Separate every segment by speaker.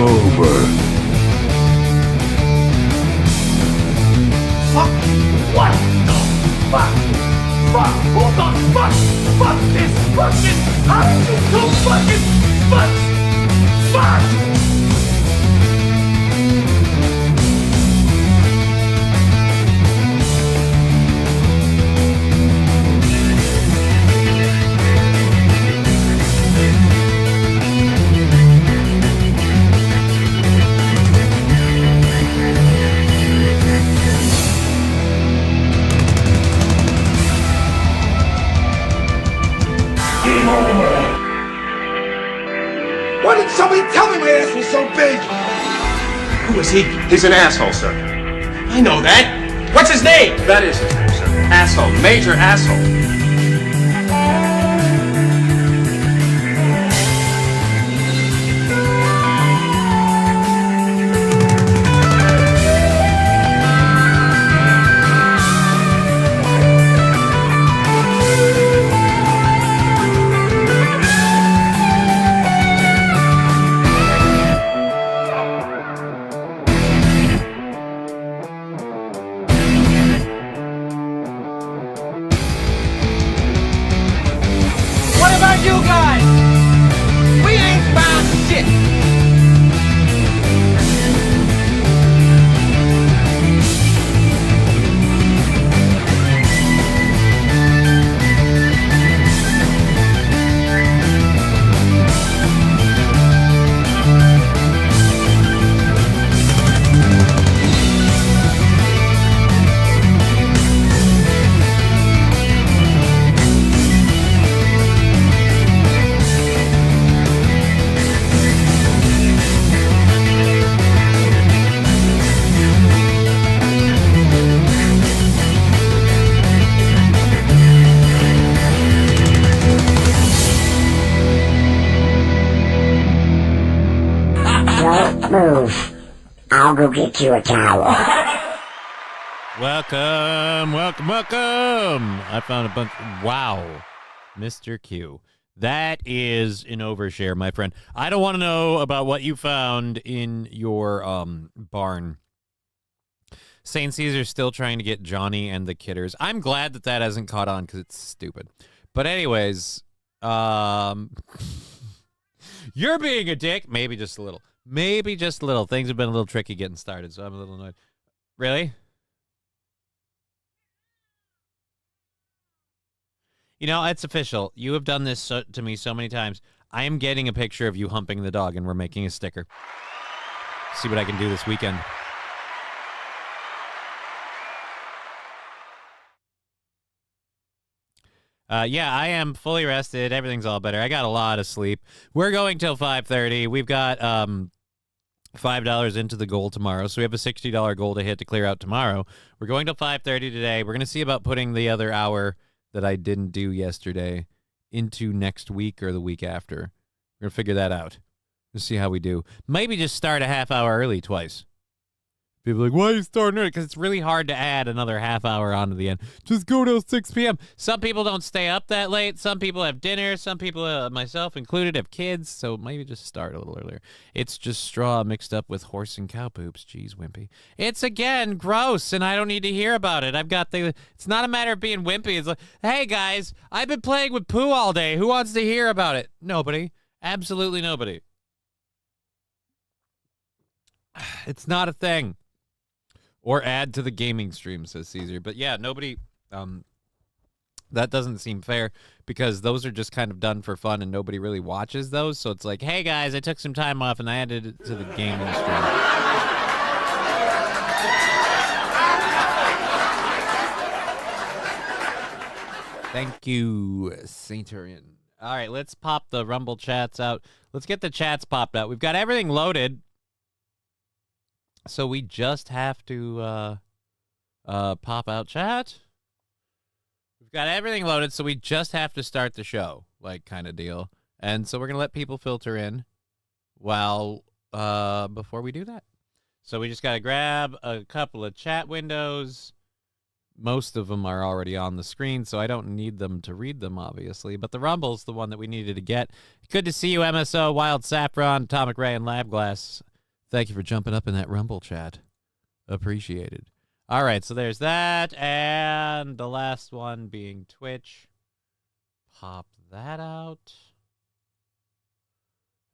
Speaker 1: over.
Speaker 2: Fuck! What the fuck? Fuck! Who the fuck? Fuck this fucking... How did you so fucking... Fuck! Fuck!
Speaker 3: Why didn't somebody tell me my ass was so big?
Speaker 2: Who is he?
Speaker 4: He's an asshole, sir.
Speaker 2: I know that. What's his name?
Speaker 4: That is his name, sir. Asshole. Major asshole.
Speaker 2: You guys! We ain't found shit!
Speaker 5: Move. I'll go get you a towel.
Speaker 6: Welcome. I found a bunch. Wow. Mr. Q. That is an overshare, my friend. I don't want to know about what you found in your barn. St. Caesar's still trying to get Johnny and the Kidders. I'm glad that hasn't caught on because it's stupid. But anyways, you're being a dick. Maybe just a little. Things have been a little tricky getting started, so I'm a little annoyed. Really? You know, it's official. You have done this to me so many times. I am getting a picture of you humping the dog, and we're making a sticker. See what I can do this weekend. Yeah, I am fully rested. Everything's all better. I got a lot of sleep. We're going till 5:30. We've got $5 into the goal tomorrow, so we have a $60 goal to hit to clear out tomorrow. We're going till 5:30 today. We're going to see about putting the other hour that I didn't do yesterday into next week or the week after. We're going to figure that out. We'll see how we do. Maybe just start a half hour early twice. People are like, why are you starting early? Because it's really hard to add another half hour onto the end. Just go till 6 p.m. Some people don't stay up that late. Some people have dinner. Some people, myself included, have kids. So maybe just start a little earlier. It's just straw mixed up with horse and cow poops. Jeez, wimpy. It's, again, gross, and I don't need to hear about it. It's not a matter of being wimpy. It's like, hey, guys, I've been playing with poo all day. Who wants to hear about it? Nobody. Absolutely nobody. It's not a thing. Or add to the gaming stream, says Caesar. But yeah, nobody, that doesn't seem fair because those are just kind of done for fun and nobody really watches those. So it's like, hey guys, I took some time off and I added it to the gaming stream. Thank you, Sainterian. All right, let's pop the Rumble chats out. Let's get the chats popped out. We've got everything loaded. So we just have to pop out chat. We've got everything loaded, so we just have to start the show, like kind of deal. And so we're going to let people filter in while before we do that. So we just got to grab a couple of chat windows. Most of them are already on the screen, so I don't need them to read them, obviously. But the Rumble's the one that we needed to get. Good to see you, MSO, Wild Saffron, Atomic Ray, and Lab Glass. Thank you for jumping up in that Rumble chat. Appreciated. All right, so there's that, and the last one being Twitch. Pop that out.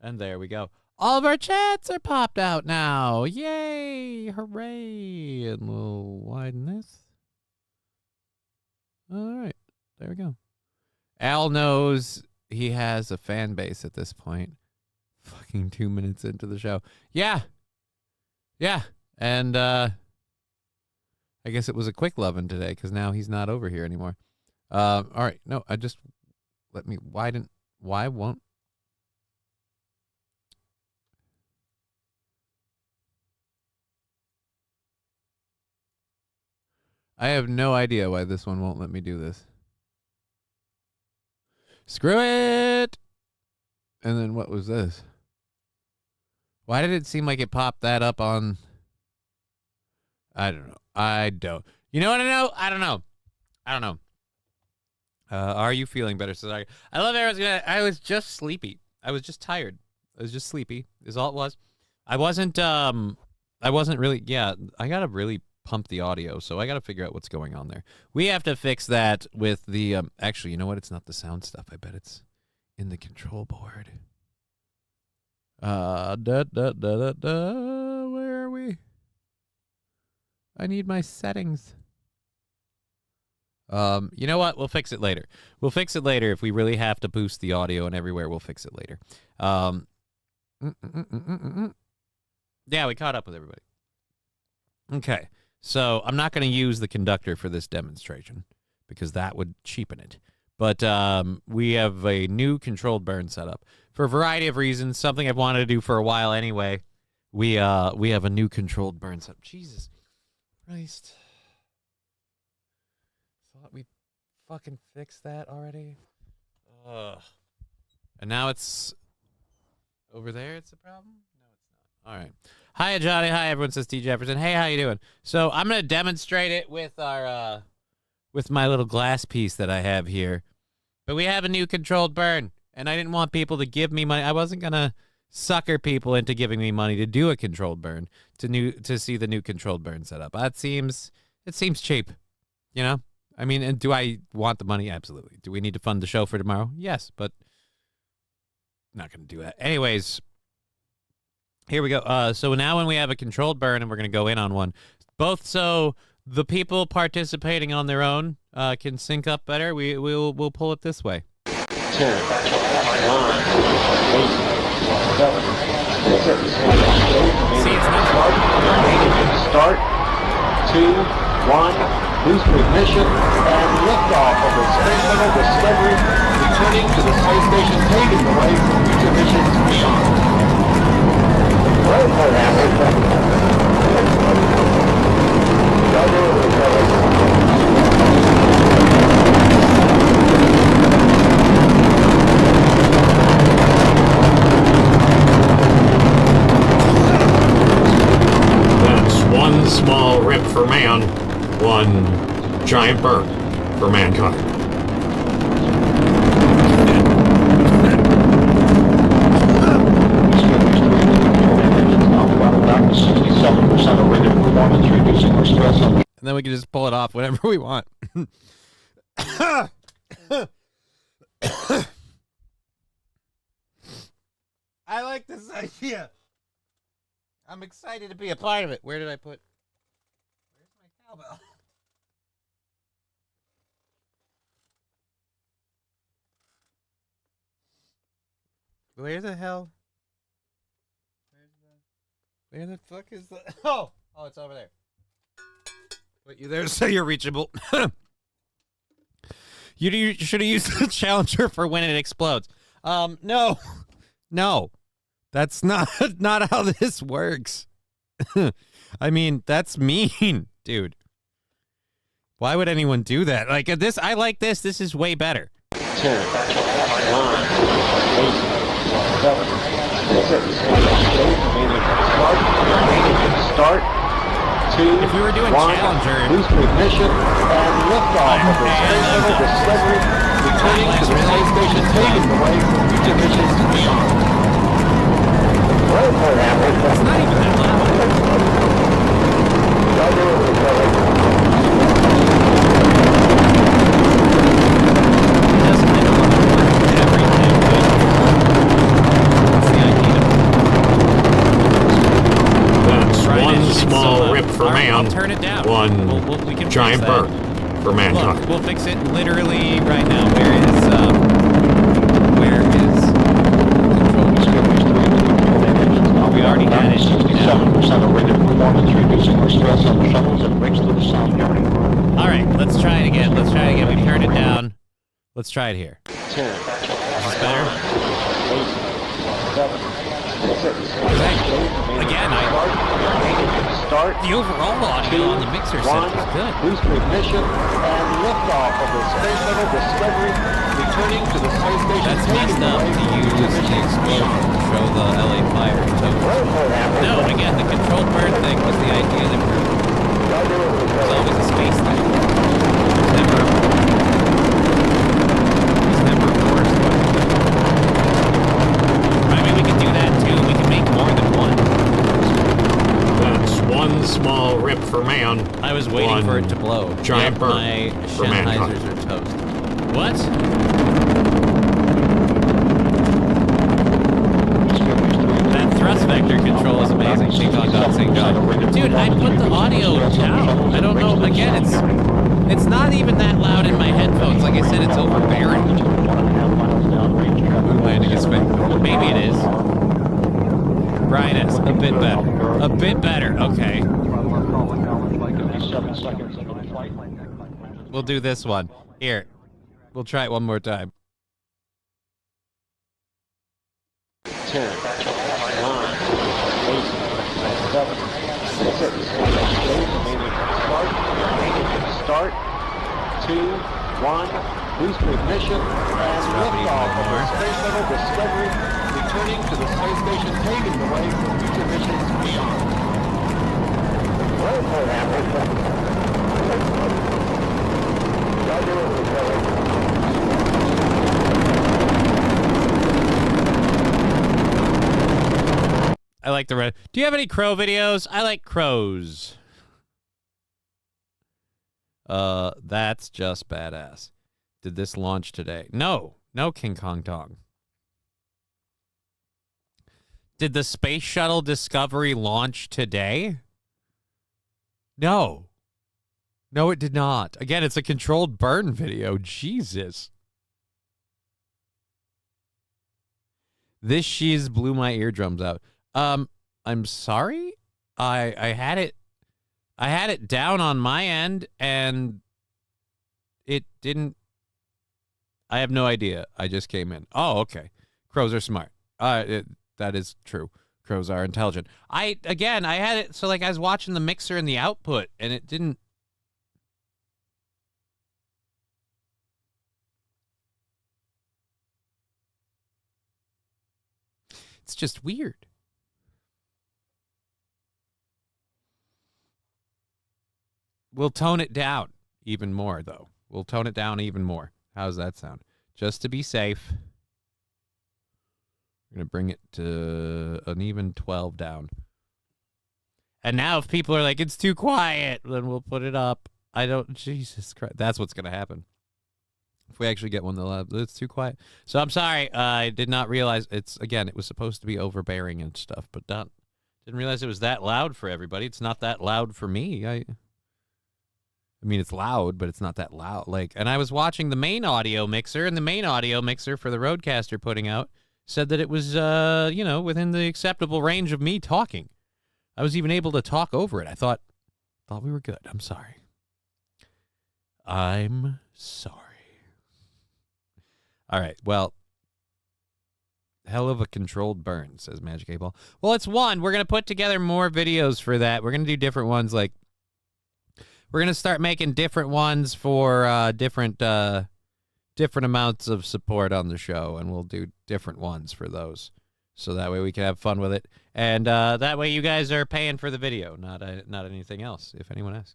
Speaker 6: And there we go. All of our chats are popped out now. Yay! Hooray! And we'll widen this. All right, there we go. Al knows he has a fan base at this point. Fucking 2 minutes into the show. Yeah. And I guess it was a quick loving today because now he's not over here anymore. All right. No, let me widen. Why won't? I have no idea why this one won't let me do this. Screw it! And then what was this? Why did it seem like it popped that up on... I don't know. You know what I know? I don't know. Are you feeling better, Cesare? I love everyone's... I was just sleepy. I was just tired. I was just sleepy is all it was. I wasn't really... Yeah, I gotta really pump the audio, so I gotta figure out what's going on there. We have to fix that with the... actually, you know what? It's not the sound stuff. I bet it's in the control board. Where are we? I need my settings. You know what? We'll fix it later. We'll fix it later if we really have to boost the audio and everywhere. We'll fix it later. Yeah, we caught up with everybody. Okay, so I'm not going to use the conductor for this demonstration because that would cheapen it. But we have a new controlled burn setup for a variety of reasons. Something I've wanted to do for a while anyway. We have a new controlled burn setup. Jesus Christ! Thought we fucking fixed that already. Ugh. And now it's over there. It's a problem. No, it's not. All right. Hi, Johnny. Hi, everyone. Says T. Jefferson. Hey, how you doing? So I'm gonna demonstrate it with our with my little glass piece that I have here. But we have a new controlled burn, and I didn't want people to give me money. I wasn't gonna sucker people into giving me money to do a controlled burn to see the new controlled burn setup. It seems cheap, you know. I mean, and do I want the money? Absolutely. Do we need to fund the show for tomorrow? Yes, but not gonna do that. Anyways, here we go. So now when we have a controlled burn, and we're gonna go in on one, both so the people participating on their own can sync up better. We'll pull it this way.
Speaker 1: 10, 9, 8, 7, 6,
Speaker 6: See, it's not
Speaker 1: start, 2, 1, boost ignition, and liftoff of the Space Shuttle Discovery, returning to the space station, paving the way for future missions beyond.
Speaker 7: That's one small rip for man, one giant burn for mankind.
Speaker 6: And then we can just pull it off whenever we want. I like this idea. I'm excited to be a part of it. Where did I put... Where's my cowbell? Where the hell? Where the fuck is the... Oh, it's over there. Put you there so you're reachable. You should have used the Challenger for when it explodes. No. That's not how this works. I mean, that's mean, dude. Why would anyone do that? Like this, I like this. This is way better.
Speaker 1: 10, 9, 8, 7, 6, start, 2,
Speaker 6: if we were doing
Speaker 1: 1,
Speaker 6: Challenger,
Speaker 1: boost ignition, and liftoff of the Space Shuttle Discovery, returning to the space station, paving the way for future missions beyond.
Speaker 6: It's not even that loud. It does kind of want to work everything, but what's the idea?
Speaker 7: That's
Speaker 6: Right,
Speaker 7: one
Speaker 6: it's
Speaker 7: small
Speaker 6: so loud.
Speaker 7: rip for
Speaker 6: All right,
Speaker 7: man,
Speaker 6: I'll turn it down.
Speaker 7: one
Speaker 6: We can
Speaker 7: giant
Speaker 6: fix that.
Speaker 7: bird for mankind.
Speaker 6: Look, we'll fix it literally right now. Where is we already had it.
Speaker 1: 67% of rated performance, reducing our stress on the shuttles and brakes to the sound journey.
Speaker 6: All right, let's try it again. Let's try it again. We've turned it down. Let's try it here.
Speaker 1: 10,
Speaker 6: Is this better?
Speaker 1: 8, 7, 6,
Speaker 6: Again,
Speaker 1: start.
Speaker 6: the overall audio on the mixer setup is good.
Speaker 1: Booster ignition and liftoff of the Space Shuttle Discovery, returning to the space station.
Speaker 6: That's messed up to use the explosion to show the LA fire. No, again, the controlled burn thing was the idea that there's always a space thing. There's never a forest one. I mean, we can do that too. We can make more than one.
Speaker 7: That's one small rip for man.
Speaker 6: I was waiting
Speaker 7: one
Speaker 6: for it to blow.
Speaker 7: giant bird
Speaker 6: My
Speaker 7: for mankind.
Speaker 6: Sennheisers are toast. What? That thrust vector control is amazing. King Kong dot Sing God. Dude, I put the audio down. I don't know. Again, it's not even that loud in my headphones. Like I said, it's overbearing. Moon landing is fake. Maybe it is. Brian S. A bit better. A bit better. Okay. We'll do this one. Here. We'll try it one more time.
Speaker 1: 10, 9, 8, 7, 6, start, 2, 1, booster ignition, and liftoff of the Space Shuttle Discovery, returning to the space station, paving the way for future missions beyond.
Speaker 6: I like the red. Do you have any crow videos? I like crows. That's just badass. Did this launch today? No. No, King Kong Dong. Did the Space Shuttle Discovery launch today? No. No, it did not. Again, it's a controlled burn video. Jesus. This shiz blew my eardrums out. I'm sorry. I had it down on my end and it didn't. I have no idea. I just came in. Oh, okay. Crows are smart. That is true. Crows are intelligent. I had it so like I was watching the mixer and the output and it didn't. It's just weird. We'll tone it down even more, though. We'll tone it down even more. How's that sound? Just to be safe. We're going to bring it to an even 12 down. And now if people are like, it's too quiet, then we'll put it up. Jesus Christ. That's what's going to happen. If we actually get one, it's too quiet. So I'm sorry. I did not realize it was supposed to be overbearing and stuff, but didn't realize it was that loud for everybody. It's not that loud for me. I mean, it's loud, but it's not that loud. And I was watching the main audio mixer, and the main audio mixer for the Rodecaster putting out said that it was, within the acceptable range of me talking. I was even able to talk over it. I thought we were good. I'm sorry. I'm sorry. All right. Well, hell of a controlled burn, says Magic 8 Ball. Well, it's one. We're going to put together more videos for that. We're going to do different ones. We're going to start making different ones for different amounts of support on the show, and we'll do different ones for those. So that way we can have fun with it. And that way you guys are paying for the video, not anything else, if anyone asks.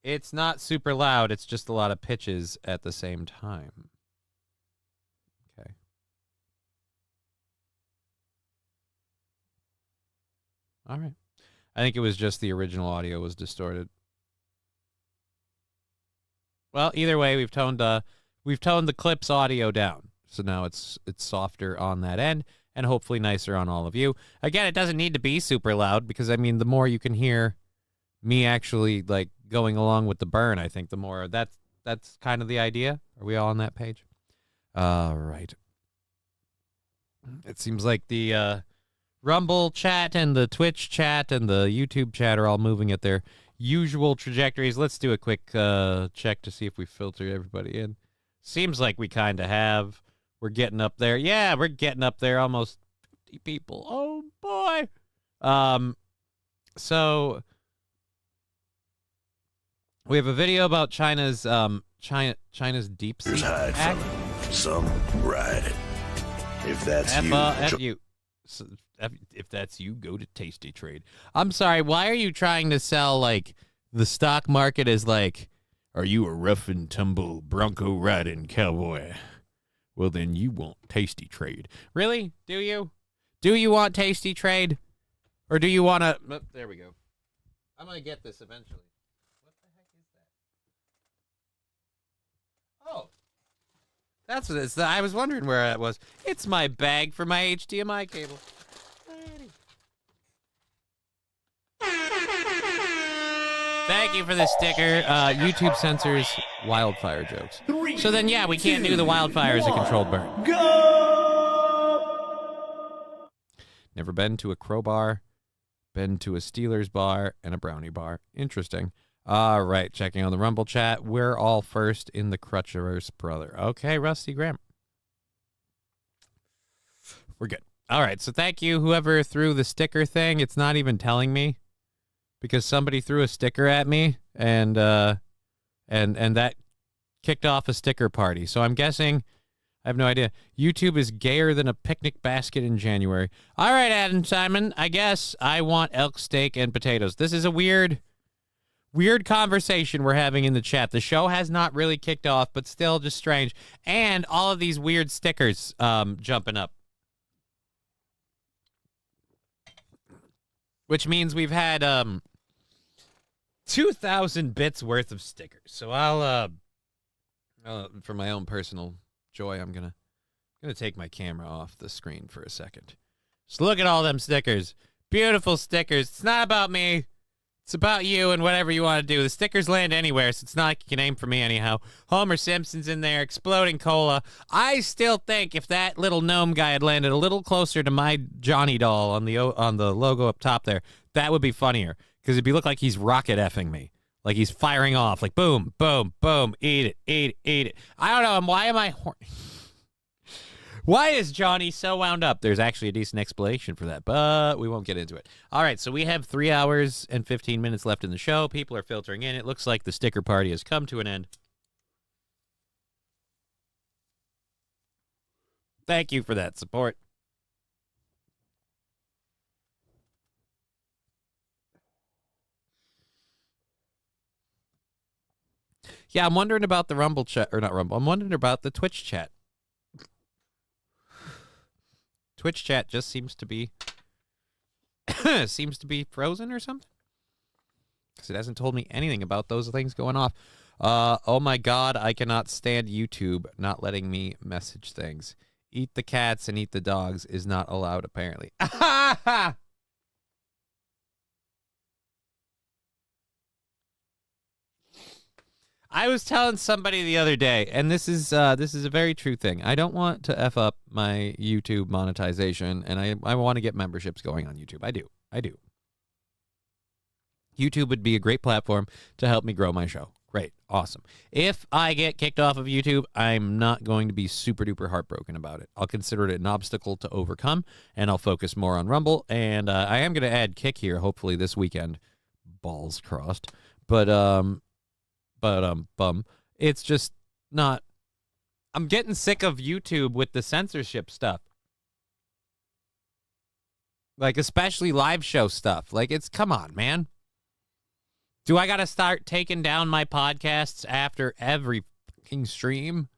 Speaker 6: It's not super loud. It's just a lot of pitches at the same time. Okay. All right. I think it was just the original audio was distorted. Well, either way, we've toned the clip's audio down. So now it's softer on that end and hopefully nicer on all of you. Again, it doesn't need to be super loud because, I mean, the more you can hear me actually, like, going along with the burn, I think the more that's kind of the idea. Are we all on that page? All right. It seems like the Rumble chat and the Twitch chat and the YouTube chat are all moving at their usual trajectories. Let's do a quick check to see if we filtered everybody in. Seems like we kind of have. We're getting up there. Yeah, we're getting up there. Almost 50 people. Oh, boy. So we have a video about China's deep sea act.
Speaker 3: Some ride it. If that's you.
Speaker 6: F you. So, if that's you, go to Tasty Trade. I'm sorry, why are you trying to sell, like, the stock market as, like, are you a rough and tumble bronco riding cowboy? Well, then you want Tasty Trade. Really? Do you? Do you want Tasty Trade? Or do you want to... Oh, there we go. I'm going to get this eventually. What the heck is that? Oh. That's what it is. I was wondering where that was. It's my bag for my HDMI cable. Thank you for the sticker. YouTube censors wildfire jokes. So then, yeah, we can't do the wildfire as a controlled burn. Go! Never been to a Crow bar. Been to a Steelers bar and a Brownie bar. Interesting. All right, checking on the Rumble chat. We're all first in the Crutchers, brother. Okay, Rusty Graham. We're good. All right, so thank you, whoever threw the sticker thing. It's not even telling me because somebody threw a sticker at me, and that kicked off a sticker party. So I'm guessing, I have no idea. YouTube is gayer than a picnic basket in January. All right, Adam Simon, I guess I want elk steak and potatoes. This is a weird conversation we're having in the chat. The show has not really kicked off, but still just strange. And all of these weird stickers jumping up. Which means we've had 2,000 bits worth of stickers. So I'll for my own personal joy, I'm gonna take my camera off the screen for a second. Just look at all them stickers. Beautiful stickers. It's not about me. It's about you and whatever you want to do. The stickers land anywhere, so it's not like you can aim for me anyhow. Homer Simpson's in there, Exploding Cola. I still think if that little gnome guy had landed a little closer to my Johnny doll on the logo up top there, that would be funnier. Because it'd look like he's rocket effing me. Like he's firing off. Like boom, boom, boom. Eat it, eat it, eat it. I don't know. Why am I horny? Why is Johnny so wound up? There's actually a decent explanation for that, but we won't get into it. All right, so we have 3 hours and 15 minutes left in the show. People are filtering in. It looks like the sticker party has come to an end. Thank you for that support. Yeah, I'm wondering about the Rumble chat, or not Rumble. I'm wondering about the Twitch chat. Twitch chat just seems to be frozen or something. Because it hasn't told me anything about those things going off. Oh my God, I cannot stand YouTube not letting me message things. Eat the cats and eat the dogs is not allowed, apparently. I was telling somebody the other day, and this is a very true thing. I don't want to F up my YouTube monetization, and I want to get memberships going on YouTube. I do. YouTube would be a great platform to help me grow my show. Great. Awesome. If I get kicked off of YouTube, I'm not going to be super duper heartbroken about it. I'll consider it an obstacle to overcome, and I'll focus more on Rumble, and I am going to add Kick here, hopefully this weekend. Balls crossed. But it's just not. I'm getting sick of YouTube with the censorship stuff. Like, especially live show stuff. Like, come on, man. Do I got to start taking down my podcasts after every fucking stream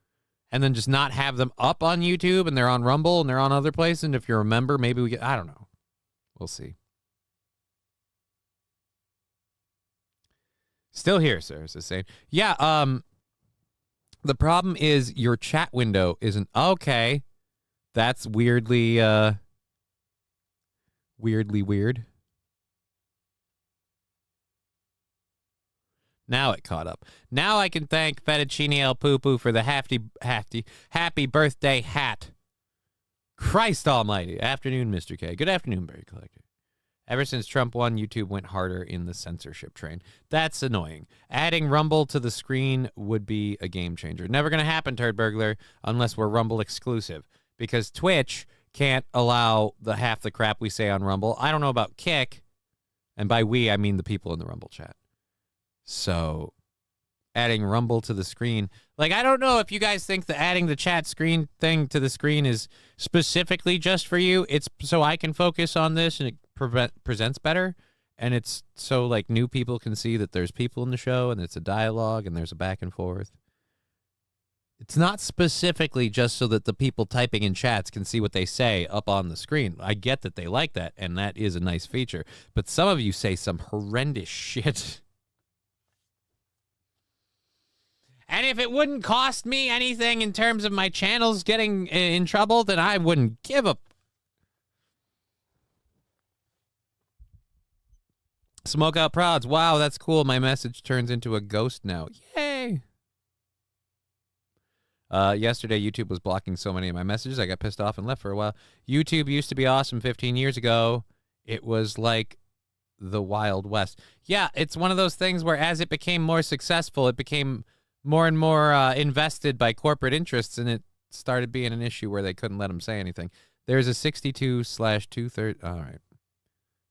Speaker 6: and then just not have them up on YouTube and they're on Rumble and they're on other places? And if you're a member, maybe we get, I don't know. We'll see. Still here, sir, is saying. Yeah, the problem is your chat window isn't okay. That's weirdly weird. Now it caught up. Now I can thank Fettuccine El Poo for the happy birthday hat. Christ almighty. Afternoon, Mr. K. Good afternoon, Berry Collector. Ever since Trump won, YouTube went harder in the censorship train. That's annoying. Adding Rumble to the screen would be a game changer. Never going to happen, Turd Burglar, unless we're Rumble exclusive. Because Twitch can't allow the half the crap we say on Rumble. I don't know about Kick. And by we, I mean the people in the Rumble chat. So, adding Rumble to the screen. Like, I don't know if you guys think that adding the chat screen thing to the screen is specifically just for you. It's so I can focus on this and it presents better. And it's so, like, new people can see that there's people in the show and it's a dialogue and there's a back and forth. It's not specifically just so that the people typing in chats can see what they say up on the screen. I get that they like that, and that is a nice feature. But some of you say some horrendous shit. And if it wouldn't cost me anything in terms of my channels getting in trouble, then I wouldn't give a... Smoke Out Prods. Wow, that's cool. My message turns into a ghost now. Yay! Yesterday, YouTube was blocking so many of my messages. I got pissed off and left for a while. YouTube used to be awesome 15 years ago. It was like the Wild West. Yeah, it's one of those things where as it became more successful, it became more and more invested by corporate interests, and it started being an issue where they couldn't let them say anything. There's a 62/2/3. All right.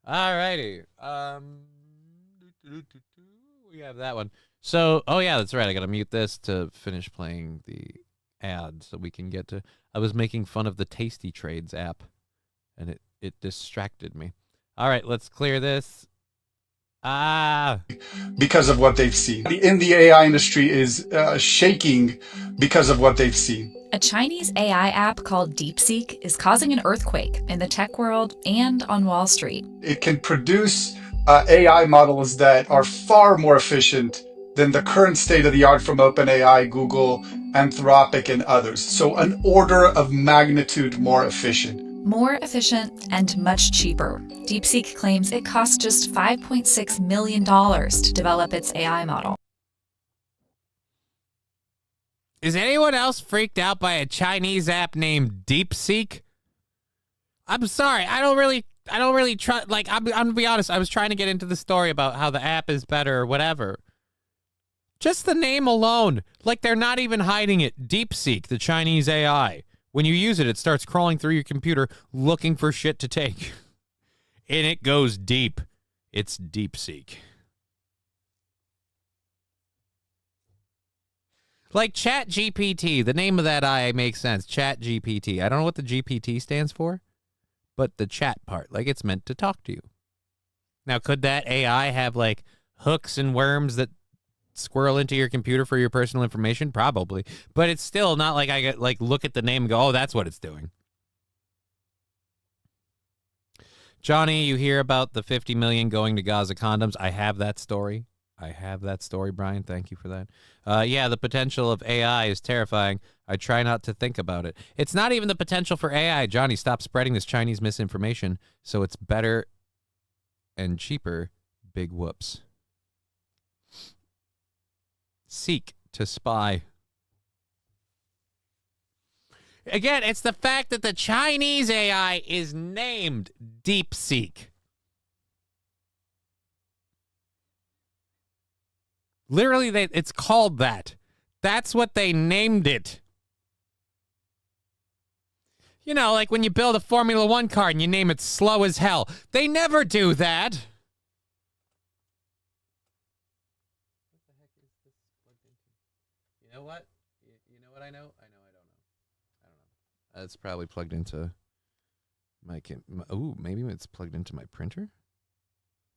Speaker 6: All righty. We have that one. So, oh yeah, that's right. I got to mute this to finish playing the ad so we can get to... I was making fun of the Tasty Trades app, and it distracted me. All right, let's clear this.
Speaker 8: Because of what they've seen. In the AI industry is shaking because of what they've seen.
Speaker 9: A Chinese AI app called DeepSeek is causing an earthquake in the tech world and on Wall Street.
Speaker 8: It can produce AI models that are far more efficient than the current state of the art from OpenAI, Google, Anthropic, and others. So an order of magnitude more efficient.
Speaker 9: More efficient and much cheaper. DeepSeek claims it costs just $5.6 million to develop its AI model.
Speaker 6: Is anyone else freaked out by a Chinese app named DeepSeek? I'm sorry, I don't really try. Like, I'm gonna be honest. I was trying to get into the story about how the app is better or whatever. Just the name alone, like they're not even hiding it. DeepSeek, the Chinese AI. When you use it, it starts crawling through your computer looking for shit to take. And it goes deep. It's DeepSeek. Like ChatGPT, the name of that AI makes sense. ChatGPT. I don't know what the GPT stands for, but the chat part, like it's meant to talk to you. Now, could that AI have like hooks and worms that squirrel into your computer for your personal information? Probably. But it's still not like I get like look at the name and go, oh, that's what it's doing. Johnny, you hear about the 50 million going to Gaza condoms. I have that story. Brian. Thank you for that. Yeah, the potential of AI is terrifying. I try not to think about it. It's not even the potential for AI. Johnny, stop spreading this Chinese misinformation so it's better and cheaper. Big whoops. Seek to spy. Again, it's the fact that the Chinese AI is named DeepSeek. Literally, it's called that. That's what they named it. You know, like when you build a Formula One car and you name it Slow as Hell. They never do that. What the heck is this plugged into? You know what? You know what I know? I don't know. It's probably plugged into my ooh, maybe it's plugged into my printer?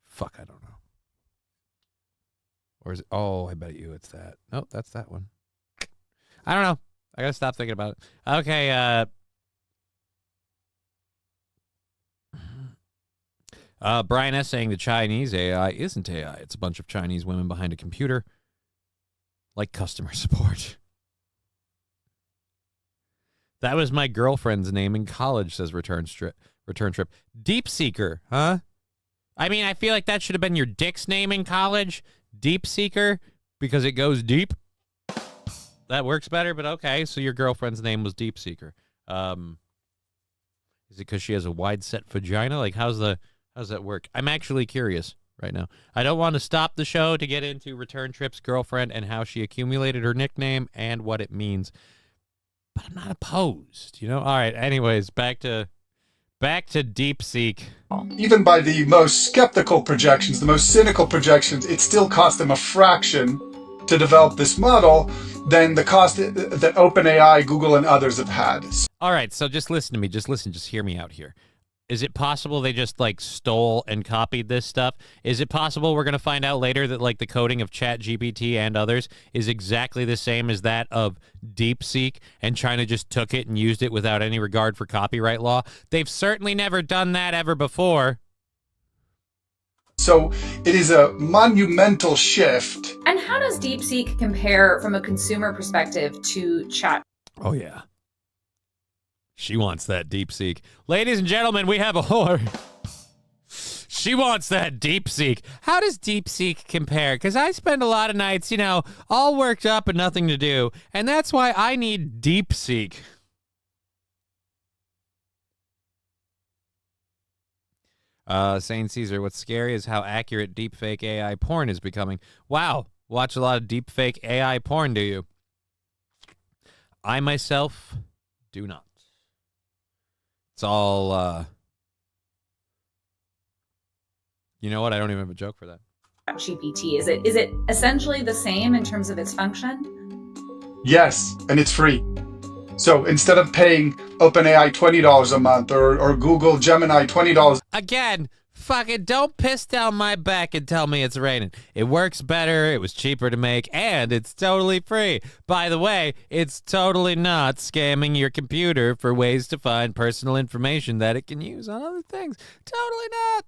Speaker 6: Fuck, I don't know. Or is it? Oh, I bet you it's that. Nope, that's that one. I don't know. I gotta stop thinking about it. Okay, Brian S. saying the Chinese AI isn't AI. It's a bunch of Chinese women behind a computer, like customer support. That was my girlfriend's name in college, says Return Trip. Deep Seeker, huh? I mean, I feel like that should have been your dick's name in college. Deep Seeker, because it goes deep. That works better, but okay. So your girlfriend's name was Deep Seeker. Is it because she has a wide set vagina? Like, how's that work? I'm actually curious right now. I don't want to stop the show to get into Return Trip's girlfriend and how she accumulated her nickname and what it means. But I'm not opposed, you know? All right, anyways, back to DeepSeek.
Speaker 8: Even by the most skeptical projections, the most cynical projections, it still cost them a fraction to develop this model than the cost that OpenAI, Google, and others have had.
Speaker 6: All right, so just listen to me. Just hear me out here. Is it possible they just, like, stole and copied this stuff? Is it possible we're going to find out later that, like, the coding of ChatGPT and others is exactly the same as that of DeepSeek, and China just took it and used it without any regard for copyright law? They've certainly never done that ever before.
Speaker 8: So it is a monumental shift.
Speaker 9: And how does DeepSeek compare from a consumer perspective to Chat?
Speaker 6: Oh, yeah. She wants that DeepSeek. Ladies and gentlemen, we have a whore. She wants that DeepSeek. How does DeepSeek compare? Because I spend a lot of nights, you know, all worked up and nothing to do. And that's why I need DeepSeek. Saint Caesar, what's scary is how accurate deepfake AI porn is becoming. Wow. Watch a lot of deepfake AI porn, do you? I myself do not. It's all, you know what? I don't even have a joke for that.
Speaker 9: GPT. Is it essentially the same in terms of its function?
Speaker 8: Yes, and it's free. So instead of paying OpenAI $20 a month or Google Gemini $20.
Speaker 6: Again, fucking don't piss down my back and tell me it's raining. It works better, it was cheaper to make, and it's totally free. By the way, it's totally not scamming your computer for ways to find personal information that it can use on other things.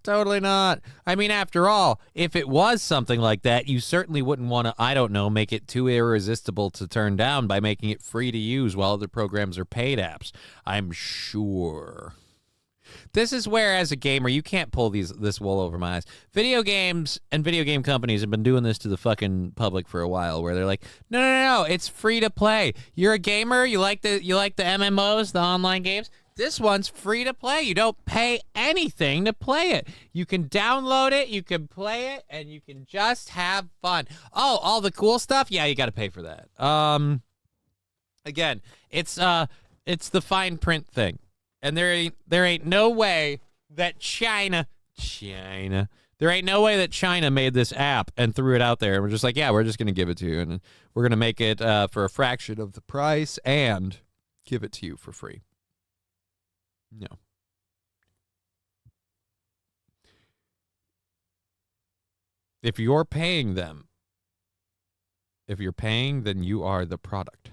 Speaker 6: Totally not. I mean, after all, if it was something like that, you certainly wouldn't want to, I don't know, make it too irresistible to turn down by making it free to use while other programs are paid apps. I'm sure. This is where, as a gamer, you can't pull this wool over my eyes. Video games and video game companies have been doing this to the fucking public for a while, where they're like, no, it's free to play. You're a gamer, you like the MMOs, the online games. This one's free to play. You don't pay anything to play it. You can download it, you can play it, and you can just have fun. Oh, all the cool stuff? Yeah, you got to pay for that. Again, it's the fine print thing. And there ain't no way that China, there ain't no way that China made this app and threw it out there. And we're just like, yeah, we're just going to give it to you. And we're going to make it for a fraction of the price and give it to you for free. No. If you're paying, then you are the product.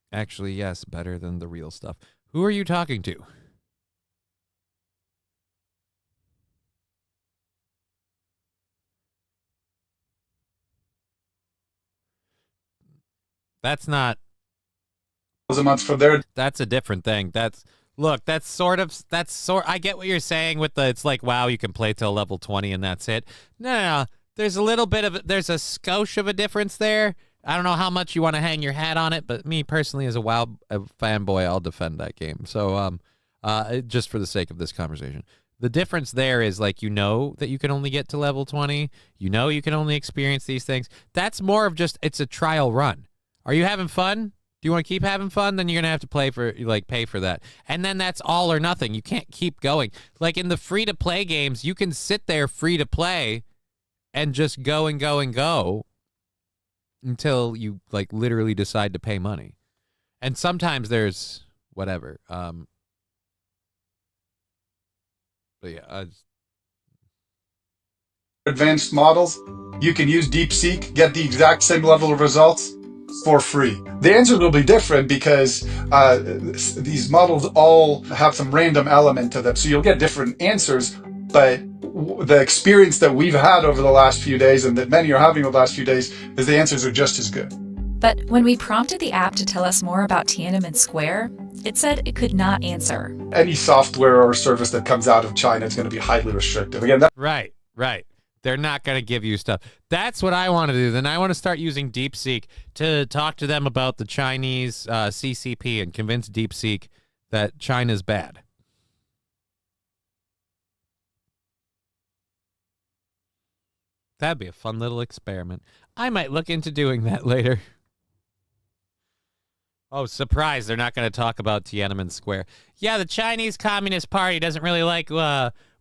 Speaker 6: Actually, yes, better than the real stuff. Who are you talking to? That's not
Speaker 8: A month for their.
Speaker 6: That's a different thing. I get what you're saying with it's like, wow, you can play till level 20 and that's it. No. There's a skosh of a difference there. I don't know how much you want to hang your hat on it, but me personally, as a WoW fanboy, I'll defend that game. So, just for the sake of this conversation, the difference there is, like, you know that you can only get to level 20. You know you can only experience these things. That's more of just, it's a trial run. Are you having fun? Do you want to keep having fun? Then you're gonna have to pay for that, and then that's all or nothing. You can't keep going. Like in the free to play games, you can sit there free to play, and just go and go and go. Until you like literally decide to pay money. And sometimes there's whatever. But yeah.
Speaker 8: Advanced models, you can use DeepSeek, get the exact same level of results. for free. The answers will be different because these models all have some random element to them. So you'll get different answers, but the experience that we've had over the last few days and that many are having over the last few days is the answers are just as good.
Speaker 9: But when we prompted the app to tell us more about Tiananmen Square, it said it could not answer.
Speaker 8: Any software or service that comes out of China is going to be highly restrictive. Again, that
Speaker 6: Right. They're not going to give you stuff. That's what I want to do. Then I want to start using DeepSeek to talk to them about the Chinese CCP and convince DeepSeek that China's bad. That'd be a fun little experiment. I might look into doing that later. Oh, surprise, they're not going to talk about Tiananmen Square. Yeah, the Chinese Communist Party doesn't really like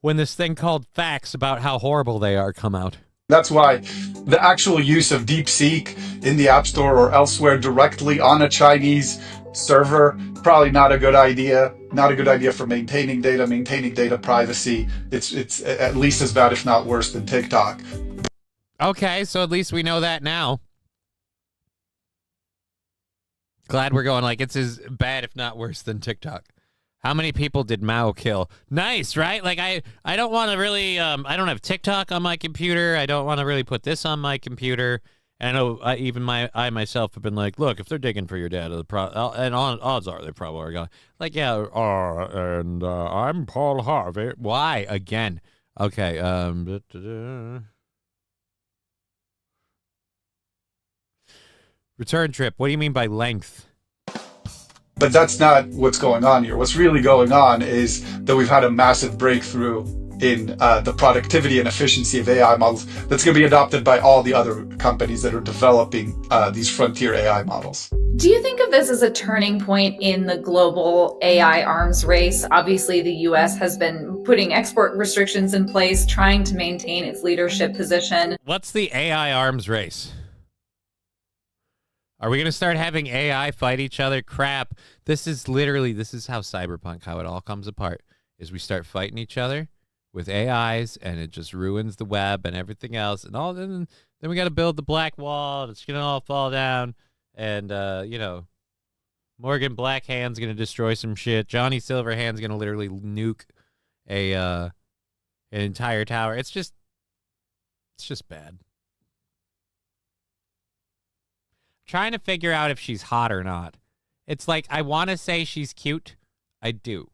Speaker 6: when this thing called facts about how horrible they are come out.
Speaker 8: That's why the actual use of DeepSeek in the App Store or elsewhere directly on a Chinese server, probably not a good idea. Not a good idea for maintaining data privacy. It's at least as bad, if not worse, than TikTok.
Speaker 6: Okay, so at least we know that now. Glad we're going like it's as bad, if not worse, than TikTok. How many people did Mao kill? Nice, right? Like I don't want to really. I don't have TikTok on my computer. I don't want to really put this on my computer. And I know I myself have been like, look, if they're digging for your data, and odds are they probably are going. Like, yeah, and I'm Paul Harvey. Why again? Okay. Return trip. What do you mean by length?
Speaker 8: But that's not what's going on here. What's really going on is that we've had a massive breakthrough in the productivity and efficiency of AI models that's going to be adopted by all the other companies that are developing these frontier AI models.
Speaker 10: Do you think of this as a turning point in the global AI arms race? Obviously, the US has been putting export restrictions in place, trying to maintain its leadership position.
Speaker 6: What's the AI arms race? Are we going to start having AI fight each other? Crap. This is how cyberpunk, how it all comes apart, is we start fighting each other with AIs, and it just ruins the web and everything else. And then we got to build the black wall, and it's going to all fall down. And, Morgan Blackhand's going to destroy some shit. Johnny Silverhand's going to literally nuke an entire tower. It's just bad. Trying to figure out if she's hot or not. It's like, I want to say she's cute. I do.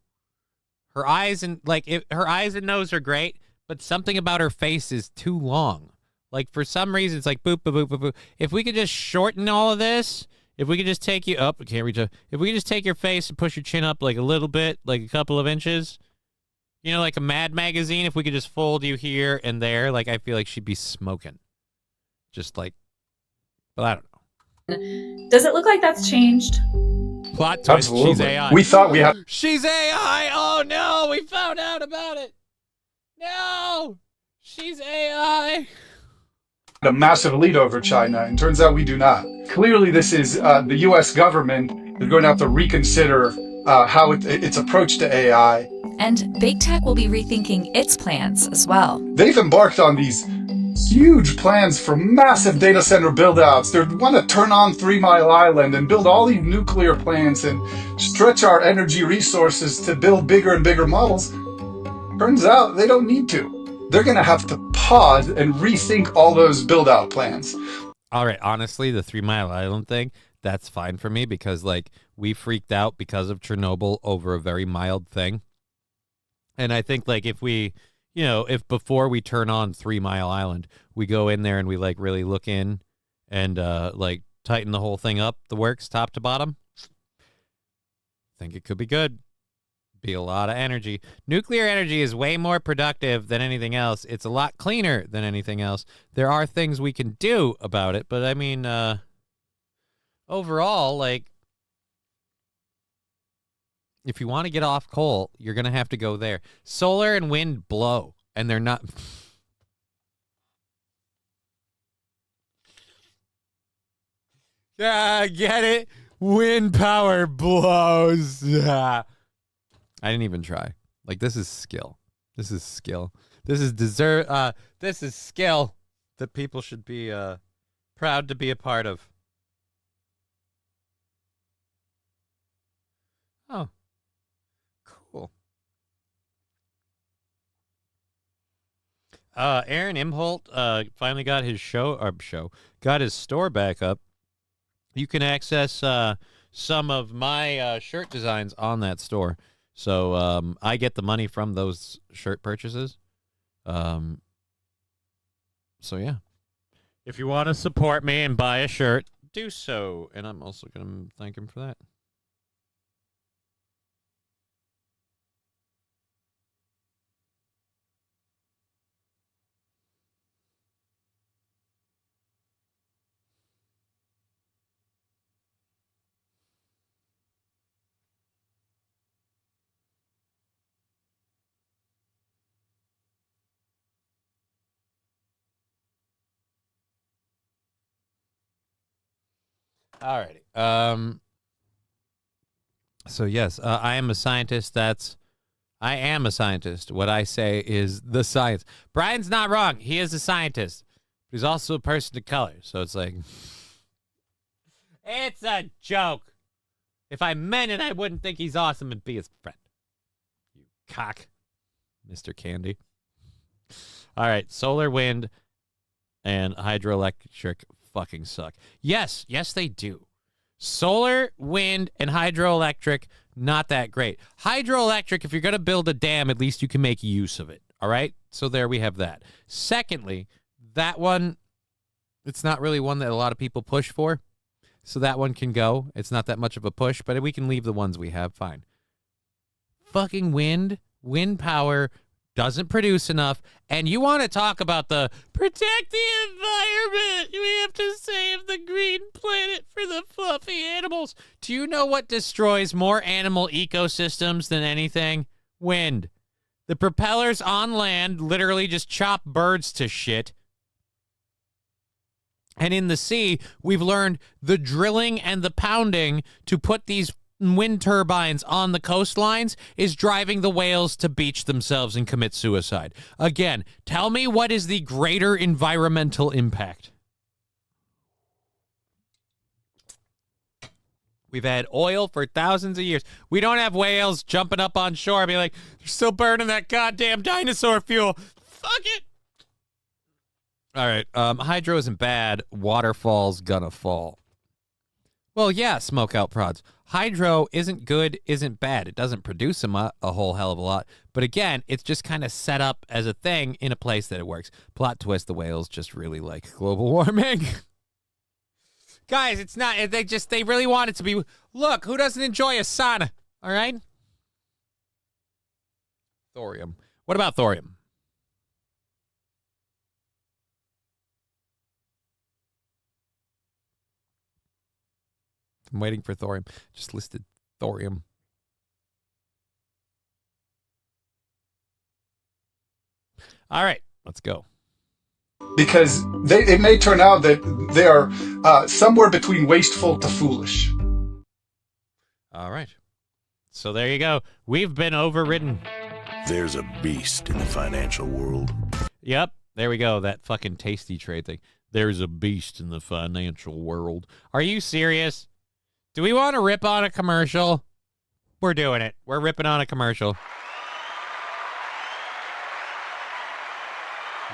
Speaker 6: Her eyes and nose are great, but something about her face is too long. Like, for some reason, it's like boop, boop, boop, boop, boop. If we could just shorten all of this, if we could just take you up, I can't reach up. If we could just take your face and push your chin up like a little bit, like a couple of inches, like a Mad Magazine, if we could just fold you here and there, like, I feel like she'd be smoking. Just like, but I don't know.
Speaker 10: Does it look like that's changed?
Speaker 6: Plot twist,
Speaker 8: Absolutely.
Speaker 6: She's AI.
Speaker 8: We thought we had...
Speaker 6: She's AI! Oh no, we found out about it! No! She's AI!
Speaker 8: a massive lead over China, and turns out we do not. Clearly, this is the U.S. government is going to have to reconsider how its approach to AI.
Speaker 9: And big tech will be rethinking its plans as well.
Speaker 8: They've embarked on these huge plans for massive data center build-outs. They want to turn on 3 Mile Island and build all these nuclear plants and stretch our energy resources to build bigger and bigger models. Turns out they don't need to. They're going to have to pause and rethink all those build-out plans.
Speaker 6: All right, honestly, the 3 Mile Island thing, that's fine for me because, like, we freaked out because of Chernobyl over a very mild thing. And I think, like, if we... You know, if before we turn on 3 Mile Island, we go in there and we, like, really look in and, like, tighten the whole thing up, the works, top to bottom, I think it could be good. Be a lot of energy. Nuclear energy is way more productive than anything else. It's a lot cleaner than anything else. There are things we can do about it, but, I mean, overall, like, if you want to get off coal, you're going to have to go there. Solar and wind blow, and they're not... Yeah, get it? Wind power blows. I didn't even try. Like, this is skill. This is skill. This is this is skill that people should be proud to be a part of. Oh, cool. Aaron Imholt finally got his got his store back up. You can access some of my shirt designs on that store. So I get the money from those shirt purchases. So yeah. If you want to support me and buy a shirt, do so. And I'm also going to thank him for that. Alrighty. So yes, I am a scientist. I am a scientist. What I say is the science. Brian's not wrong. He is a scientist. He's also a person of color. So it's like, it's a joke. If I meant it, I wouldn't think he's awesome and be his friend. You cock, Mr. Candy. All right, solar, wind, and hydroelectric fucking suck. Yes, they do. Solar, wind, and hydroelectric, not that great. Hydroelectric, if you're going to build a dam, at least you can make use of it. All right? So there we have that. Secondly, that one, it's not really one that a lot of people push for. So that one can go. It's not that much of a push, but we can leave the ones we have. Fine. Fucking wind power doesn't produce enough, and you want to talk about the protect the environment. We have to save the green planet for the fluffy animals. Do you know what destroys more animal ecosystems than anything? Wind. The propellers on land literally just chop birds to shit. And in the sea, we've learned the drilling and the pounding to put these wind turbines on the coastlines is driving the whales to beach themselves and commit suicide. Again, tell me what is the greater environmental impact? We've had oil for thousands of years. We don't have whales jumping up on shore and be like, they're still burning that goddamn dinosaur fuel. Fuck it. All right. Hydro isn't bad. Waterfall's gonna fall. Well, yeah, smoke out prods. Hydro isn't good, isn't bad. It doesn't produce a whole hell of a lot. But again, it's just kind of set up as a thing in a place that it works. Plot twist, the whales just really like global warming. Guys, it's not, they really want it to be, look, who doesn't enjoy a sauna? All right? Thorium. What about thorium? I'm waiting for thorium. Just listed thorium. All right, let's go.
Speaker 8: Because it may turn out that they are somewhere between wasteful to foolish.
Speaker 6: All right. So there you go. We've been overridden.
Speaker 3: There's a beast in the financial world.
Speaker 6: Yep, there we go. That fucking tasty trade thing. There's a beast in the financial world. Are you serious? Do we want to rip on a commercial? We're doing it. We're ripping on a commercial.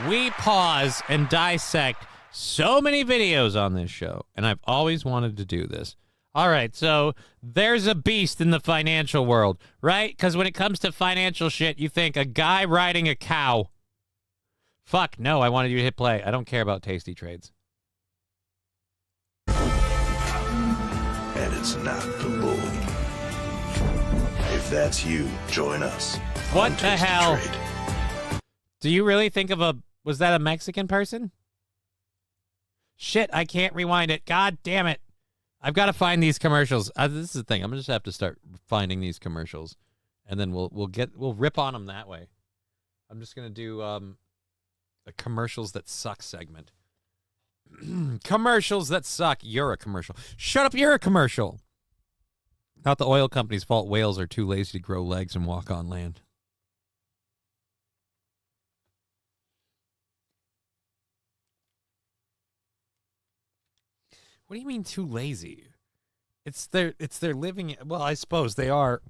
Speaker 6: We pause and dissect so many videos on this show, and I've always wanted to do this. All right, so there's a beast in the financial world, right? Because when it comes to financial shit, you think a guy riding a cow. Fuck, no, I wanted you to hit play. I don't care about tasty trades.
Speaker 3: And it's not the bull. If that's you, join us.
Speaker 6: What the hell? Trade. Do you really think of was that a Mexican person? Shit, I can't rewind it. God damn it. I've got to find these commercials. This is the thing. I'm going to just have to start finding these commercials, and then we'll rip on them that way. I'm just going to do a commercials that suck segment. Commercials that suck. You're a commercial. Shut up, you're a commercial. Not the oil company's fault whales are too lazy to grow legs and walk on land. What do you mean too lazy? It's their living. Well, I suppose they are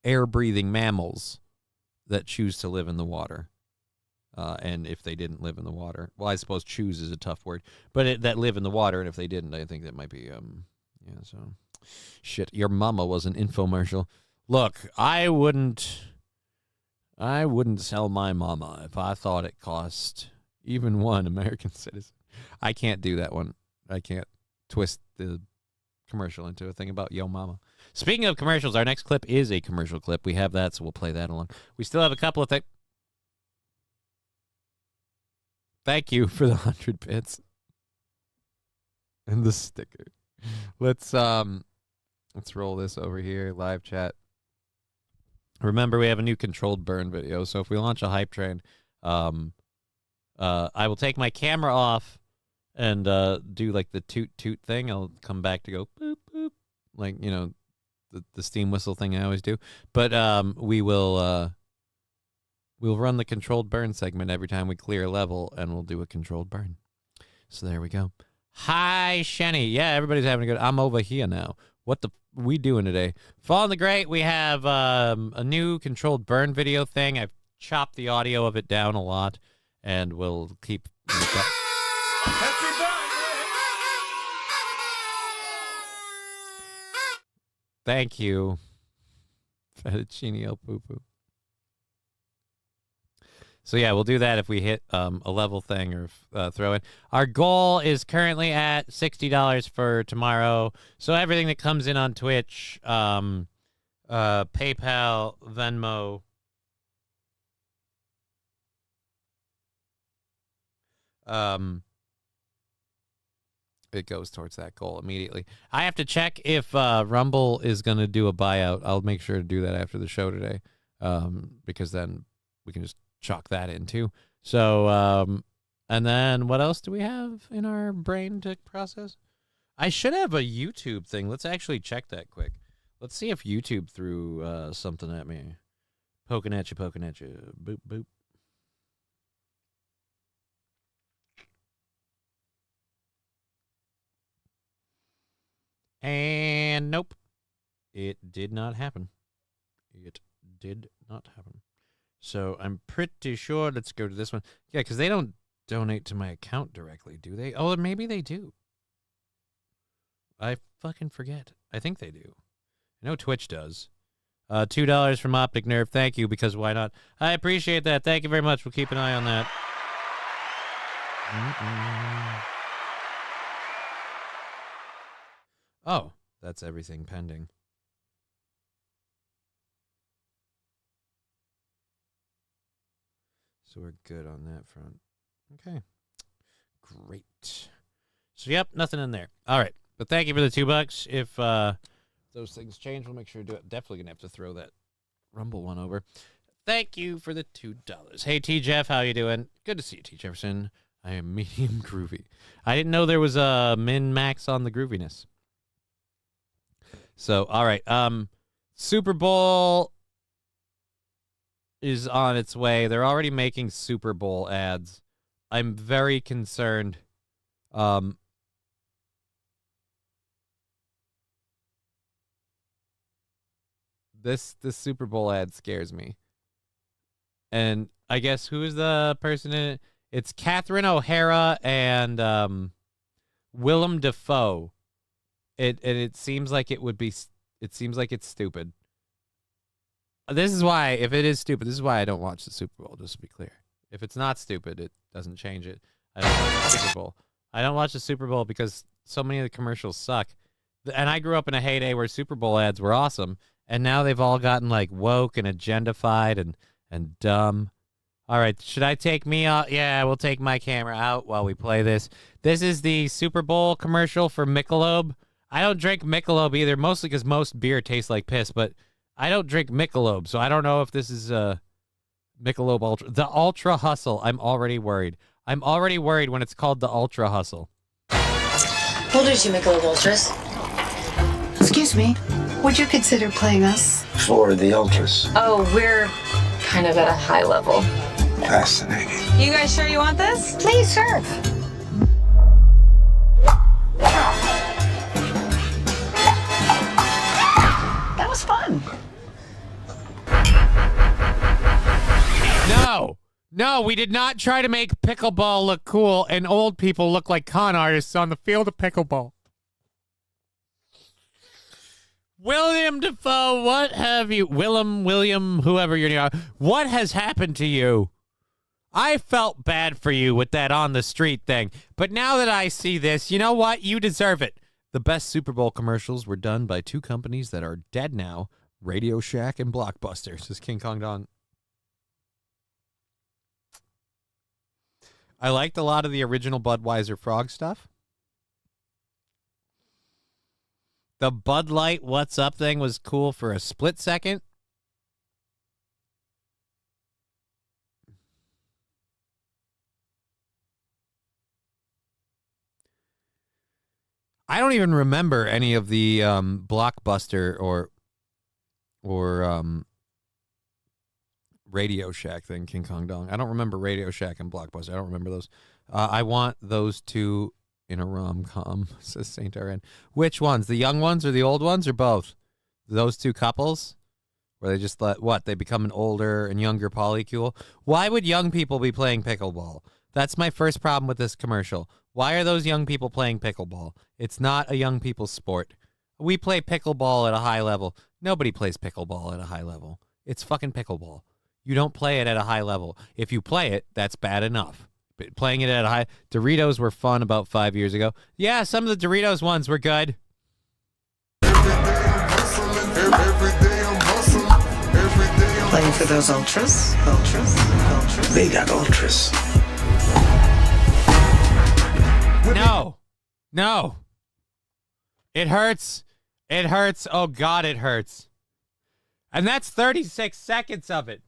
Speaker 6: air-breathing mammals that choose to live in the water. And if they didn't live in the water, well, I suppose choose is a tough word, but that live in the water. And if they didn't, I think that might be, yeah, so shit. Your mama was an infomercial. Look, I wouldn't sell my mama if I thought it cost even one American citizen. I can't do that one. I can't twist the commercial into a thing about yo mama. Speaking of commercials, our next clip is a commercial clip. We have that, so we'll play that along. We still have a couple of things. Thank you for the 100 bits and the sticker. Let's roll this over here, live chat. Remember, we have a new controlled burn video, so if we launch a hype train, I will take my camera off and do like the toot toot thing. I'll come back to go boop boop, like, you know, the steam whistle thing I always do. But we'll run the controlled burn segment every time we clear a level, and we'll do a controlled burn. So there we go. Hi, Shenny. Yeah, everybody's having a good. I'm over here now. What the we doing today? Following the Great, we have a new controlled burn video thing. I've chopped the audio of it down a lot, and we'll keep. Thank you, Fettuccine El Poo Poo. So yeah, we'll do that if we hit a level thing or throw in. Our goal is currently at $60 for tomorrow. So everything that comes in on Twitch, PayPal, Venmo, it goes towards that goal immediately. I have to check if Rumble is going to do a buyout. I'll make sure to do that after the show today, because then we can just chalk that in too. So, and then what else do we have in our brain to process? I should have a YouTube thing. Let's actually check that quick. Let's see if YouTube threw something at me. Poking at you, boop, boop. And nope, it did not happen. It did not happen. So I'm pretty sure, let's go to this one. Yeah, because they don't donate to my account directly, do they? Oh, maybe they do. I fucking forget. I think they do. I know Twitch does. $2 from Optic Nerve. Thank you, because why not? I appreciate that. Thank you very much. We'll keep an eye on that. Oh, that's everything pending. So we're good on that front. Okay. Great. So, yep, nothing in there. All right. But thank you for the $2. If those things change, we'll make sure to do it. Definitely going to have to throw that Rumble one over. Thank you for the $2. Hey, T. Jeff, how you doing? Good to see you, T. Jefferson. I am medium groovy. I didn't know there was a min-max on the grooviness. So, all right. Super Bowl is on its way. They're already making Super Bowl ads. I'm very concerned. This Super Bowl ad scares me. And I guess who is the person in it? It's Catherine O'Hara and Willem Dafoe. It seems like it would be. It seems like it's stupid. This is why, if it is stupid, this is why I don't watch the Super Bowl, just to be clear. If it's not stupid, it doesn't change it. I don't watch the Super Bowl. I don't watch the Super Bowl because so many of the commercials suck. And I grew up in a heyday where Super Bowl ads were awesome, and now they've all gotten like woke and agendified and dumb. All right, should I take me out? Yeah, we'll take my camera out while we play this. This is the Super Bowl commercial for Michelob. I don't drink Michelob either, mostly because most beer tastes like piss, but I don't drink Michelob, so I don't know if this is Michelob Ultra. The Ultra Hustle, I'm already worried. I'm already worried when it's called the Ultra Hustle.
Speaker 11: We'll do 2 Michelob Ultras.
Speaker 12: Excuse me, would you consider playing us?
Speaker 3: For the Ultras.
Speaker 11: Oh, we're kind of at a high level.
Speaker 3: Fascinating.
Speaker 11: You guys sure you want this? Please serve.
Speaker 6: No, we did not try to make pickleball look cool and old people look like con artists on the field of pickleball. William Defoe, what have you... William, whoever your name are, what has happened to you? I felt bad for you with that on the street thing, but now that I see this, you know what? You deserve it. The best Super Bowl commercials were done by two companies that are dead now, Radio Shack and Blockbuster, says King Kong Dong. I liked a lot of the original Budweiser Frog stuff. The Bud Light What's Up thing was cool for a split second. I don't even remember any of the Blockbuster or Radio Shack thing, King Kong Dong. I don't remember Radio Shack and Blockbuster. I don't remember those. I want those two in a rom-com, says Saint RN. Which ones? The young ones or the old ones or both? Those two couples? Where they just let, what, they become an older and younger polycule? Why would young people be playing pickleball? That's my first problem with this commercial. Why are those young people playing pickleball? It's not a young people's sport. We play pickleball at a high level. Nobody plays pickleball at a high level. It's fucking pickleball. You don't play it at a high level. If you play it, that's bad enough. But playing it at a high... Doritos were fun about 5 years ago. Yeah, some of the Doritos ones were good.
Speaker 12: Playing for those ultras.
Speaker 3: They got ultras.
Speaker 6: No. It hurts. It hurts. Oh, God, it hurts. And that's 36 seconds of it.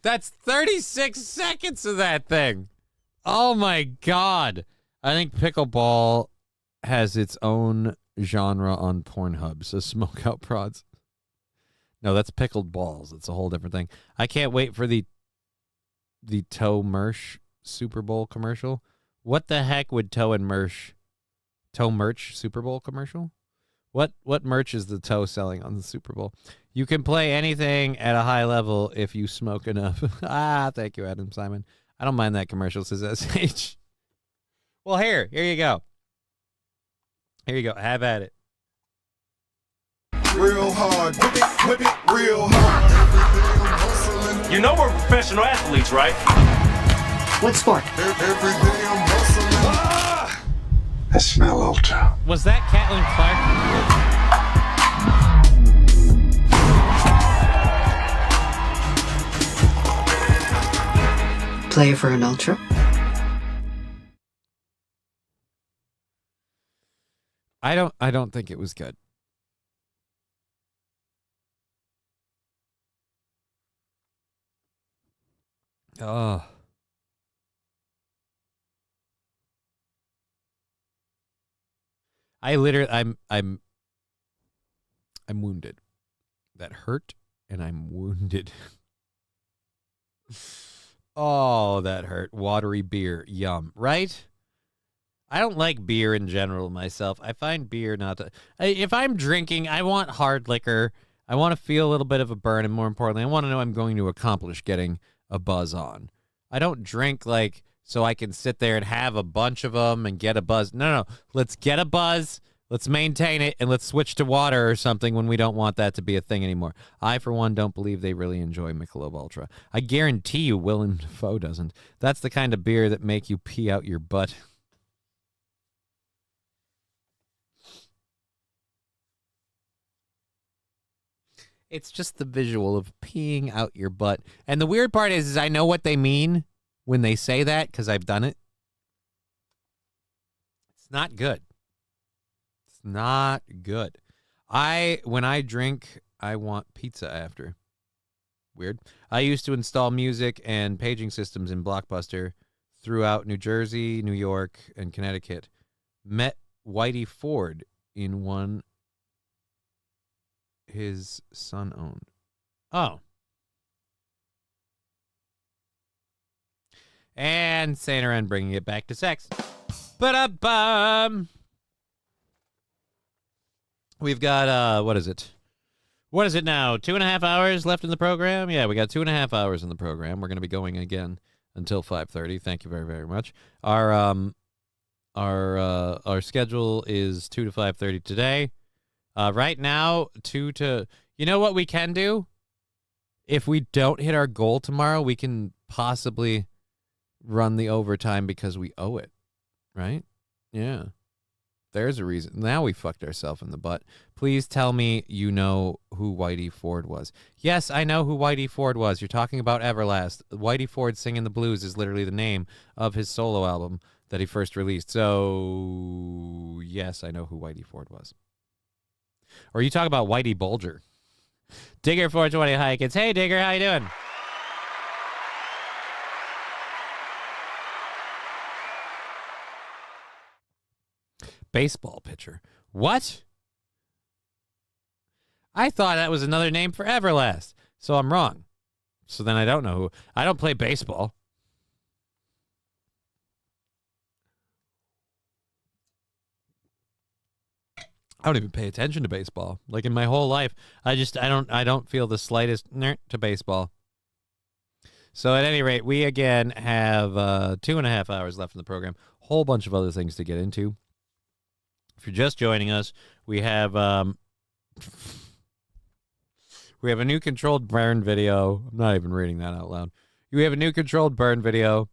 Speaker 6: That's 36 seconds of that thing. Oh, my God. I think pickleball has its own genre on Pornhub, so smoke out prods. No, that's pickled balls. It's a whole different thing. I can't wait for the Toe Merch Super Bowl commercial. What the heck would Toe Merch Super Bowl commercial? What merch is the Toe selling on the Super Bowl? You can play anything at a high level if you smoke enough. Thank you, Adam Simon. I don't mind that commercial, says SH. Well, here you go. Here you go. Have at it.
Speaker 2: Real hard, whip it real hard. You know we're professional athletes, right?
Speaker 12: What sport?
Speaker 2: Every day I'm hustling.
Speaker 3: I smell ultra.
Speaker 6: Was that Caitlin Clark?
Speaker 12: Play for an ultra?
Speaker 6: I don't think it was good. Oh. I'm wounded. That hurt, and I'm wounded. Oh, that hurt. Watery beer. Yum. Right? I don't like beer in general myself. I find beer not to... If I'm drinking, I want hard liquor. I want to feel a little bit of a burn, and more importantly, I want to know I'm going to accomplish getting a buzz on. I don't drink like so I can sit there and have a bunch of them and get a buzz. No. Let's get a buzz. Let's maintain it, and let's switch to water or something when we don't want that to be a thing anymore. I, for one, don't believe they really enjoy Michelob Ultra. I guarantee you Willem Dafoe doesn't. That's the kind of beer that make you pee out your butt. It's just the visual of peeing out your butt. And the weird part is I know what they mean when they say that because I've done it. It's not good. It's not good. When I drink, I want pizza after. Weird. I used to install music and paging systems in Blockbuster throughout New Jersey, New York, and Connecticut. Met Whitey Ford in one his son owned. Oh. And Saint Laurent bringing it back to sex. Ba-da-bum. We've got, what is it? What is it now? 2.5 hours left in the program? Yeah, we got 2.5 hours in the program. We're going to be going again until 5:30. Thank you very, very much. Our schedule is 2 to 5:30 today. Right now, 2 to... You know what we can do? If we don't hit our goal tomorrow, we can possibly run the overtime because we owe it, right? Yeah. There's a reason. Now we fucked ourselves in the butt. Please tell me you know who Whitey Ford was. Yes, I know who Whitey Ford was. You're talking about Everlast. Whitey Ford Singing the Blues is literally the name of his solo album that he first released. So, yes, I know who Whitey Ford was. Or you talk about Whitey Bulger. Digger 420 Hikins. Hey, Digger, how you doing? Baseball pitcher. What? I thought that was another name for Everlast. So I'm wrong. So then I don't know who. I don't play baseball. I don't even pay attention to baseball. Like in my whole life, I don't feel the slightest nerd to baseball. So at any rate, we again have 2.5 hours left in the program. Whole bunch of other things to get into. If you're just joining us, we have a new controlled burn video. I'm not even reading that out loud. We have a new controlled burn video.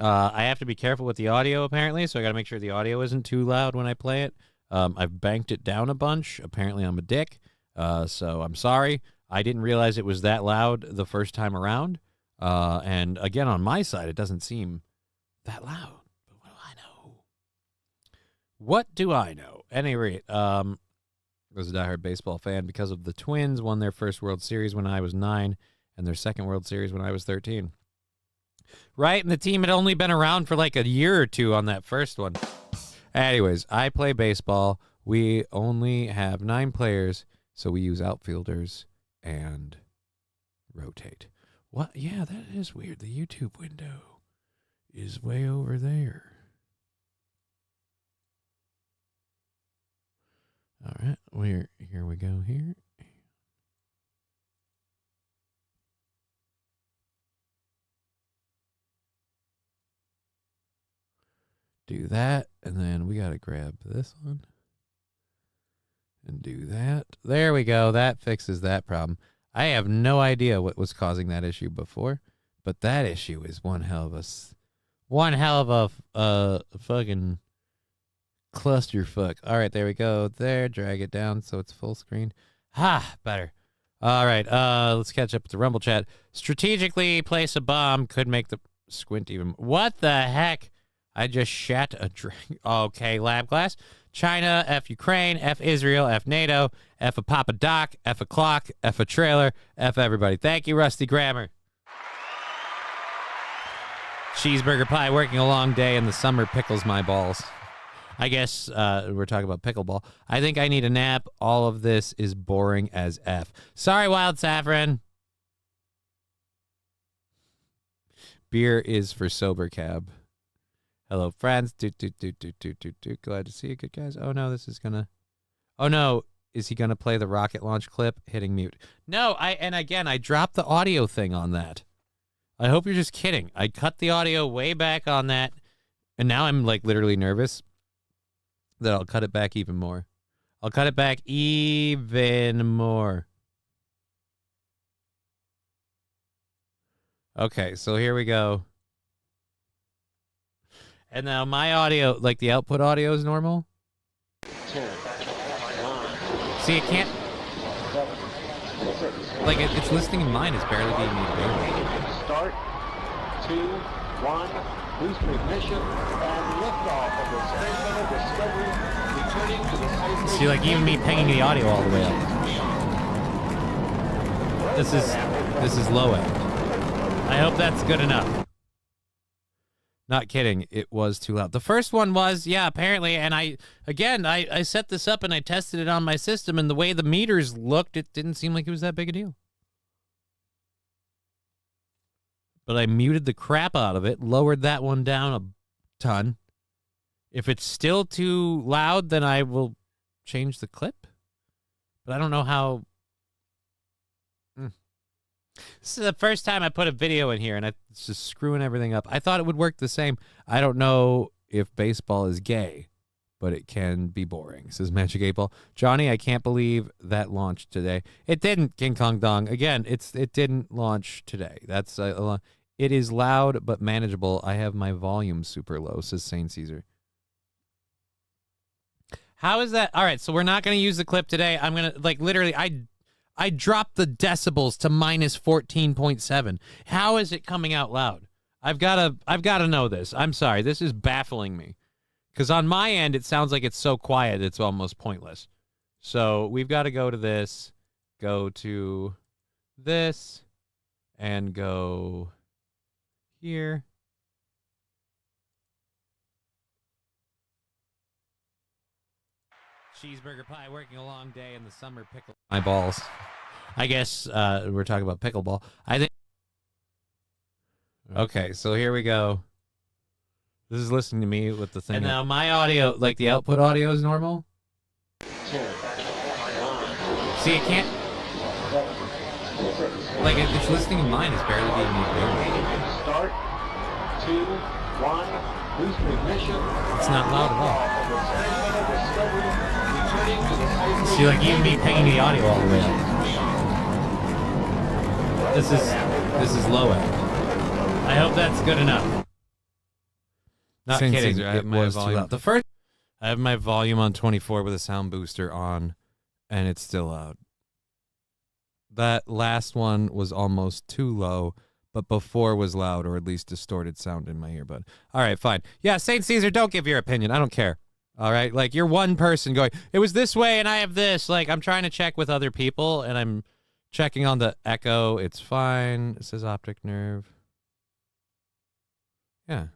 Speaker 6: I have to be careful with the audio apparently, so I got to make sure the audio isn't too loud when I play it. I've banked it down a bunch. Apparently I'm a dick, so I'm sorry. I didn't realize it was that loud the first time around. And again, on my side, it doesn't seem that loud. But what do I know? What do I know? At any rate, I was a diehard baseball fan because of the Twins won their first World Series when I was 9 and their second World Series when I was 13. Right? And the team had only been around for like a year or two on that first one. Anyways, I play baseball. We only have 9 players, so we use outfielders and rotate. What? Yeah, that is weird. The YouTube window is way over there. All right, here we go here. Do that, and then we got to grab this one and do that. There we go. That fixes that problem. I have no idea what was causing that issue before, but that issue is one hell of a fucking clusterfuck. All right, there we go. There, drag it down so it's full screen. Ha, better. All right, let's catch up with the Rumble chat. Strategically place a bomb could make the squint even. What the heck? I just shat a drink. Okay, lab class. China, F Ukraine, F Israel, F NATO, F a Papa Doc, F a clock, F a trailer, F everybody. Thank you, Rusty Grammar. Cheeseburger pie, working a long day in the summer pickles my balls. I guess we're talking about pickleball. I think I need a nap. All of this is boring as F. Sorry, Wild Saffron. Beer is for sober cab. Hello, friends. Glad to see you, good guys. Oh, no, this is gonna... Oh, no. Is he gonna play the rocket launch clip? Hitting mute. No, and again, I dropped the audio thing on that. I hope you're just kidding. I cut the audio way back on that, and now I'm, like, literally nervous that I'll cut it back even more. I'll cut it back even more. Okay, so here we go. And now my audio, like the output audio is normal.
Speaker 1: 10, 9,
Speaker 6: See, it can't... Like, it's listening in mine. It's barely being made available.
Speaker 1: Start. 2, 1. Booster ignition and liftoff of the Space Shuttle Discovery, returning to the space station.
Speaker 6: See, like, even me pinging the audio all the way up. This is low end. I hope that's good enough. Not kidding, it was too loud. The first one was, yeah, apparently, and I set this up and I tested it on my system, and the way the meters looked, it didn't seem like it was that big a deal. But I muted the crap out of it, lowered that one down a ton. If it's still too loud, then I will change the clip. But I don't know how This is the first time I put a video in here, and it's just screwing everything up. I thought it would work the same. I don't know if baseball is gay, but it can be boring, says Magic 8 Ball. Johnny, I can't believe that launched today. It didn't, King Kong Dong. Again, it didn't launch today. That's it is loud but manageable. I have my volume super low, says Saint Caesar. How is that? All right, so we're not going to use the clip today. I'm going to, like, literally, I dropped the decibels to minus 14.7. How is it coming out loud? I've got to know this. I'm sorry. This is baffling me. Because on my end, it sounds like it's so quiet, it's almost pointless. So we've got to go to this, go to this, and go here. Cheeseburger pie, working a long day in the summer, pickle my balls. I guess we're talking about pickleball. I think. Okay, so here we go. This is listening to me with the thing. And now my audio, like the output audio is normal. See, it can't. Like, it's listening to mine. It's barely being made.
Speaker 1: Start. 2, 1. Boost ignition.
Speaker 6: It's not loud at all. See, like, even me pinging the audio all the way up. This is low end. I hope that's good enough. Not
Speaker 7: Saint
Speaker 6: kidding.
Speaker 7: Caesar,
Speaker 6: I have my volume. I have my volume on 24 with a sound booster on, and it's still loud. That last one was almost too low, but before was loud, or at least distorted sound in my earbud. All right, fine. Yeah, Saint Caesar, don't give your opinion. I don't care. All right? Like, you're one person going, it was this way, and I have this. Like, I'm trying to check with other people, and I'm checking on the echo. It's fine. It says optic nerve. Yeah,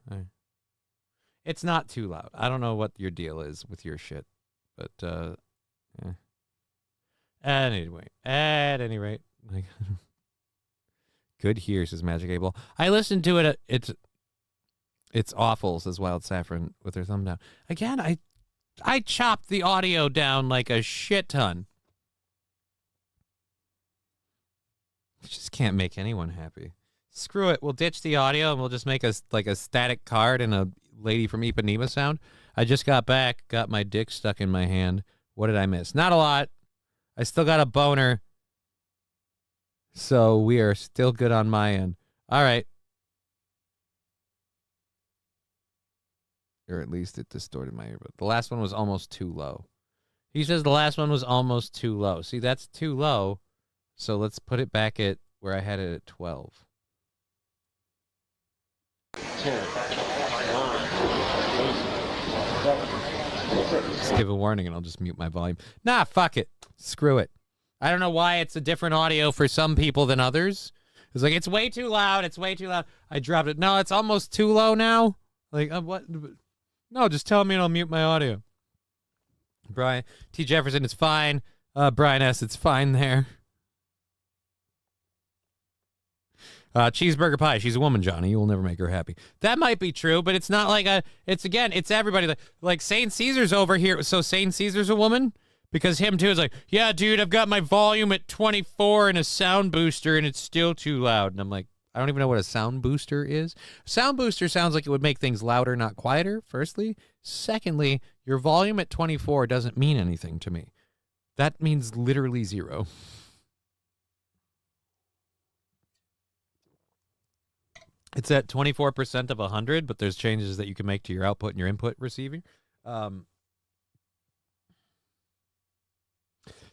Speaker 6: it's not too loud. I don't know what your deal is with your shit, but yeah. At any rate, like, good here, says Magic Able. I listened to it. It's awful, says Wild Saffron with her thumb down. Again, I chopped the audio down like a shit ton. Just can't make anyone happy. Screw it. We'll ditch the audio and we'll just make a static card and a Lady from Ipanema sound. I just got back, got my dick stuck in my hand. What did I miss? Not a lot. I still got a boner. So we are still good on my end. All right. Or at least it distorted my earbud. The last one was almost too low. He says the last one was almost too low. See, that's too low. So let's put it back at where I had it at 12.
Speaker 1: 10, 9, 8, 7,
Speaker 6: Just give a warning and I'll just mute my volume. Nah, fuck it. Screw it. I don't know why it's a different audio for some people than others. It's like, it's way too loud. It's way too loud. I dropped it. No, it's almost too low now. Like, what? No, just tell me and I'll mute my audio. Brian T. Jefferson, it's fine. Brian S., it's fine there. Cheeseburger pie. She's a woman, Johnny. You will never make her happy. That might be true, but it's not like it's everybody. Like Saint Caesar's over here. So Saint Caesar's a woman? Because him too is like, yeah, dude, I've got my volume at 24 and a sound booster and it's still too loud. And I'm like, I don't even know what a sound booster is. Sound booster sounds like it would make things louder, not quieter, firstly. Secondly, your volume at 24 doesn't mean anything to me. That means literally zero. It's at 24% of 100, but there's changes that you can make to your output and your input receiving.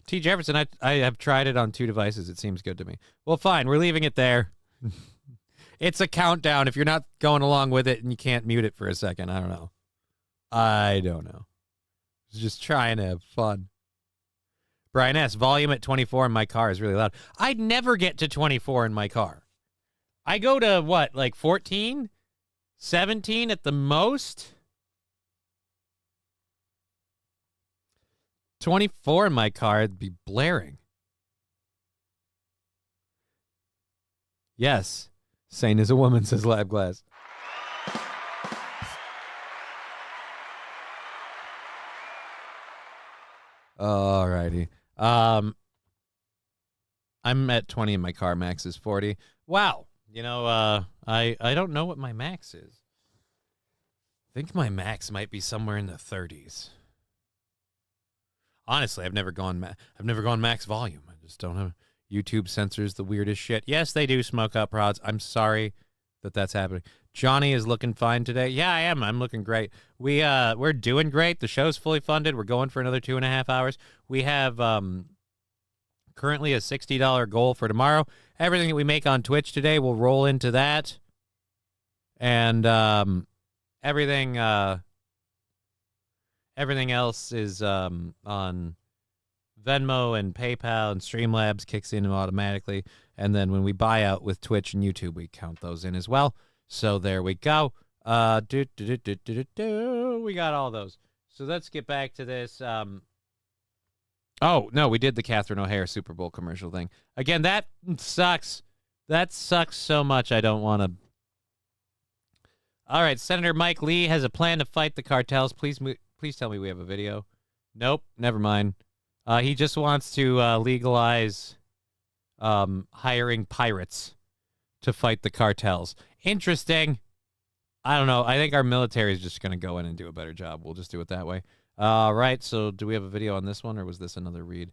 Speaker 6: T. Jefferson, I have tried it on 2 devices. It seems good to me. Well, fine. We're leaving it there. It's a countdown. If you're not going along with it and you can't mute it for a second, I don't know. I don't know. Just trying to have fun. Brian S., volume at 24 in my car is really loud. I'd never get to 24 in my car. I go to, what, like 14? 17 at the most? 24 in my car, it'd be blaring. Yes. Sane is a woman, says Lab Glass. Alrighty. I'm at 20 and my car max is 40. Wow. You know, I don't know what my max is. I think my max might be somewhere in the 30s. Honestly, I've never gone max volume. I just don't have. YouTube censors the weirdest shit. Yes, they do smoke up prods. I'm sorry that that's happening. Johnny is looking fine today. Yeah, I am. I'm looking great. We're doing great. The show's fully funded. We're going for another 2.5 hours. We have currently a $60 goal for tomorrow. Everything that we make on Twitch today will roll into that. And everything else is on Venmo and PayPal, and Streamlabs kicks in automatically. And then when we buy out with Twitch and YouTube, we count those in as well. So there we go. We got all those. So let's get back to this. Oh, no, we did the Catherine O'Hara Super Bowl commercial thing. Again, that sucks. That sucks so much. I don't want to. All right, Senator Mike Lee has a plan to fight the cartels. Please tell me we have a video. Nope, never mind. He just wants to legalize hiring pirates to fight the cartels. Interesting. I don't know. I think our military is just going to go in and do a better job. We'll just do it that way. All right. So do we have a video on this one, or was this another read?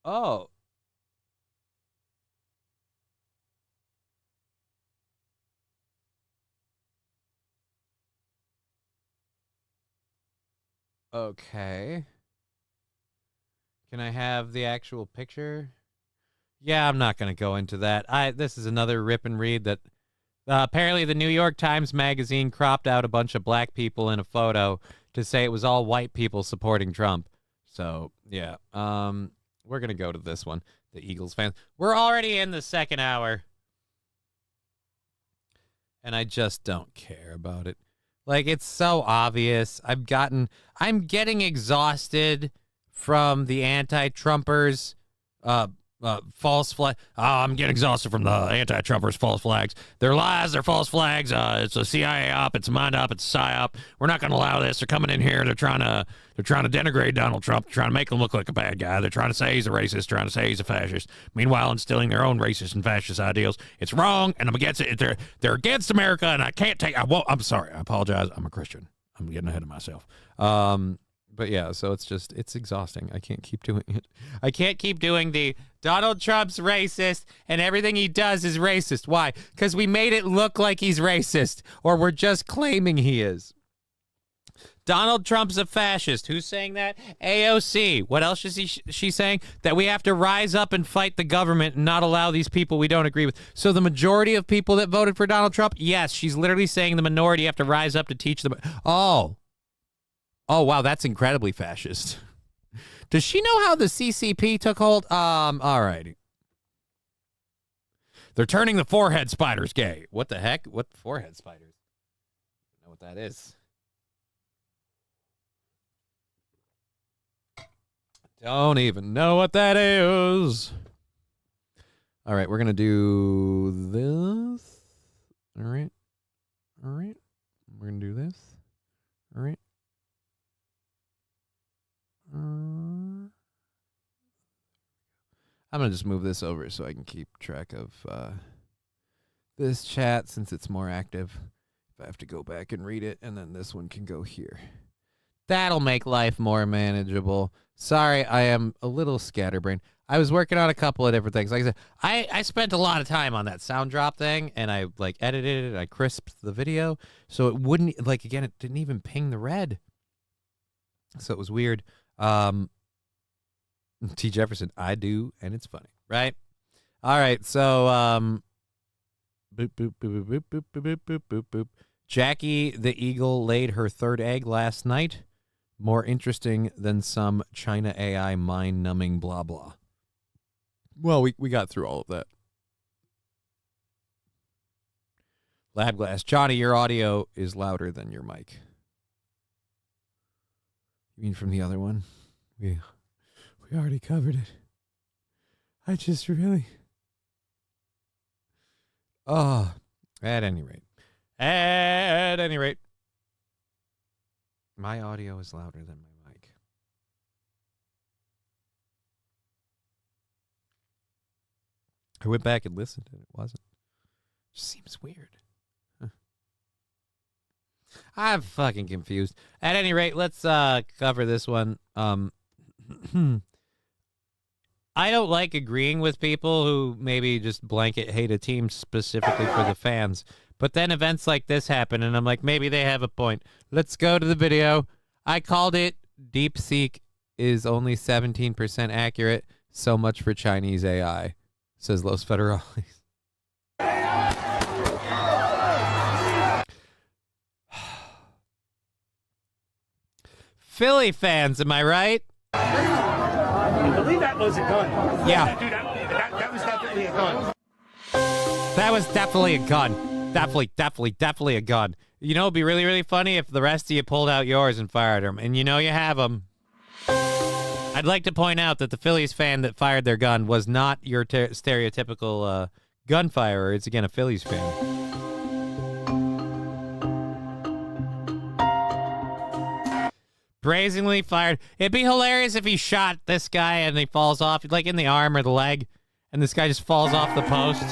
Speaker 6: Oh. Okay. Can I have the actual picture? Yeah, I'm not going to go into that. This is another rip and read that apparently the New York Times Magazine cropped out a bunch of black people in a photo to say it was all white people supporting Trump. So, yeah. We're going to go to this one, the Eagles fans. We're already in the second hour. And I just don't care about it. Like, it's so obvious. I'm getting exhausted from the anti-Trumpers, false flag. I'm getting exhausted from the anti-Trumpers' false flags. They're lies. They're false flags. It's a CIA op. It's a mind op. It's a psyop. We're not going to allow this. They're coming in here. They're trying to denigrate Donald Trump. They're trying to make him look like a bad guy. They're trying to say he's a racist. Trying to say he's a fascist. Meanwhile, instilling their own racist and fascist ideals. It's wrong, and I'm against it. They're against America, and I can't take. I'm sorry. I apologize. I'm a Christian. I'm getting ahead of myself. But yeah, so it's exhausting. I can't keep doing it. I can't keep doing the Donald Trump's racist and everything he does is racist. Why? Because we made it look like he's racist, or we're just claiming he is. Donald Trump's a fascist. Who's saying that? AOC. What else is she saying? That we have to rise up and fight the government and not allow these people we don't agree with. So the majority of people that voted for Donald Trump, yes, she's literally saying the minority have to rise up to teach them. Oh, wow, that's incredibly fascist. Does she know how the CCP took hold? All righty. They're turning the forehead spiders gay. What the heck? What forehead spiders? I don't know what that is. Don't even know what that is. All right, we're going to do this. All right. We're going to do this. All right. I'm going to just move this over so I can keep track of this chat since it's more active. If I have to go back and read it, and then this one can go here. That'll make life more manageable. Sorry, I am a little scatterbrained. I was working on a couple of different things. Like I said, I spent a lot of time on that sound drop thing, and I edited it, and I crisped the video, so it wouldn't, again, it didn't even ping the red. So it was weird. T. Jefferson, I do, and it's funny, right? All right, so boop, boop, boop, boop, boop, boop, boop, boop, boop, boop. Jackie the Eagle laid her third egg last night. More interesting than some China AI mind-numbing blah blah. Well, we got through all of that. Lab Glass. Johnny, your audio is louder than your mic. You mean from the other one? We already covered it. I just really... Oh, at any rate. My audio is louder than my mic. I went back and listened, and it wasn't. Just seems weird. Huh. I'm fucking confused. At any rate, let's cover this one. I don't like agreeing with people who maybe just blanket hate a team specifically for the fans. But then events like this happen, and I'm like, maybe they have a point. Let's go to the video. I called it DeepSeek is only 17% accurate. So much for Chinese AI, says Los Federales. Philly fans, am I right?
Speaker 2: I believe that was a gun.
Speaker 6: Yeah.
Speaker 2: Dude, that was definitely a gun.
Speaker 6: That was definitely a gun. Definitely a gun. You know, it'd be really, really funny if the rest of you pulled out yours and fired them. And you know you have them. I'd like to point out that the Phillies fan that fired their gun was not your stereotypical gunfirer. It's, again, a Phillies fan. Brazenly fired. It'd be hilarious if he shot this guy and he falls off, like in the arm or the leg, and this guy just falls off the post.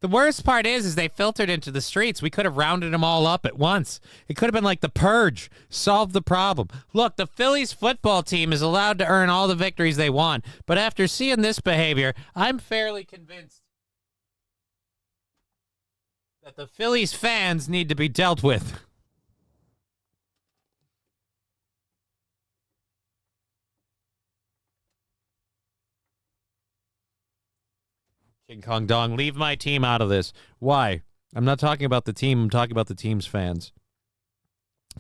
Speaker 6: The worst part is they filtered into the streets. We could have rounded them all up at once. It could have been like the Purge. Solve the problem. Look, the Phillies football team is allowed to earn all the victories they want, but after seeing this behavior, I'm fairly convinced that the Phillies fans need to be dealt with. King Kong Dong, leave my team out of this. Why? I'm not talking about the team. I'm talking about the team's fans.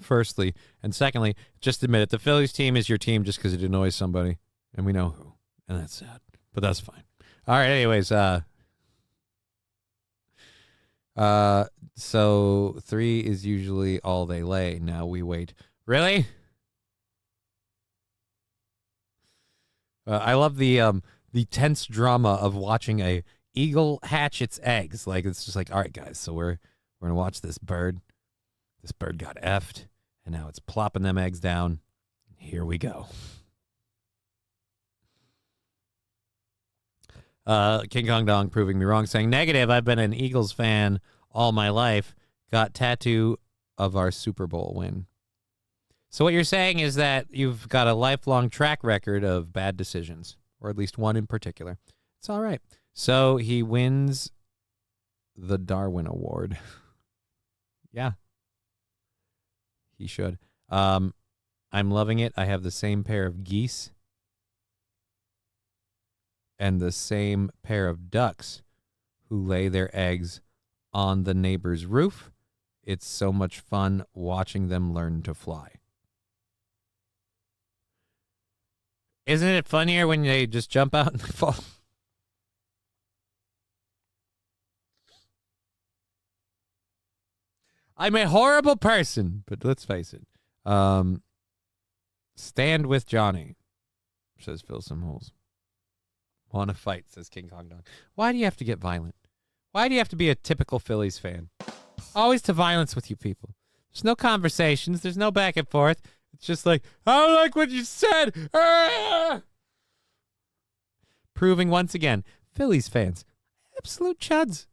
Speaker 6: Firstly. And secondly, just admit it. The Phillies team is your team just because it annoys somebody. And we know who. And that's sad. But that's fine. All right, anyways. So 3 is usually all they lay. Now we wait. Really? I love the tense drama of watching a eagle hatch its eggs. Like, it's just like, all right, guys, so we're gonna watch this bird. This bird got effed, and now it's plopping them eggs down. Here we go. King Kong Dong proving me wrong, saying negative. I've been an Eagles fan all my life. Got tattoo of our Super Bowl win. So what you're saying is that you've got a lifelong track record of bad decisions, or at least one in particular. It's all right. So he wins the Darwin Award. Yeah. He should. I'm loving it. I have the same pair of geese and the same pair of ducks who lay their eggs on the neighbor's roof. It's so much fun watching them learn to fly. Isn't it funnier when they just jump out and fall? I'm a horrible person, but let's face it. Stand with Johnny, says Phil Simholes. Want to fight, says King Kong Dong. Why do you have to get violent? Why do you have to be a typical Phillies fan? Always to violence with you people. There's no conversations. There's no back and forth. It's just like, I don't like what you said. Ah! Proving once again, Phillies fans, absolute chuds.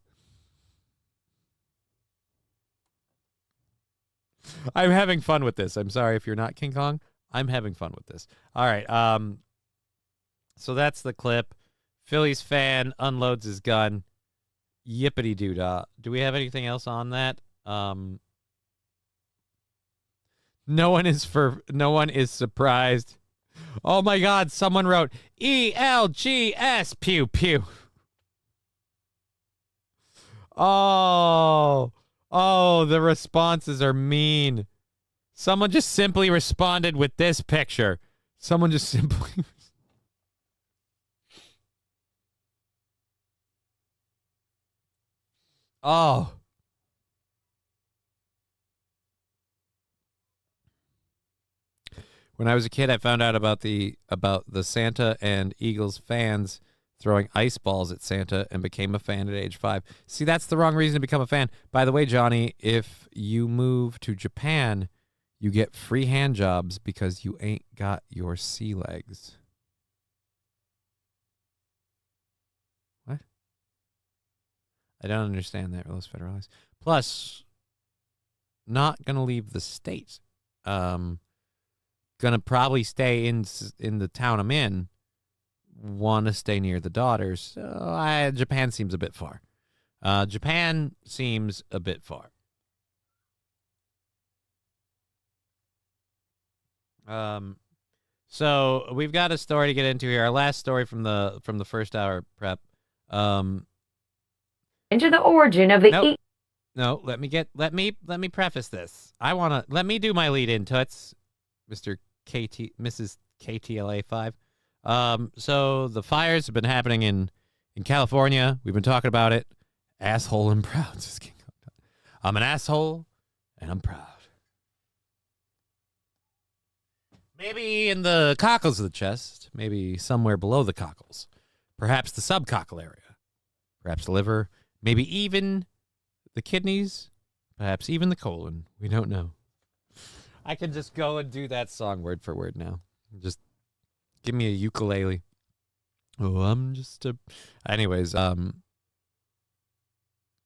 Speaker 6: I'm having fun with this. I'm sorry if you're not King Kong. I'm having fun with this. All right. So that's the clip. Phillies fan unloads his gun. Yippity doo dah. Do we have anything else on that? No one is surprised. Oh my God! Someone wrote ELGS pew pew. Oh, the responses are mean. Someone just simply responded with this picture. Someone just simply. Oh. When I was a kid, I found out about the Santa and Eagles fans throwing ice balls at Santa and became a fan at age 5. See, that's the wrong reason to become a fan. By the way, Johnny, if you move to Japan, you get free hand jobs because you ain't got your sea legs. I don't understand that, Los Federales. Plus, not going to leave the state. Going to probably stay in the town I'm in. Want to stay near the daughters. So Japan seems a bit far. So we've got a story to get into here. Our last story from the first hour prep.
Speaker 13: Into the origin of the
Speaker 6: No, let me preface this. Let me do my lead in, Toots, Mrs. KTLA 5. So the fires have been happening in California. We've been talking about it. Asshole and proud. I'm an asshole and I'm proud. Maybe in the cockles of the chest, maybe somewhere below the cockles, perhaps the subcockle area, perhaps the liver, maybe even the kidneys, perhaps even the colon. We don't know. I can just go and do that song word for word now. Just give me a ukulele. Oh, I'm just a... Anyways,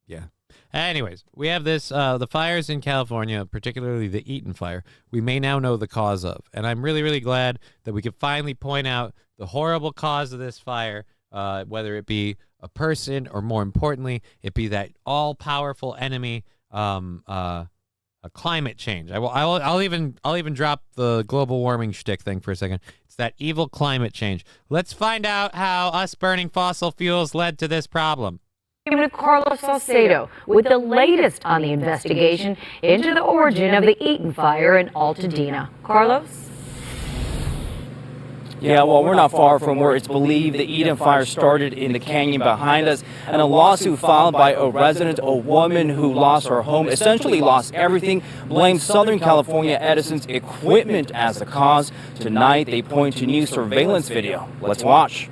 Speaker 6: yeah. Anyways, we have this, the fires in California, particularly the Eaton fire, we may now know the cause of. And I'm really, really glad that we could finally point out the horrible cause of this fire, whether it be a person or, more importantly, it be that all-powerful enemy, a climate change. I'll even drop the global warming shtick thing for a second. It's that evil climate change. Let's find out how us burning fossil fuels led to this problem.
Speaker 13: To Carlos Salcedo with the latest on the investigation into the origin of the Eaton fire in Altadena. Carlos?
Speaker 14: Yeah, well, we're not far from where it's believed the Eaton fire started in the canyon behind us, and a lawsuit filed by a resident, a woman who lost her home, essentially lost everything, blamed Southern California Edison's equipment as the cause. Tonight, they point to new surveillance video. Let's watch.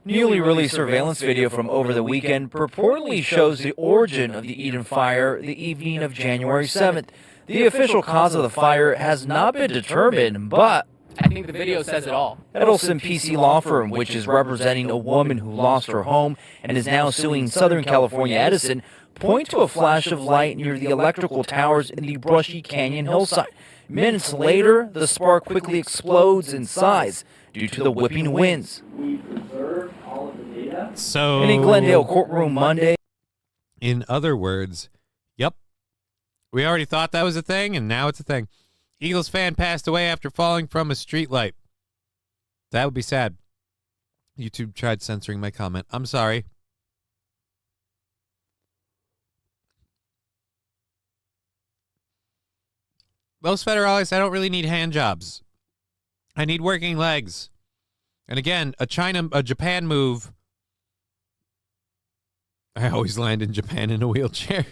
Speaker 14: Newly released surveillance video from over the weekend purportedly shows the origin of the Eaton fire the evening of January 7th. The official cause of the fire has not been determined, but
Speaker 15: I think the video says it all.
Speaker 14: Edelson PC law firm, which is representing a woman who lost her home and is now suing Southern California Edison, point to a flash of light near the electrical towers in the brushy canyon hillside. Minutes later, the spark quickly explodes in size due to the whipping winds.
Speaker 6: So,
Speaker 14: in a Glendale courtroom Monday.
Speaker 6: In other words, yep, we already thought that was a thing, and now it's a thing. Eagles fan passed away after falling from a streetlight. That would be sad. YouTube tried censoring my comment. I'm sorry. Los Federales, I don't really need hand jobs. I need working legs. And again, a Japan move. I always land in Japan in a wheelchair.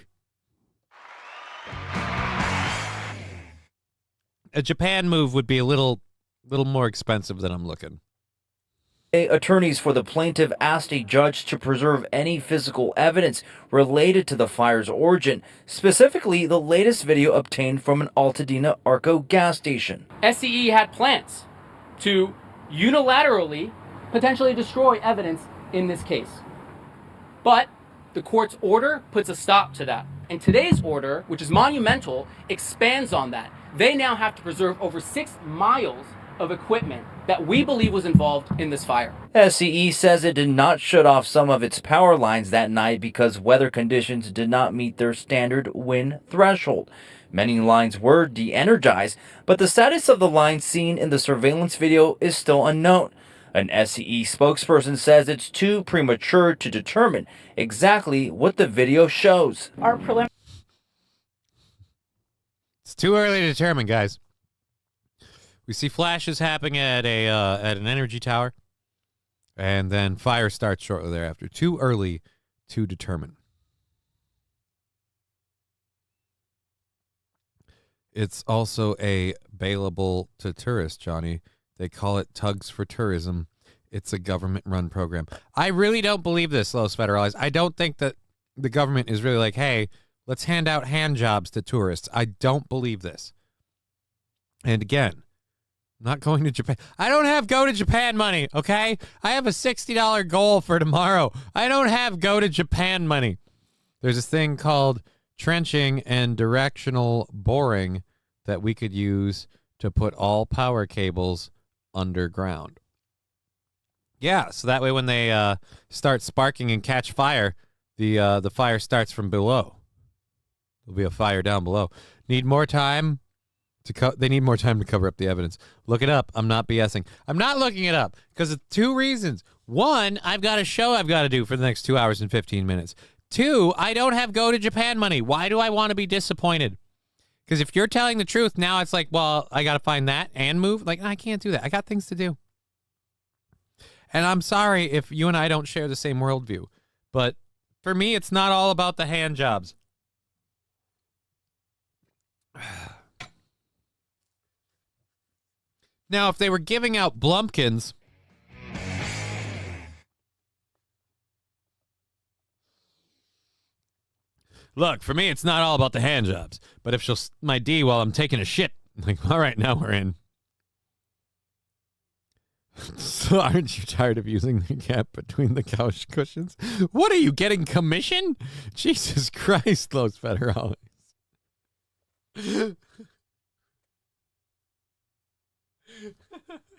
Speaker 6: A Japan move would be a little more expensive than I'm looking.
Speaker 14: Attorneys for the plaintiff asked a judge to preserve any physical evidence related to the fire's origin, specifically the latest video obtained from an Altadena Arco gas station.
Speaker 15: SCE had plans to unilaterally potentially destroy evidence in this case. But the court's order puts a stop to that. And today's order, which is monumental, expands on that. They now have to preserve over 6 miles of equipment that we believe was involved in this fire.
Speaker 14: SCE says it did not shut off some of its power lines that night because weather conditions did not meet their standard wind threshold. Many lines were de-energized, but the status of the lines seen in the surveillance video is still unknown. An SCE spokesperson says it's too premature to determine exactly what the video shows.
Speaker 6: It's too early to determine, guys. We see flashes happening at an energy tower, and then fire starts shortly thereafter. Too early to determine. It's also available to tourists, Johnny. They call it Tugs for Tourism. It's a government-run program. I really don't believe this, Los Federales. I don't think that the government is really like, hey, let's hand out hand jobs to tourists. I don't believe this. And again, Not going to Japan. I don't have go to Japan money, okay? I have a $60 goal for tomorrow. I don't have go to Japan money. There's this thing called trenching and directional boring that we could use to put all power cables underground. Yeah, so that way when they start sparking and catch fire, the fire starts from below. There'll be a fire down below. Need more time? They need more time to cover up the evidence. Look it up. I'm not BSing. I'm not looking it up because of two reasons. One, I've got a show I've got to do for the next 2 hours and 15 minutes. Two, I don't have go to Japan money. Why do I want to be disappointed? Because if you're telling the truth, now it's like, well, I got to find that and move. Like, I can't do that. I got things to do. And I'm sorry if you and I don't share the same worldview. But for me, it's not all about the hand jobs. Now, if they were giving out Blumpkins, look, for me, it's not all about the hand jobs. But if she'll my D while I'm taking a shit, I'm like, all right, now we're in. So aren't you tired of using the gap between the couch cushions? What are you, getting commission? Jesus Christ, Los Federales.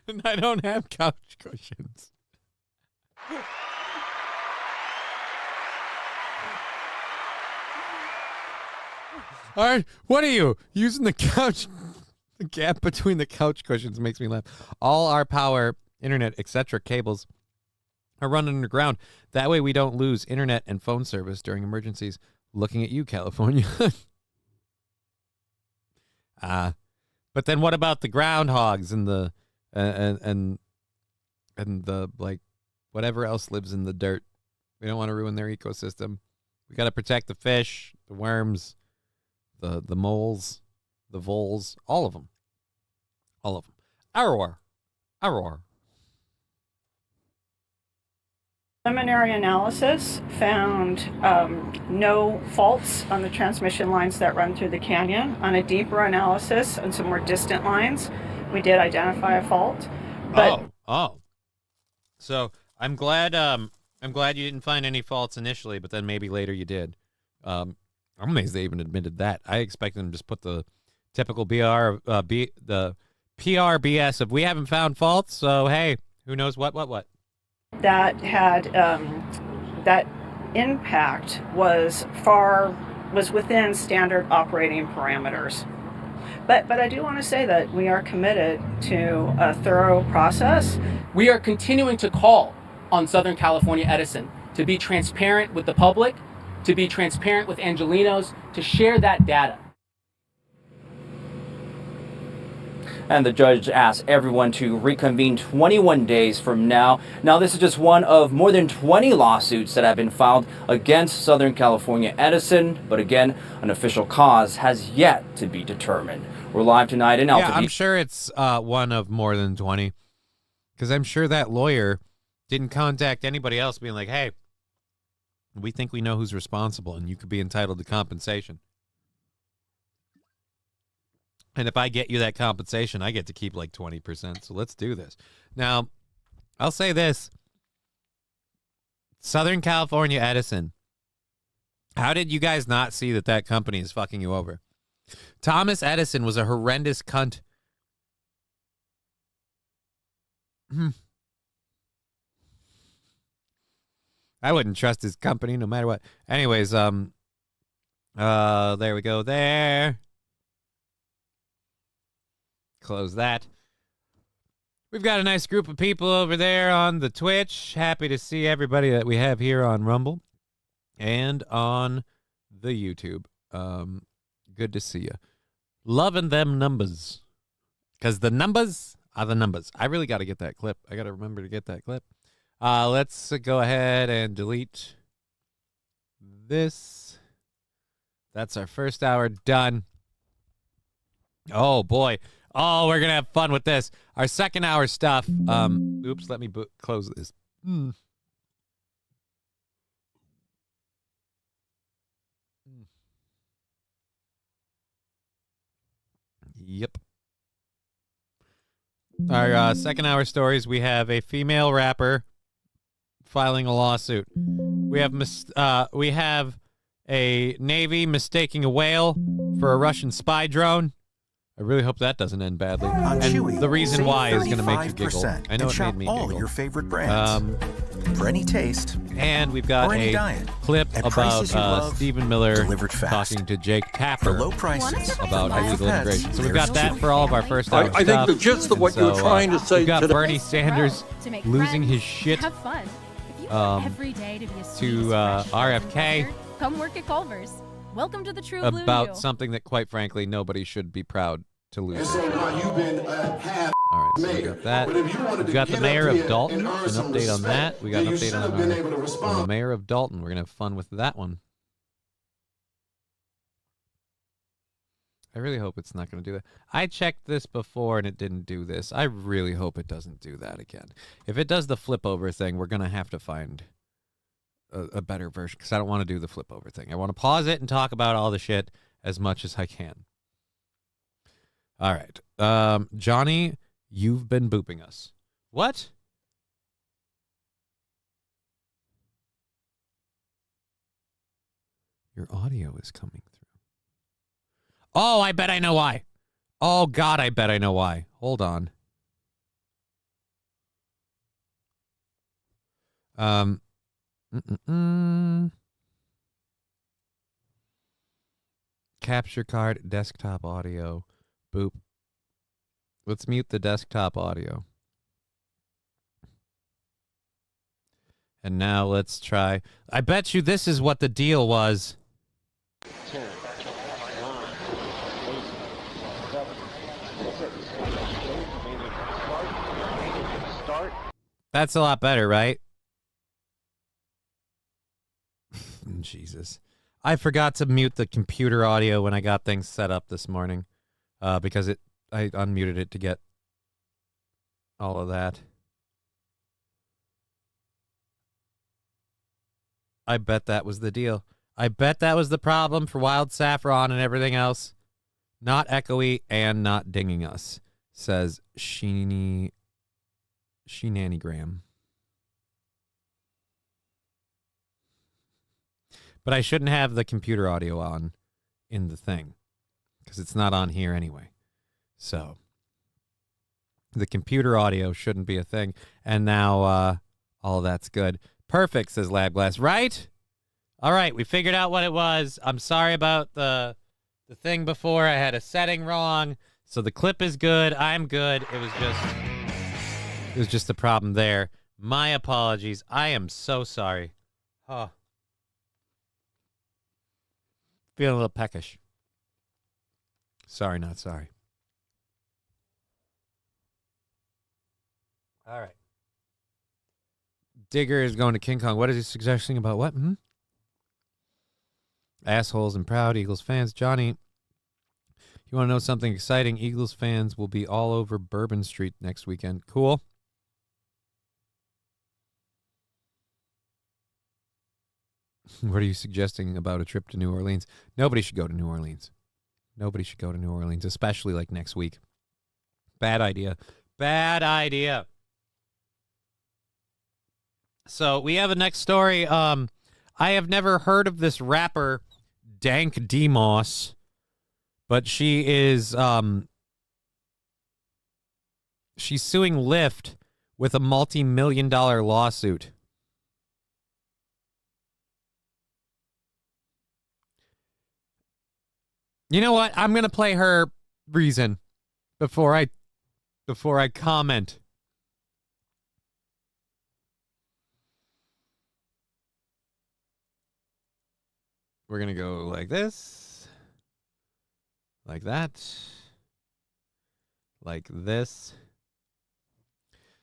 Speaker 6: And I don't have couch cushions. All right, what are you using the couch? The gap between the couch cushions makes me laugh. All our power, internet, etc. cables are run underground. That way we don't lose internet and phone service during emergencies. Looking at you, California. But then what about the groundhogs and the and the like whatever else lives in the dirt? We don't want to ruin their ecosystem. We got to protect the fish, the worms, the moles, the voles, all of them. All of them. Arrow.
Speaker 16: Preliminary analysis found no faults on the transmission lines that run through the canyon. On a deeper analysis on some more distant lines, we did identify a fault. But
Speaker 6: So I'm glad you didn't find any faults initially, but then maybe later you did. I'm amazed they even admitted that. I expected them to just put the typical the PRBS of we haven't found faults, so hey, who knows what.
Speaker 16: that had that impact was within standard operating parameters. But I do want to say that we are committed to a thorough process.
Speaker 15: We are continuing to call on Southern California Edison to be transparent with the public, to be transparent with Angelenos, to share that data.
Speaker 14: And the judge asked everyone to reconvene 21 days from now. Now, this is just one of more than 20 lawsuits that have been filed against Southern California Edison. But again, an official cause has yet to be determined. We're live tonight in Altadena.
Speaker 6: Yeah, I'm sure it's one of more than 20. Because I'm sure that lawyer didn't contact anybody else being like, hey, we think we know who's responsible and you could be entitled to compensation. And if I get you that compensation, I get to keep like 20%. So let's do this. Now, I'll say this. Southern California Edison. How did you guys not see that company is fucking you over? Thomas Edison was a horrendous cunt. I wouldn't trust his company no matter what. Anyways, there we go there. Close that. We've got a nice group of people over there on the Twitch. Happy to see everybody that we have here on Rumble and on the YouTube. Good to see you. Loving them numbers. Because the numbers are the numbers. I really got to get that clip. I got to remember to get that clip. Let's go ahead and delete this. That's our first hour done. Oh, boy. Oh, we're going to have fun with this. Our second hour stuff. Oops, let me close this. Yep. Our second hour stories, we have a female rapper filing a lawsuit. We have a Navy mistaking a whale for a Russian spy drone. I really hope that doesn't end badly.
Speaker 17: On
Speaker 6: And
Speaker 17: Chewy,
Speaker 6: the reason
Speaker 17: save
Speaker 6: why is going to make you giggle.
Speaker 17: 35%
Speaker 6: I know
Speaker 17: and
Speaker 6: it
Speaker 17: shop
Speaker 6: made me
Speaker 17: all
Speaker 6: giggle.
Speaker 17: your favorite brands. For any taste.
Speaker 6: And we've got
Speaker 17: or any
Speaker 6: a
Speaker 17: diet,
Speaker 6: clip
Speaker 17: at
Speaker 6: about
Speaker 17: prices you love,
Speaker 6: Stephen Miller
Speaker 17: delivered fast.
Speaker 6: talking to Jake Tapper
Speaker 17: For low prices,
Speaker 6: about illegal
Speaker 17: pets,
Speaker 6: immigration. So we've
Speaker 17: there's
Speaker 6: got that
Speaker 17: Chewy.
Speaker 6: for all of our first hour
Speaker 18: I think the gist of what you were trying to say
Speaker 6: we've got
Speaker 18: today.
Speaker 6: Bernie Sanders
Speaker 19: To make
Speaker 6: losing
Speaker 19: friends,
Speaker 6: his shit
Speaker 19: Have fun. If you want every day to be a squeeze fresh and
Speaker 6: RFK
Speaker 19: unfiltered, come work at Culver's. Welcome to the True Blue
Speaker 6: about
Speaker 19: You.
Speaker 6: something that, quite frankly, nobody should be proud to lose.
Speaker 20: And so now you've been half
Speaker 6: All right, so we
Speaker 20: mayor.
Speaker 6: got that.
Speaker 20: But if you wanted
Speaker 6: We've
Speaker 20: to
Speaker 6: got the
Speaker 20: get
Speaker 6: mayor
Speaker 20: up
Speaker 6: of
Speaker 20: here
Speaker 6: Dalton.
Speaker 20: and
Speaker 6: An
Speaker 20: earn some
Speaker 6: update on
Speaker 20: respect,
Speaker 6: that. We got
Speaker 20: then
Speaker 6: an
Speaker 20: you
Speaker 6: update
Speaker 20: should
Speaker 6: on,
Speaker 20: have been able to
Speaker 6: on
Speaker 20: respond.
Speaker 6: the mayor of Dalton. We're going to have fun with that one. I really hope it's not going to do that. I checked this before and it didn't do this. I really hope it doesn't do that again. If it does the flip over thing, we're going to have to find a better version because I don't want to do the flip over thing. I want to pause it and talk about all the shit as much as I can. All right. Johnny, you've been booping us. What? Your audio is coming through. Oh, I bet I know why. Oh, God, I bet I know why. Hold on. Capture card, desktop audio. Boop. Let's mute the desktop audio. And now let's try. I bet you this is what the deal was.
Speaker 1: 10, 9, 8, 7, 6, 5, start.
Speaker 6: That's a lot better, right? Jesus. I forgot to mute the computer audio when I got things set up this morning because I unmuted it to get all of that. I bet that was the deal. I bet that was the problem for Wild Saffron and everything else. Not echoey and not dinging us, says Shenanygram. But I shouldn't have the computer audio on in the thing because it's not on here anyway. So the computer audio shouldn't be a thing. And now all that's good. Perfect, says Labglass. Right? All right, we figured out what it was. I'm sorry about the thing before. I had a setting wrong. So the clip is good. I'm good. It was just a problem there. My apologies. I am so sorry. Oh. Feeling a little peckish. Sorry, not sorry. All right. Digger is going to King Kong. What is he suggesting about what? Assholes and proud Eagles fans. Johnny, you want to know something exciting? Eagles fans will be all over Bourbon Street next weekend. Cool. What are you suggesting about a trip to New Orleans? Nobody should go to New Orleans. Nobody should go to New Orleans, especially like next week. Bad idea. Bad idea. So we have a next story. I have never heard of this rapper, Dank Demos, but she is she's suing Lyft with a multi-million-dollar lawsuit. You know what? I'm going to play her reason before I comment. We're going to go like this, like that, like this.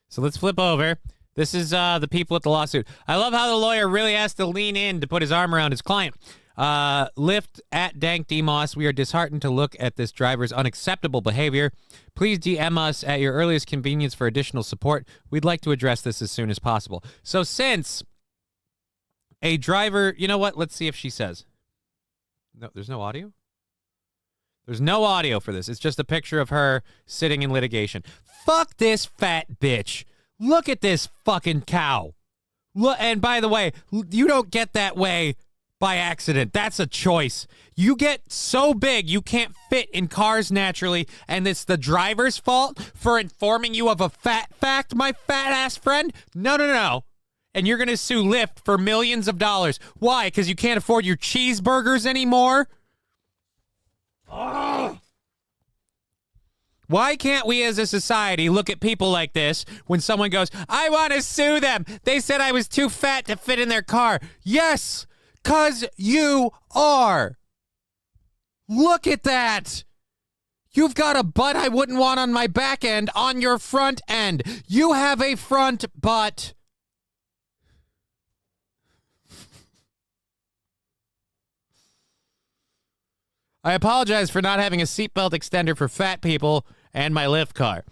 Speaker 6: So let's flip over. This is the people at the lawsuit. I love how the lawyer really has to lean in to put his arm around his client. Lyft at Dank Demos. We are disheartened to look at this driver's unacceptable behavior. Please DM us at your earliest convenience for additional support. We'd like to address this as soon as possible. So since a driver, you know what? Let's see if she says. No, there's no audio? There's no audio for this. It's just a picture of her sitting in litigation. Fuck this fat bitch. Look at this fucking cow. Look, and by the way, you don't get that way by accident. That's a choice. You get so big you can't fit in cars naturally, and it's the driver's fault for informing you of a fat fact, my fat ass friend? No. And you're going to sue Lyft for millions of dollars. Why? Because you can't afford your cheeseburgers anymore? Ugh. Why can't we as a society look at people like this when someone goes, I want to sue them. They said I was too fat to fit in their car. Yes, because you are. Look at that. You've got a butt I wouldn't want on my back end on your front end. You have a front butt. I apologize for not having a seatbelt extender for fat people and my Lyft car.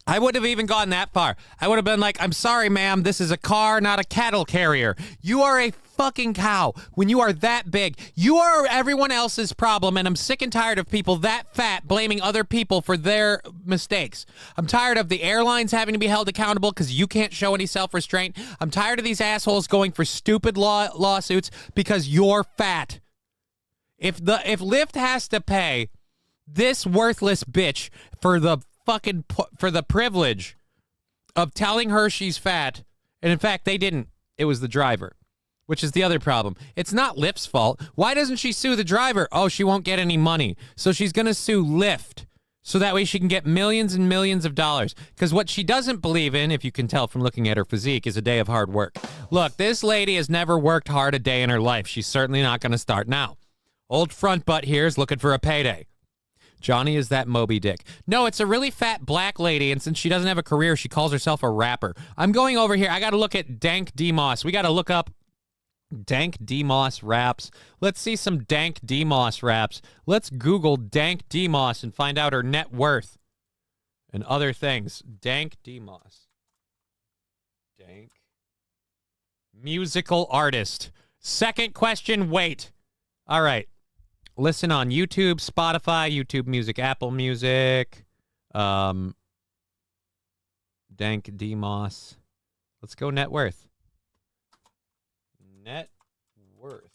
Speaker 6: I wouldn't have even gone that far. I would have been like, I'm sorry, ma'am. This is a car, not a cattle carrier. You are a fucking cow. When you are that big, you are everyone else's problem, and I'm sick and tired of people that fat blaming other people for their mistakes. I'm tired of the airlines having to be held accountable because you can't show any self-restraint. I'm tired of these assholes going for stupid lawsuits because you're fat. If Lyft has to pay this worthless bitch for the privilege of telling her she's fat, and in fact they didn't, it was the driver, which is the other problem. It's not Lyft's fault. Why doesn't she sue the driver? Oh, she won't get any money, so she's gonna sue Lyft so that way she can get millions and millions of dollars. Because what she doesn't believe in, if you can tell from looking at her physique, is a day of hard work. Look, this lady has never worked hard a day in her life. She's certainly not gonna start now. Old front butt here is looking for a payday. Johnny is that Moby Dick. No, it's a really fat black lady, and since she doesn't have a career, she calls herself a rapper. I'm going over here. I got to look at Dank D-Moss. We got to look up Dank D-Moss raps. Let's see some Dank D-Moss raps. Let's Google Dank D-Moss and find out her net worth and other things. Dank D-Moss. Dank. Musical artist. Second question, wait. All right. Listen on YouTube, Spotify, YouTube Music, Apple Music, Dank D-Moss. Let's go net worth. Net worth.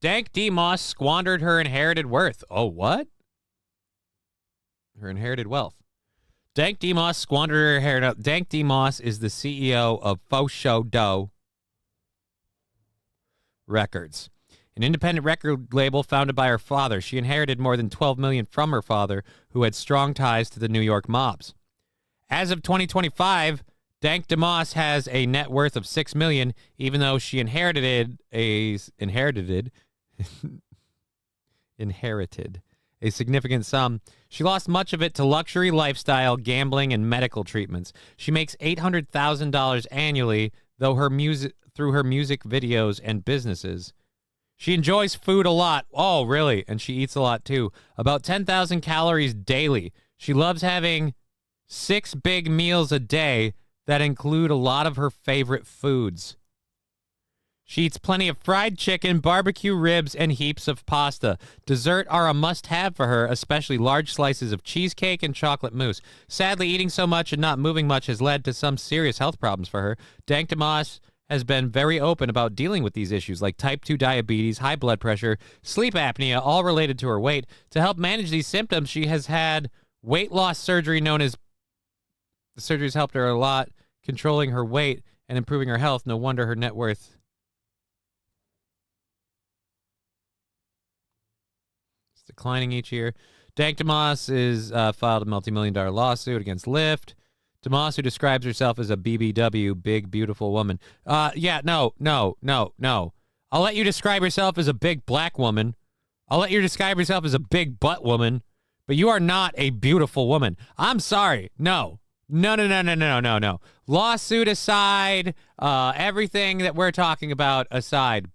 Speaker 6: Dank D-Moss squandered her inherited worth. Oh, what? Her inherited wealth. Dank D-Moss squandered her inherited. Dank D-Moss is the CEO of Faux Show Dough Records, an independent record label founded by her father. She inherited more than $12 million from her father, who had strong ties to the New York mobs. As of 2025, Dank DeMoss has a net worth of $6 million, even though she inherited a significant sum. She lost much of it to luxury lifestyle, gambling, and medical treatments. She makes $800,000 annually, though through her music videos and businesses. She enjoys food a lot. Oh, really? And she eats a lot, too. About 10,000 calories daily. She loves having 6 big meals a day that include a lot of her favorite foods. She eats plenty of fried chicken, barbecue ribs, and heaps of pasta. Dessert are a must-have for her, especially large slices of cheesecake and chocolate mousse. Sadly, eating so much and not moving much has led to some serious health problems for her. Dank DeMoss has been very open about dealing with these issues like type 2 diabetes, high blood pressure, sleep apnea, all related to her weight. To help manage these symptoms, she has had weight loss surgery known as... The surgery has helped her a lot, controlling her weight and improving her health. No wonder her net worth is declining each year. Dank DeMoss is filed a multi-million-dollar lawsuit against Lyft. DeMoss, who describes herself as a BBW, big, beautiful woman. No. I'll let you describe yourself as a big black woman. I'll let you describe yourself as a big butt woman, but you are not a beautiful woman. I'm sorry. No. Lawsuit aside, everything that we're talking about aside,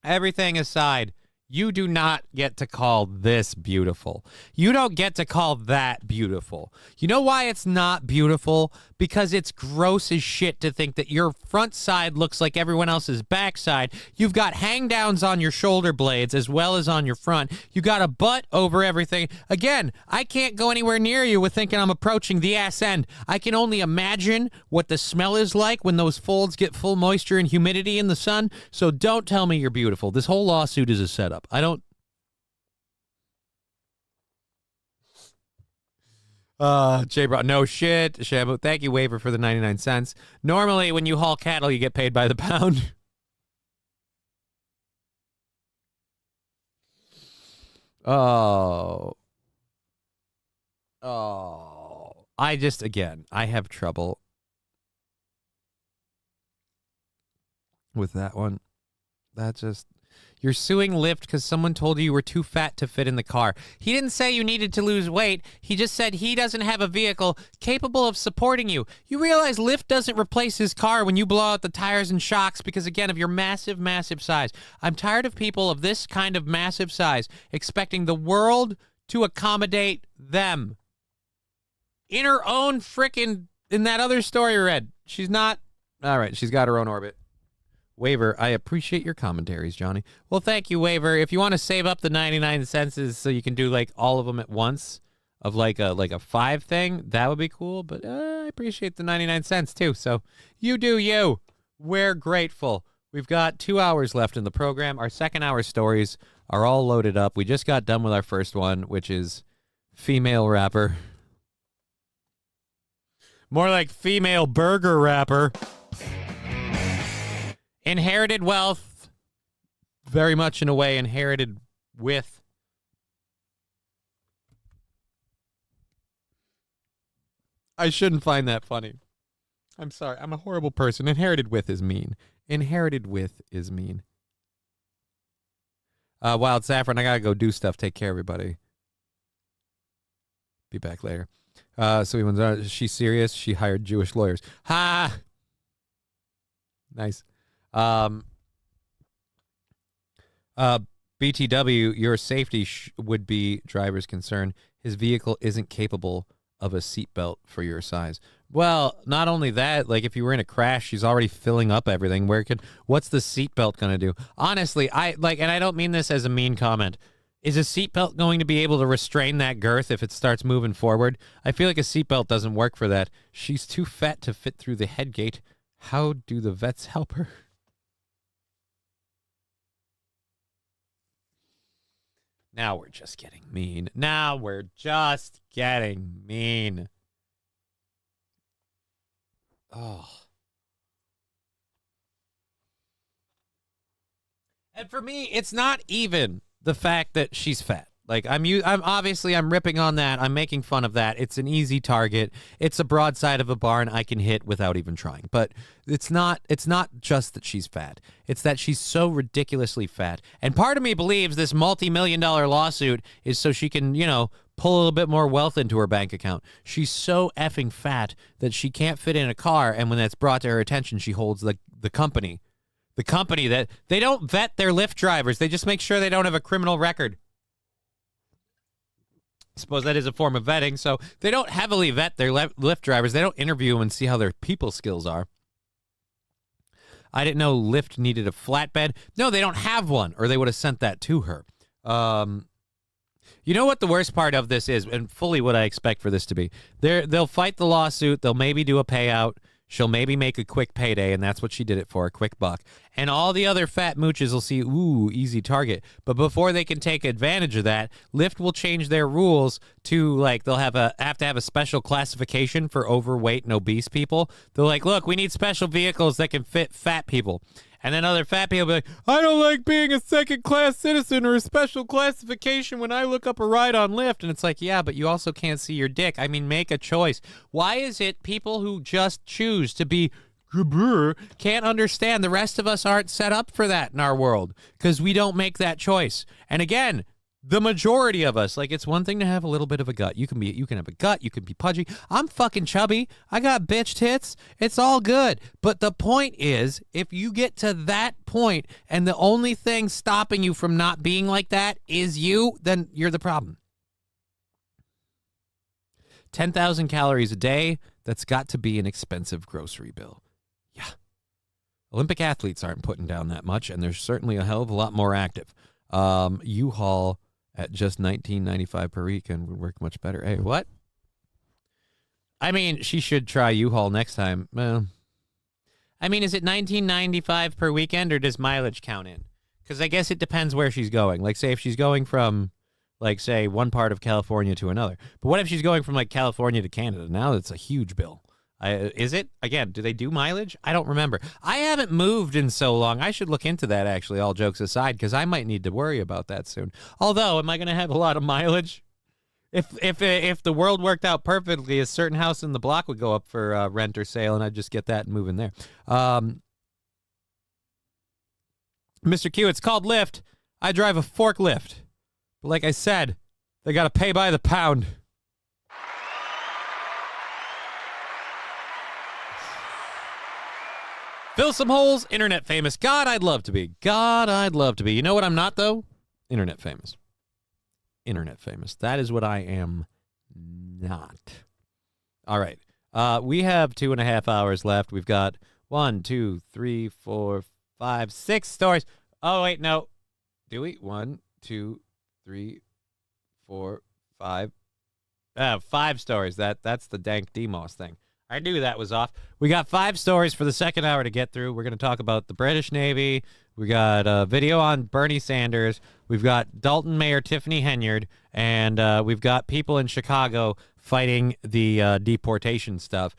Speaker 6: everything aside, You do not get to call this beautiful. You don't get to call that beautiful. You know why it's not beautiful? Because it's gross as shit to think that your front side looks like everyone else's backside. You've got hang downs on your shoulder blades as well as on your front. You got a butt over everything. Again, I can't go anywhere near you with thinking I'm approaching the ass end. I can only imagine what the smell is like when those folds get full moisture and humidity in the sun. So don't tell me you're beautiful. This whole lawsuit is a setup. I don't. Jay brought no shit. Shamu, thank you, Waiver, for the 99 cents. Normally, when you haul cattle, you get paid by the pound. Oh. I have trouble with that one. You're suing Lyft because someone told you were too fat to fit in the car. He didn't say you needed to lose weight. He just said he doesn't have a vehicle capable of supporting you. You realize Lyft doesn't replace his car when you blow out the tires and shocks because, again, of your massive, massive size. I'm tired of people of this kind of massive size expecting the world to accommodate them. In her own frickin', in that other story I read, she's not, all right, she's got her own orbit. Waiver, I appreciate your commentaries, Johnny. Well, thank you, Waiver. If you want to save up the 99 cents so you can do like all of them at once of like a 5 thing, that would be cool. But I appreciate the 99 cents too. So you do you. We're grateful. We've got 2 hours left in the program. Our second hour stories are all loaded up. We just got done with our first one, which is female rapper. More like female burger rapper. Inherited wealth, very much in a way inherited with. I shouldn't find that funny. I'm sorry. I'm a horrible person. Inherited with is mean. Inherited with is mean. Wild Saffron, I gotta go do stuff. Take care, everybody. Be back later. So he went, she's serious. She hired Jewish lawyers. Ha! Nice. BTW, your safety would be driver's concern. His vehicle isn't capable of a seatbelt for your size. Well, not only that, like if you were in a crash, she's already filling up everything. What's the seatbelt going to do? Honestly, and I don't mean this as a mean comment. Is a seatbelt going to be able to restrain that girth if it starts moving forward? I feel like a seatbelt doesn't work for that. She's too fat to fit through the head gate. How do the vets help her? Now we're just getting mean. Now we're just getting mean. Oh. And for me, it's not even the fact that she's fat. Like I'm ripping on that. I'm making fun of that. It's an easy target. It's a broadside of a barn I can hit without even trying. But it's not just that she's fat. It's that she's so ridiculously fat. And part of me believes this multi-million-dollar lawsuit is so she can, pull a little bit more wealth into her bank account. She's so effing fat that she can't fit in a car, and when that's brought to her attention, she holds the company. The company that they don't vet their Lyft drivers. They just make sure they don't have a criminal record. I suppose that is a form of vetting. So they don't heavily vet their Lyft drivers. They don't interview them and see how their people skills are. I didn't know Lyft needed a flatbed. No, they don't have one, or they would have sent that to her. You know what the worst part of this is, and fully what I expect for this to be? They'll fight the lawsuit. They'll maybe do a payout. She'll maybe make a quick payday, and that's what she did it for, a quick buck. And all the other fat mooches will see, ooh, easy target. But before they can take advantage of that, Lyft will change their rules to, they'll have to have a special classification for overweight and obese people. They're like, look, we need special vehicles that can fit fat people. And then other fat people will be like, I don't like being a second-class citizen or a special classification when I look up a ride on Lyft. And it's like, yeah, but you also can't see your dick. I mean, make a choice. Why is it people who just choose to be can't understand the rest of us aren't set up for that in our world? Because we don't make that choice. And again, The majority of us, like, it's one thing to have a little bit of a gut. You can have a gut, you can be pudgy. I'm fucking chubby. I got bitch tits. It's all good. But the point is, if you get to that point and the only thing stopping you from not being like that is you, then you're the problem. 10,000 calories a day, that's got to be an expensive grocery bill. Yeah. Olympic athletes aren't putting down that much, and they're certainly a hell of a lot more active. U-Haul at just $19.95 per weekend would work much better. Hey, what? I mean, she should try U-Haul next time. Well, I mean, is it $19.95 per weekend, or does mileage count in? Because I guess it depends where she's going. Like, say, if she's going from, like, say, one part of California to another. But what if she's going from, like, California to Canada? Now that's a huge bill. Is it? Again, do they do mileage? I don't remember. I haven't moved in so long. I should look into that, actually, all jokes aside, because I might need to worry about that soon. Although, am I going to have a lot of mileage? If the world worked out perfectly, a certain house in the block would go up for rent or sale, and I'd just get that and move in there. Mr. Q, it's called Lyft. I drive a forklift. But like I said, they got to pay by the pound. Fill some holes, internet famous. God, I'd love to be. God, I'd love to be. You know what I'm not, though? Internet famous. Internet famous. That is what I am not. All right. We have 2.5 hours left. We've got 1, 2, 3, 4, 5, 6 stories. Oh, wait, no. Do we? 1, 2, 3, 4, 5. 5 stories. That's the dank Demos thing. I knew that was off. We got 5 stories for the second hour to get through. We're going to talk about the British Navy. We got a video on Bernie Sanders. We've got Dalton Mayor Tiffany Henyard. And we've got people in Chicago fighting the deportation stuff.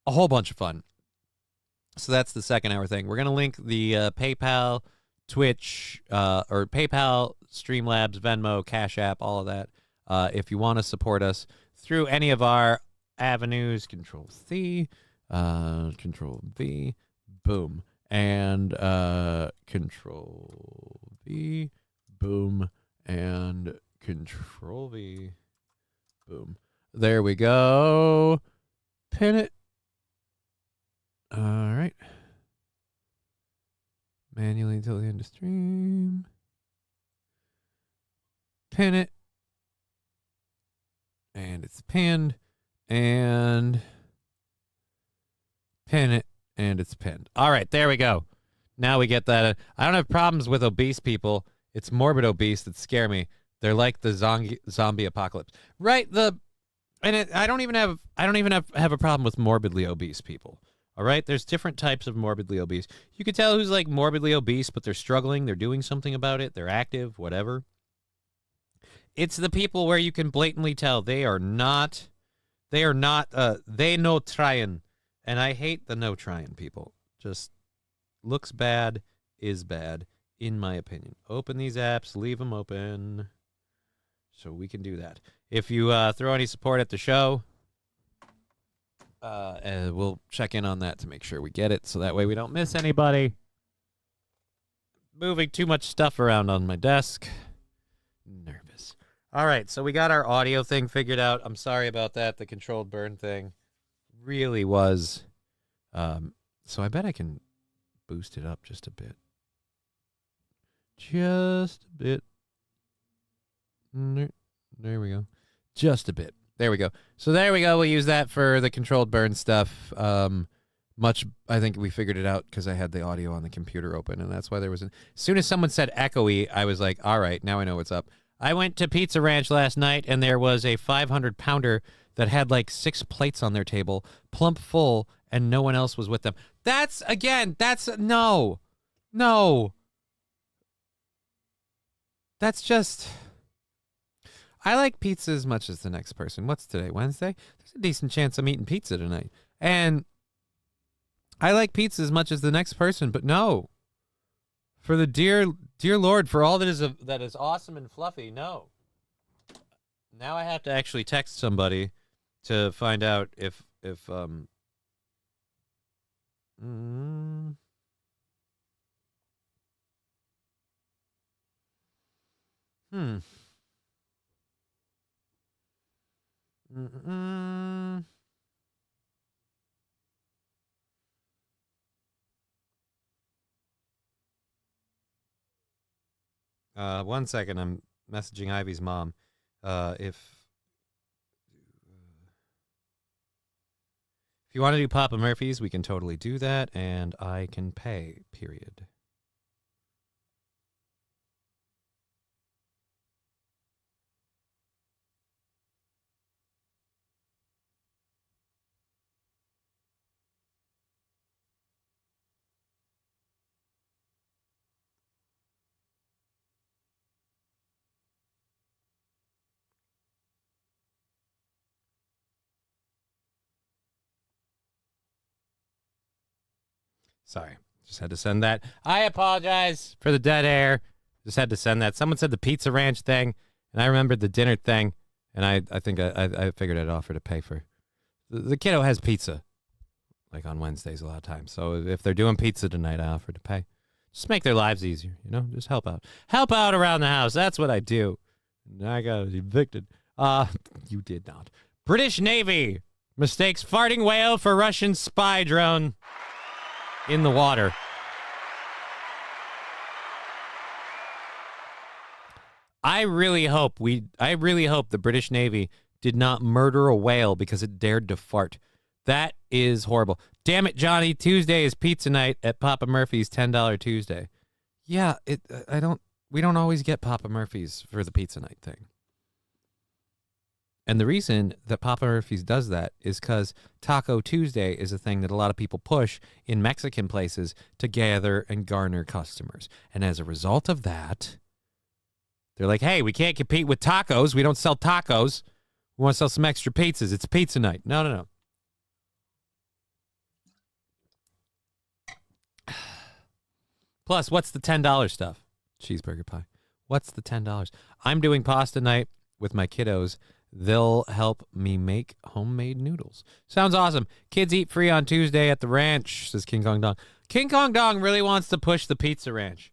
Speaker 6: A whole bunch of fun. So that's the second hour thing. We're going to link the PayPal, Twitch, or PayPal, Streamlabs, Venmo, Cash App, all of that. If you want to support us through any of our avenues, Control-C, Control-V, boom, and Control-V, boom, and Control-V, boom. There we go. Pin it. All right. Manually until the end of stream. Pin it. And it's pinned. And pin it, and it's pinned. All right, there we go. Now we get that. I don't have problems with obese people. It's morbid obese that scare me. They're like the zombie apocalypse, right? I don't even have a problem with morbidly obese people. All right, there's different types of morbidly obese. You can tell who's like morbidly obese, but they're struggling. They're doing something about it. They're active, whatever. It's the people where you can blatantly tell they are not. They no trying, and I hate the no trying people. Just looks bad, is bad, in my opinion. Open these apps, leave them open, so we can do that. If you throw any support at the show, we'll check in on that to make sure we get it, so that way we don't miss anybody. Moving too much stuff around on my desk. Nervous. All right, so we got our audio thing figured out. I'm sorry about that. The controlled burn thing really was. So I bet I can boost it up just a bit. Just a bit. There we go. Just a bit. There we go. So there we go. We'll use that for the controlled burn stuff. I think we figured it out because I had the audio on the computer open, and that's why there was as soon as someone said echoey, I was like, all right, now I know what's up. I went to Pizza Ranch last night, and there was a 500-pounder that had like 6 plates on their table, plump full, and no one else was with them. No. That's just... I like pizza as much as the next person. What's today, Wednesday? There's a decent chance I'm eating pizza tonight. And I like pizza as much as the next person, but no. For the dear Lord, for all that is awesome and fluffy, no. Now I have to actually text somebody to find out if 1 second. I'm messaging Ivy's mom. If you want to do Papa Murphy's, we can totally do that, and I can pay, period. Sorry. Just had to send that. I apologize for the dead air. Just had to send that. Someone said the pizza ranch thing, and I remembered the dinner thing, and I think I figured I'd offer to pay for. The kiddo has pizza, like on Wednesdays a lot of times. So if they're doing pizza tonight, I offered to pay. Just make their lives easier, you know? Just help out. Help out around the house. That's what I do. And I got evicted. You did not. British Navy mistakes farting whale for Russian spy drone in the water. I really hope the British Navy did not murder a whale because it dared to fart. That is horrible. Damn it, Johnny. Tuesday is pizza night at Papa Murphy's $10 Tuesday. Yeah, we don't always get Papa Murphy's for the pizza night thing. And the reason that Papa Murphy's does that is because Taco Tuesday is a thing that a lot of people push in Mexican places to gather and garner customers. And as a result of that, they're like, hey, we can't compete with tacos. We don't sell tacos. We want to sell some extra pizzas. It's pizza night. No. Plus, what's the $10 stuff? Cheeseburger pie. What's the $10? I'm doing pasta night with my kiddos. They'll help me make homemade noodles. Sounds awesome. Kids eat free on Tuesday at the ranch, says King Kong Dong. King Kong Dong really wants to push the pizza ranch.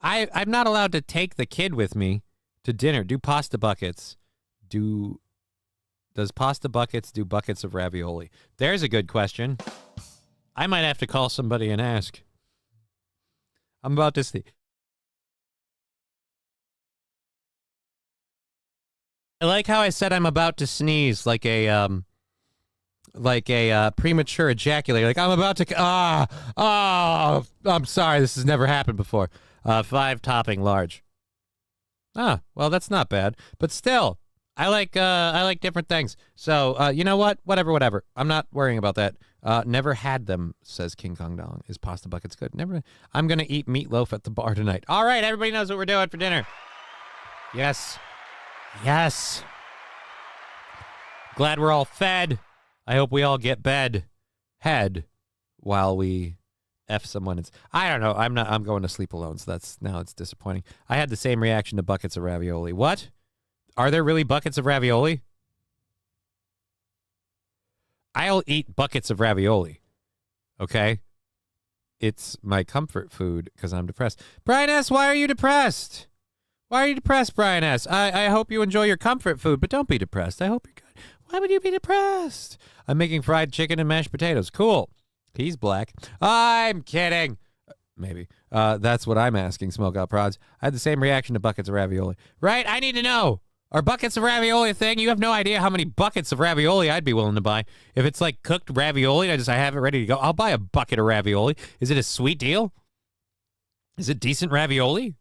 Speaker 6: I'm not allowed to take the kid with me to dinner. Do pasta buckets. Does pasta buckets do buckets of ravioli? There's a good question. I might have to call somebody and ask. I'm about to see. I like how I said I'm about to sneeze like a premature ejaculator. Like I'm about to I'm sorry, this has never happened before. 5 topping large. Well, that's not bad. But still, I like different things. So, you know what? Whatever. I'm not worrying about that. Never had them, says King Kong Dong. Is pasta buckets good? Never. I'm going to eat meatloaf at the bar tonight. All right, everybody knows what we're doing for dinner. Yes. Glad we're all fed. I hope we all get head while we F someone. I don't know. I'm going to sleep alone, so it's disappointing. I had the same reaction to buckets of ravioli. What? Are there really buckets of ravioli? I'll eat buckets of ravioli. Okay? It's my comfort food because I'm depressed. Brian S., why are you depressed? Why are you depressed, Brian S.? I hope you enjoy your comfort food, but don't be depressed. I hope you're good. Why would you be depressed? I'm making fried chicken and mashed potatoes. Cool. He's black. I'm kidding. Maybe. That's what I'm asking, Smoke Out Prods. I had the same reaction to buckets of ravioli. Right? I need to know. Are buckets of ravioli a thing? You have no idea how many buckets of ravioli I'd be willing to buy. If it's like cooked ravioli, I have it ready to go. I'll buy a bucket of ravioli. Is it a sweet deal? Is it decent ravioli?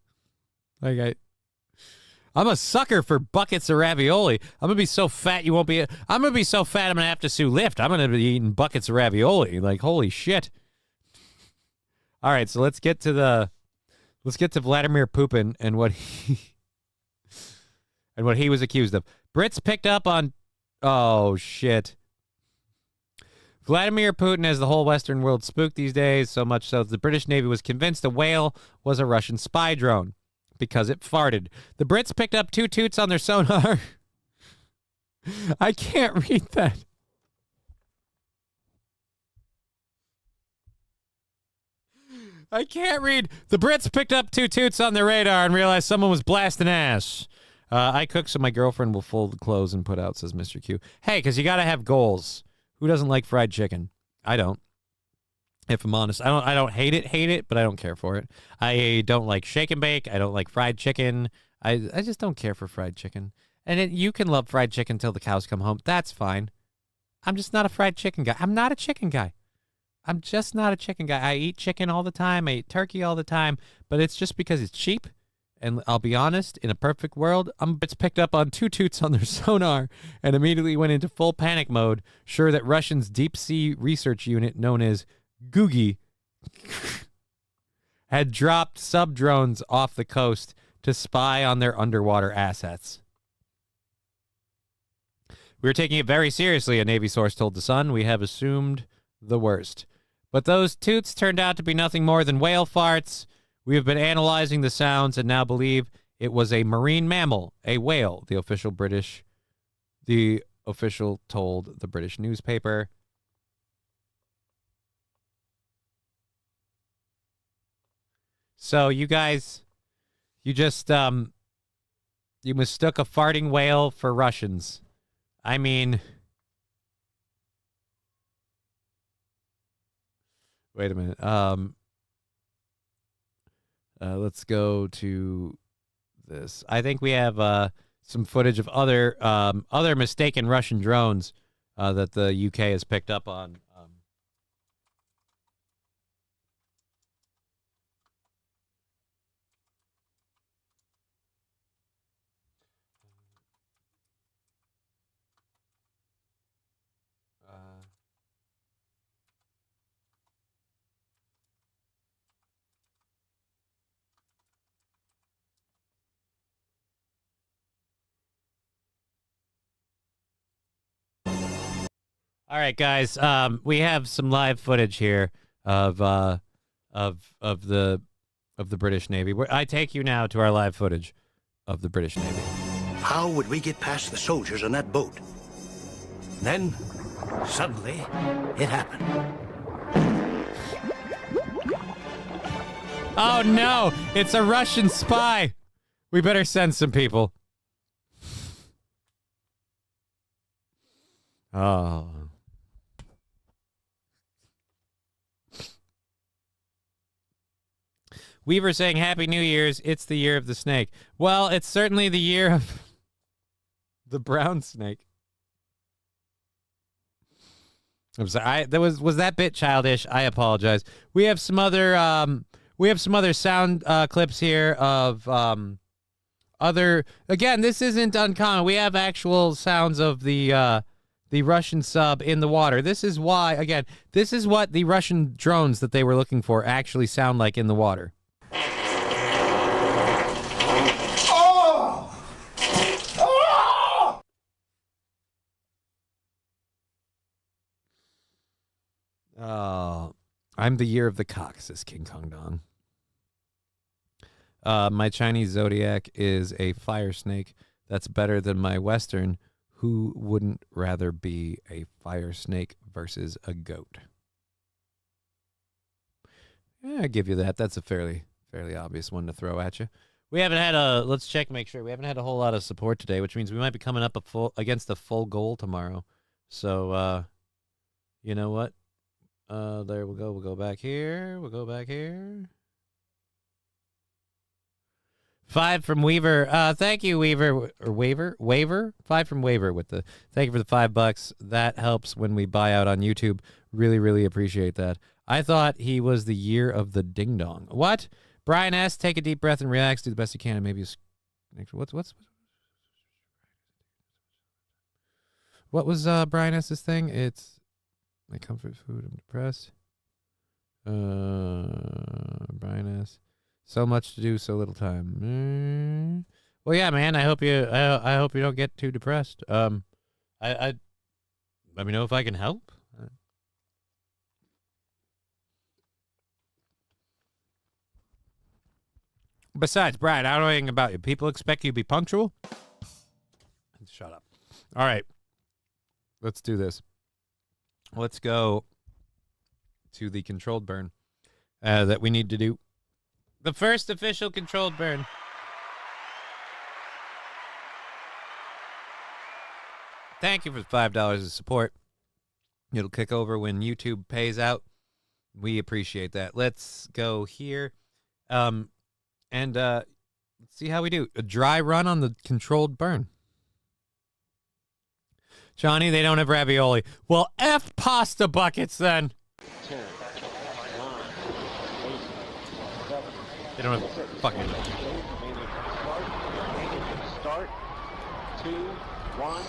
Speaker 6: I'm a sucker for buckets of ravioli. I'm going to be so fat I'm going to have to sue Lyft. I'm going to be eating buckets of ravioli. Like, holy shit. All right, so let's get to Vladimir Putin and what he was accused of. Brits picked up on oh shit. Vladimir Putin has the whole Western world spooked these days, so much so that the British Navy was convinced a whale was a Russian spy drone because it farted. The Brits picked up 2 toots on their sonar. I can't read that. I can't read. The Brits picked up 2 toots on their radar and realized someone was blasting ass. I cook so my girlfriend will fold the clothes and put out, says Mr. Q. Hey, because you got to have goals. Who doesn't like fried chicken? I don't. If I'm honest, I don't hate it, but I don't care for it. I don't like shake and bake. I don't like fried chicken. I just don't care for fried chicken. And you can love fried chicken till the cows come home. That's fine. I'm just not a fried chicken guy. I'm not a chicken guy. I'm just not a chicken guy. I eat chicken all the time. I eat turkey all the time, but it's just because it's cheap. And I'll be honest, in a perfect world, it's picked up on 2 toots on their sonar and immediately went into full panic mode, sure that Russians' deep sea research unit, known as Googie, had dropped sub-drones off the coast to spy on their underwater assets. We're taking it very seriously, a Navy source told The Sun. We have assumed the worst. But those toots turned out to be nothing more than whale farts. We have been analyzing the sounds and now believe it was a marine mammal, a whale, the official told the British newspaper. So you guys, you just, you mistook a farting whale for Russians. I mean, wait a minute. Let's go to this. I think we have some footage of other mistaken Russian drones that the UK has picked up on. All right, guys. We have some live footage here of the British Navy. I take you now to our live footage of the British Navy.
Speaker 3: How would we get past the soldiers on that boat? Then, suddenly, it happened.
Speaker 6: Oh no! It's a Russian spy. We better send some people. Oh. Weaver saying Happy New Year's. It's the year of the snake. Well, it's certainly the year of the brown snake. I'm sorry. Was that bit childish? I apologize. We have some other sound clips here of other. Again, this isn't uncommon. We have actual sounds of the Russian sub in the water. This is why. Again, this is what the Russian drones that they were looking for actually sound like in the water. Oh, I'm the year of the cock, says King Kong Dong. My Chinese zodiac is a fire snake. That's better than my Western. Who wouldn't rather be a fire snake versus a goat? Yeah, I give you that. That's a fairly obvious one to throw at you. We haven't had let's check, make sure. We haven't had a whole lot of support today, which means we might be coming up against a full goal tomorrow. So, you know what? There we go. We'll go back here. 5 from Weaver. Thank you, Weaver. Or Waver? 5 from Waver with the thank you for the $5. That helps when we buy out on YouTube. Really, really appreciate that. I thought he was the year of the ding dong. What? Brian S., take a deep breath and relax. Do the best you can and maybe what was Brian S.'s thing? It's my comfort food. I'm depressed. Brian S. So much to do, so little time. Well, yeah, man. I hope you don't get too depressed. Let me know if I can help. Besides, Brian, I don't know anything about you. People expect you to be punctual. Shut up. All right, let's do this. Let's go to the controlled burn that we need to do. The first official controlled burn. Thank you for the $5 of support. It'll kick over when YouTube pays out. We appreciate that. Let's go here. And let's see how we do. A dry run on the controlled burn. Johnny, they don't have ravioli. Well, F pasta buckets then.
Speaker 1: 10, 9, 8, 7,
Speaker 6: They don't have fucking.
Speaker 1: Start. 2, 1.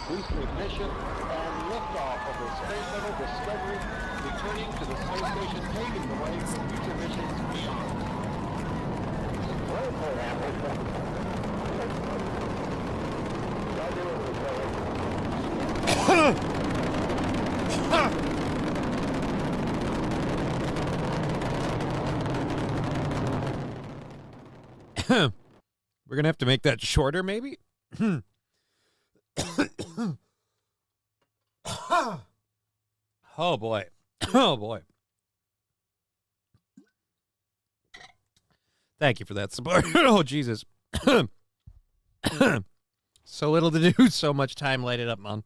Speaker 1: Boost ignition and liftoff of the Space Shuttle Discovery, returning to the space station, paving the way for future missions beyond.
Speaker 6: We're gonna have to make that shorter, maybe. Oh boy. Oh boy. Thank you for that support. Oh Jesus. So little to do, so much time lighted up, Mom.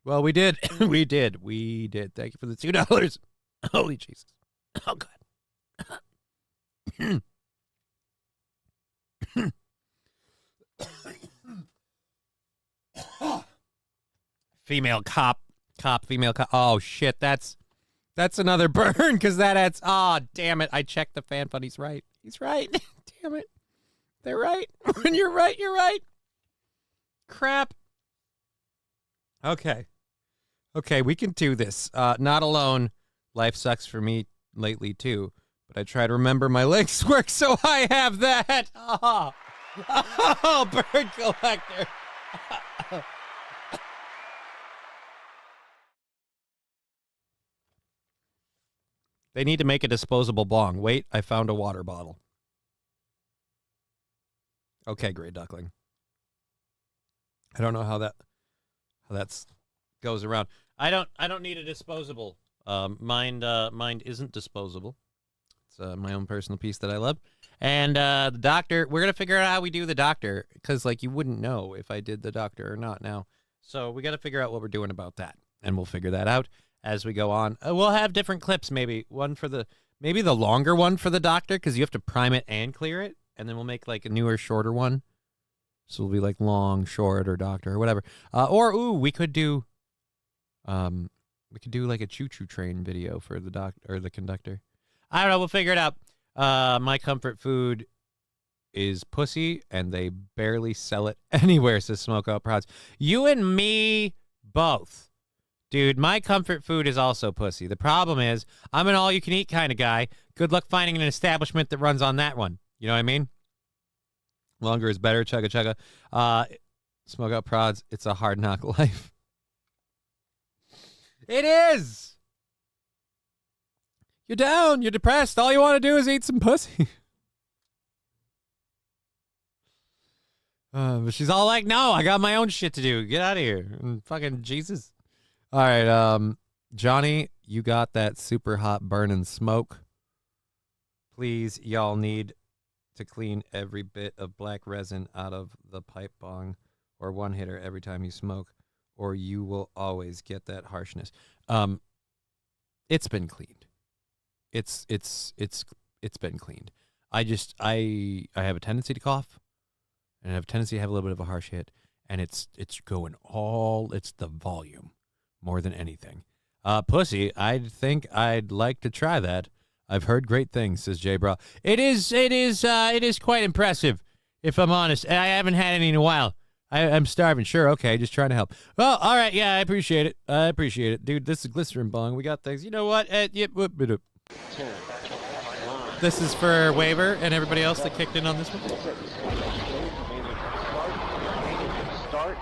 Speaker 6: Well, we did. We did. Thank you for the $2. Holy Jesus. Oh God. Female cop, female cop. Oh shit, that's another burn because that adds. Oh damn it! I checked the fan fund. He's right. He's right. Damn it, they're right. When you're right, you're right. Crap. Okay, we can do this. Not alone. Life sucks for me lately too, but I try to remember my legs work, so I have that. Oh, bird collector. They need to make a disposable bong. Wait, I found a water bottle. Okay, Gray Duckling. I don't know how that's goes around. I don't need a disposable. Mine isn't disposable. It's my own personal piece that I love. And the doctor, we're gonna figure out how we do the doctor, because like you wouldn't know if I did the doctor or not now. So we got to figure out what we're doing about that, and we'll figure that out as we go on. We'll have different clips, maybe maybe the longer one for the doctor, because you have to prime it and clear it, and then we'll make like a newer, shorter one. So it'll be like long, short, or doctor, or whatever. We could do like a choo-choo train video for the doctor or the conductor. I don't know. We'll figure it out. My comfort food is pussy, and they barely sell it anywhere, says Smoke Out Prods. You and me both. Dude, my comfort food is also pussy. The problem is, I'm an all-you-can-eat kind of guy. Good luck finding an establishment that runs on that one. You know what I mean? Longer is better. Chugga chugga. Smoke Out Prods. It's a hard knock life. It is. You're down. You're depressed. All you want to do is eat some pussy. But she's all like, no, I got my own shit to do. Get out of here. And fucking Jesus. All right, Johnny, you got that super hot burning smoke. Please, y'all need to clean every bit of black resin out of the pipe bong or one hitter every time you smoke, or you will always get that harshness. It's been cleaned. It's been cleaned. I have a tendency to cough, and I have a tendency to have a little bit of a harsh hit, and it's going all, it's the volume more than anything. Pussy, I think I'd like to try that. I've heard great things, says Jay Bra. It is quite impressive, if I'm honest. I haven't had any in a while. I'm starving. Sure, okay, just trying to help. Well, all right, yeah, I appreciate it. Dude, this is glycerin bong. We got things. You know what? This is for Waiver and everybody else that kicked in on this one.
Speaker 1: Start.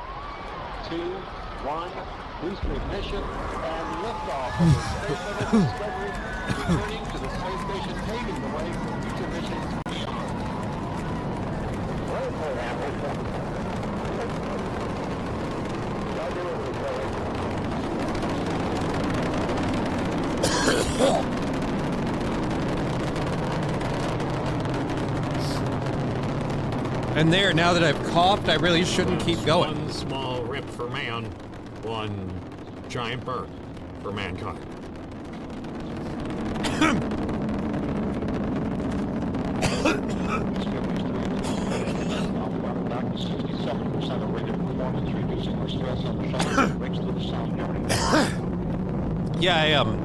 Speaker 1: 2, 1. Boost ignition and liftoff of the Space Shuttle Discovery, returning to the space station, paving the way for future missions beyond.
Speaker 6: And there, now that I've coughed, I really shouldn't keep going.
Speaker 7: One small rip for man, one giant bird for mankind.
Speaker 6: Yeah, I am.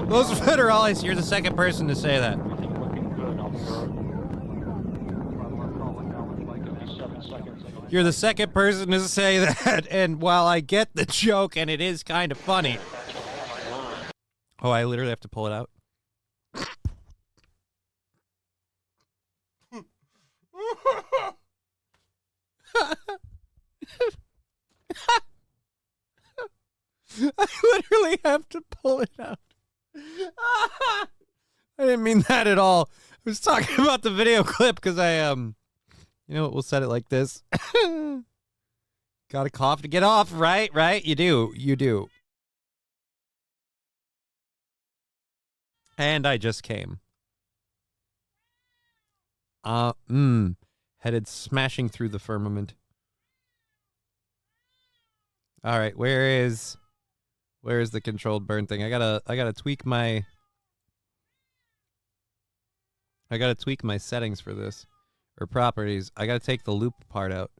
Speaker 6: Those federales, you're the second person to say that. You're the second person to say that, and while I get the joke, and it is kind of funny. Oh, I literally have to pull it out. I literally have to pull it out. I didn't mean that at all. I was talking about the video clip because you know what, we'll set it like this. Got a cough to get off, right? Right? You do. And I just came. Headed smashing through the firmament. All right, where is the controlled burn thing? I gotta tweak my settings for this, or properties. I gotta take the loop part out.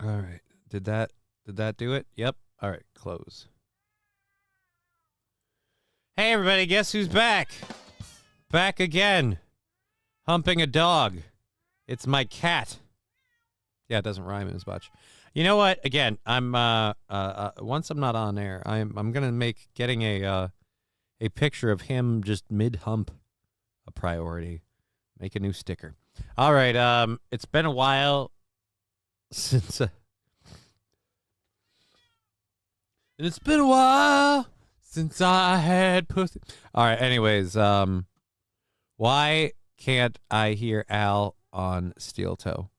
Speaker 6: All right, did that do it? Yep. All right, close. Hey everybody, guess who's back? Back again, humping a dog. It's my cat. Yeah, it doesn't rhyme as much. You know what? Again, I'm once I'm not on air, I'm gonna make getting a picture of him just mid hump a priority. Make a new sticker. All right. It's been a while since it's been a while since I had pussy. All right. Anyways, why can't I hear Al on Steel Toe?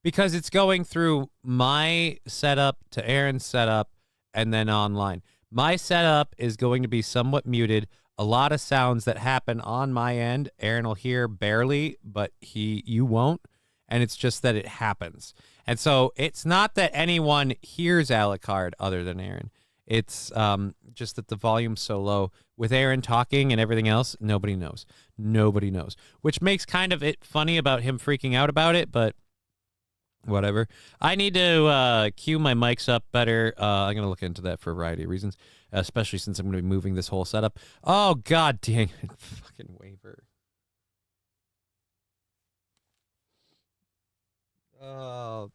Speaker 6: Because it's going through my setup to Aaron's setup and then online. My setup is going to be somewhat muted. A lot of sounds that happen on my end, Aaron will hear barely, but you won't. And it's just that it happens. And so it's not that anyone hears Alucard other than Aaron. It's just that the volume's so low. With Aaron talking and everything else, nobody knows. Nobody knows. Which makes kind of it funny about him freaking out about it, but whatever. I need to cue my mics up better. I'm going to look into that for a variety of reasons, especially since I'm going to be moving this whole setup. Oh, god dang it. Fucking waiver. Oh.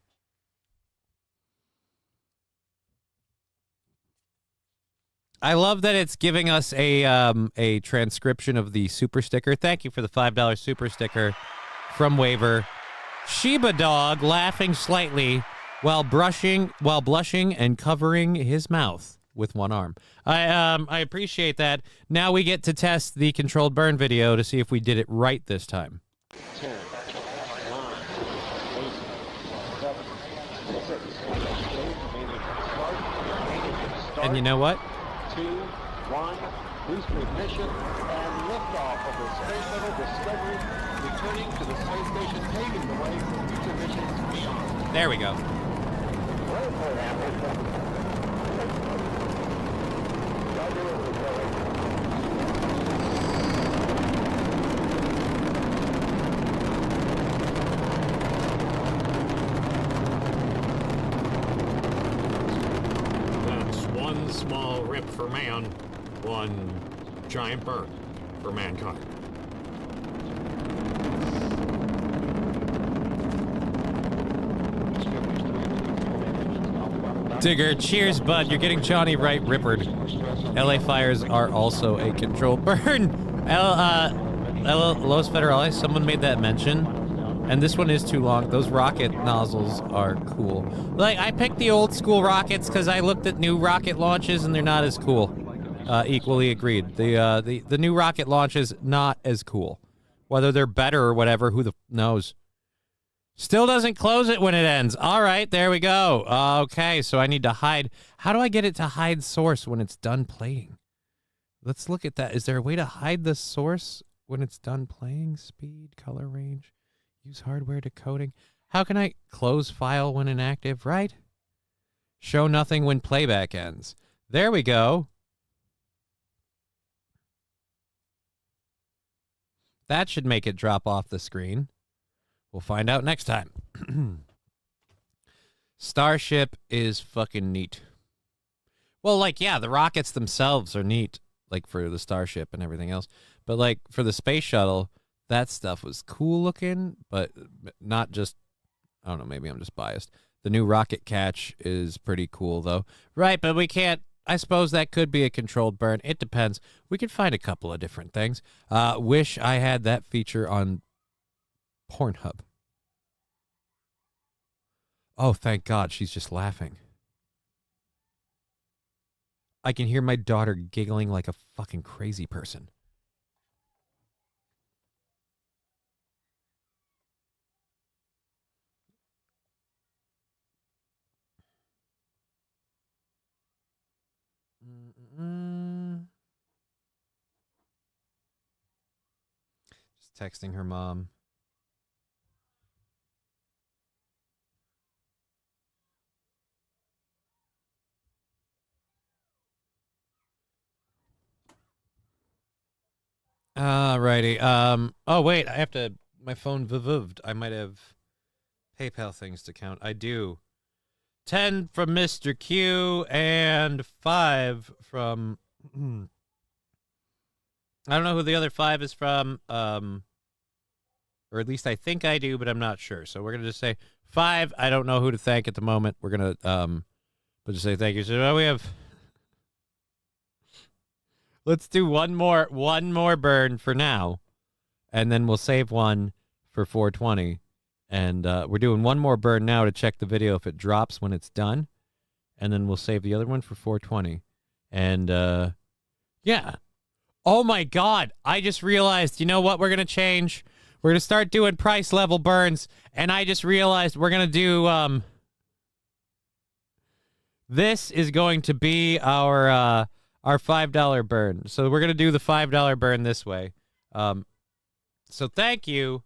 Speaker 6: I love that it's giving us a transcription of the super sticker. Thank you for the $5 super sticker from Waiver. Shiba dog laughing slightly while blushing and covering his mouth with one arm. I appreciate that. Now we get to test the controlled burn video to see if we did it right this time.
Speaker 1: 10, 9, 8, 7, 6, 5,
Speaker 6: and you know what?
Speaker 1: 2, 1, boost ignition, and liftoff of the Space Shuttle Discovery, returning to the space station, paving the way for future missions beyond.
Speaker 6: There we go.
Speaker 7: That's one small rip for man, one giant bird for mankind.
Speaker 6: Digger, cheers, bud. You're getting Johnny right rippered. LA fires are also a controlled burn. Los Federales, someone made that mention. And this one is too long. Those rocket nozzles are cool. Like, I picked the old school rockets because I looked at new rocket launches and they're not as cool. Equally agreed. The new rocket launches, not as cool. Whether they're better or whatever, who the knows. Still doesn't close it when it ends. All right, there we go. Okay, so I need to hide. How do I get it to hide source when it's done plating? Let's look at that. Is there a way to hide the source when it's done playing, speed, color range, use hardware decoding. How can I close file when inactive, right? Show nothing when playback ends. There we go. That should make it drop off the screen. We'll find out next time. Starship is fucking neat. Well, like, yeah, the rockets themselves are neat, like for the Starship and everything else. But like for the space shuttle, that stuff was cool looking, but not just, I don't know, maybe I'm just biased. The new rocket catch is pretty cool, though. Right, but we can't, I suppose that could be a controlled burn. It depends. We could find a couple of different things. Wish I had that feature on Pornhub. Oh, thank God, she's just laughing. I can hear my daughter giggling like a fucking crazy person. Just texting her mom. Righty. Oh, wait, I have to, my phone vivved. I might have PayPal things to count. I do. 10 from Mr. Q and 5 from, I don't know who the other 5 is from, or at least I think I do, but I'm not sure. So we're going to just say 5. I don't know who to thank at the moment. We're going to, but just say thank you. So we have, let's do one more burn for now, and then we'll save one for 420. And we're doing one more burn now to check the video if it drops when it's done, and then we'll save the other one for 420. And yeah. Oh my God! I just realized. You know what? We're gonna change. We're gonna start doing price level burns, and I just realized we're gonna do. This is going to be our $5 burn. So we're gonna do the $5 burn this way. So thank you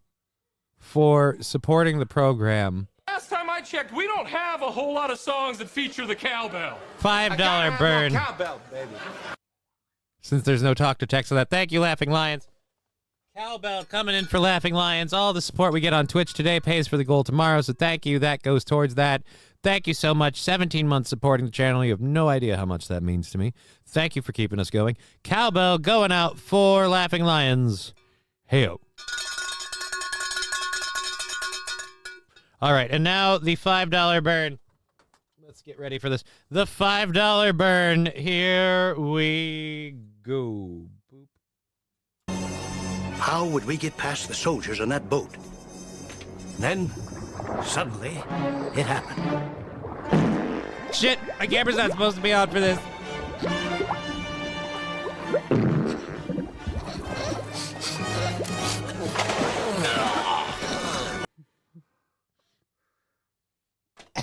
Speaker 6: for supporting the program.
Speaker 2: Last time I checked, we don't have a whole lot of songs that feature the cowbell.
Speaker 6: $5 burn.
Speaker 2: Cowbell, baby.
Speaker 6: Since there's no talk to text of that. Thank you, Laughing Lions. Cowbell coming in for Laughing Lions. All the support we get on Twitch today pays for the goal tomorrow, so thank you. That goes towards that. Thank you so much. 17 months supporting the channel. You have no idea how much that means to me. Thank you for keeping us going. Cowbell going out for Laughing Lions. Hey-o. All right, and now the $5 burn. Let's get ready for this. The $5 burn. Here we go.
Speaker 3: How would we get past the soldiers on that boat? Then, suddenly, it happened.
Speaker 6: Shit, my camera's not supposed to be on for this.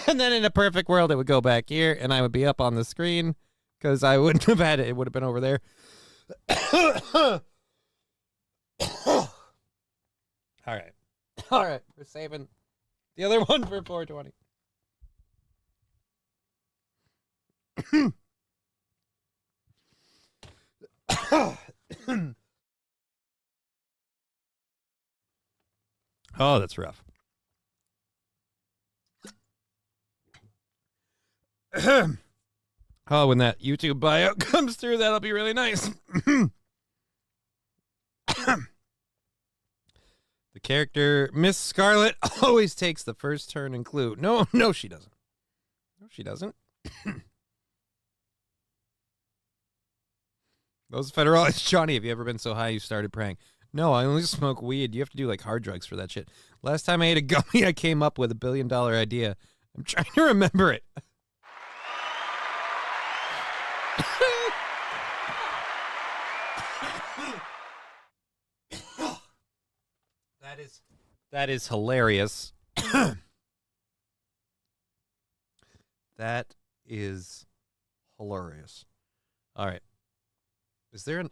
Speaker 6: And then in a perfect world, it would go back here, and I would be up on the screen, because I wouldn't have had it. It would have been over there. All right. All right. We're saving the other one for 420. Oh, that's rough. Oh, when that YouTube bio comes through, that'll be really nice. The character, Miss Scarlet, always takes the first turn and clue. No, she doesn't. No, she doesn't. Those federalists, Johnny, have you ever been so high you started praying? No, I only smoke weed. You have to do like hard drugs for that shit. Last time I ate a gummy, I came up with $1 billion idea. I'm trying to remember it. That is hilarious. That is hilarious. All right. Is there an...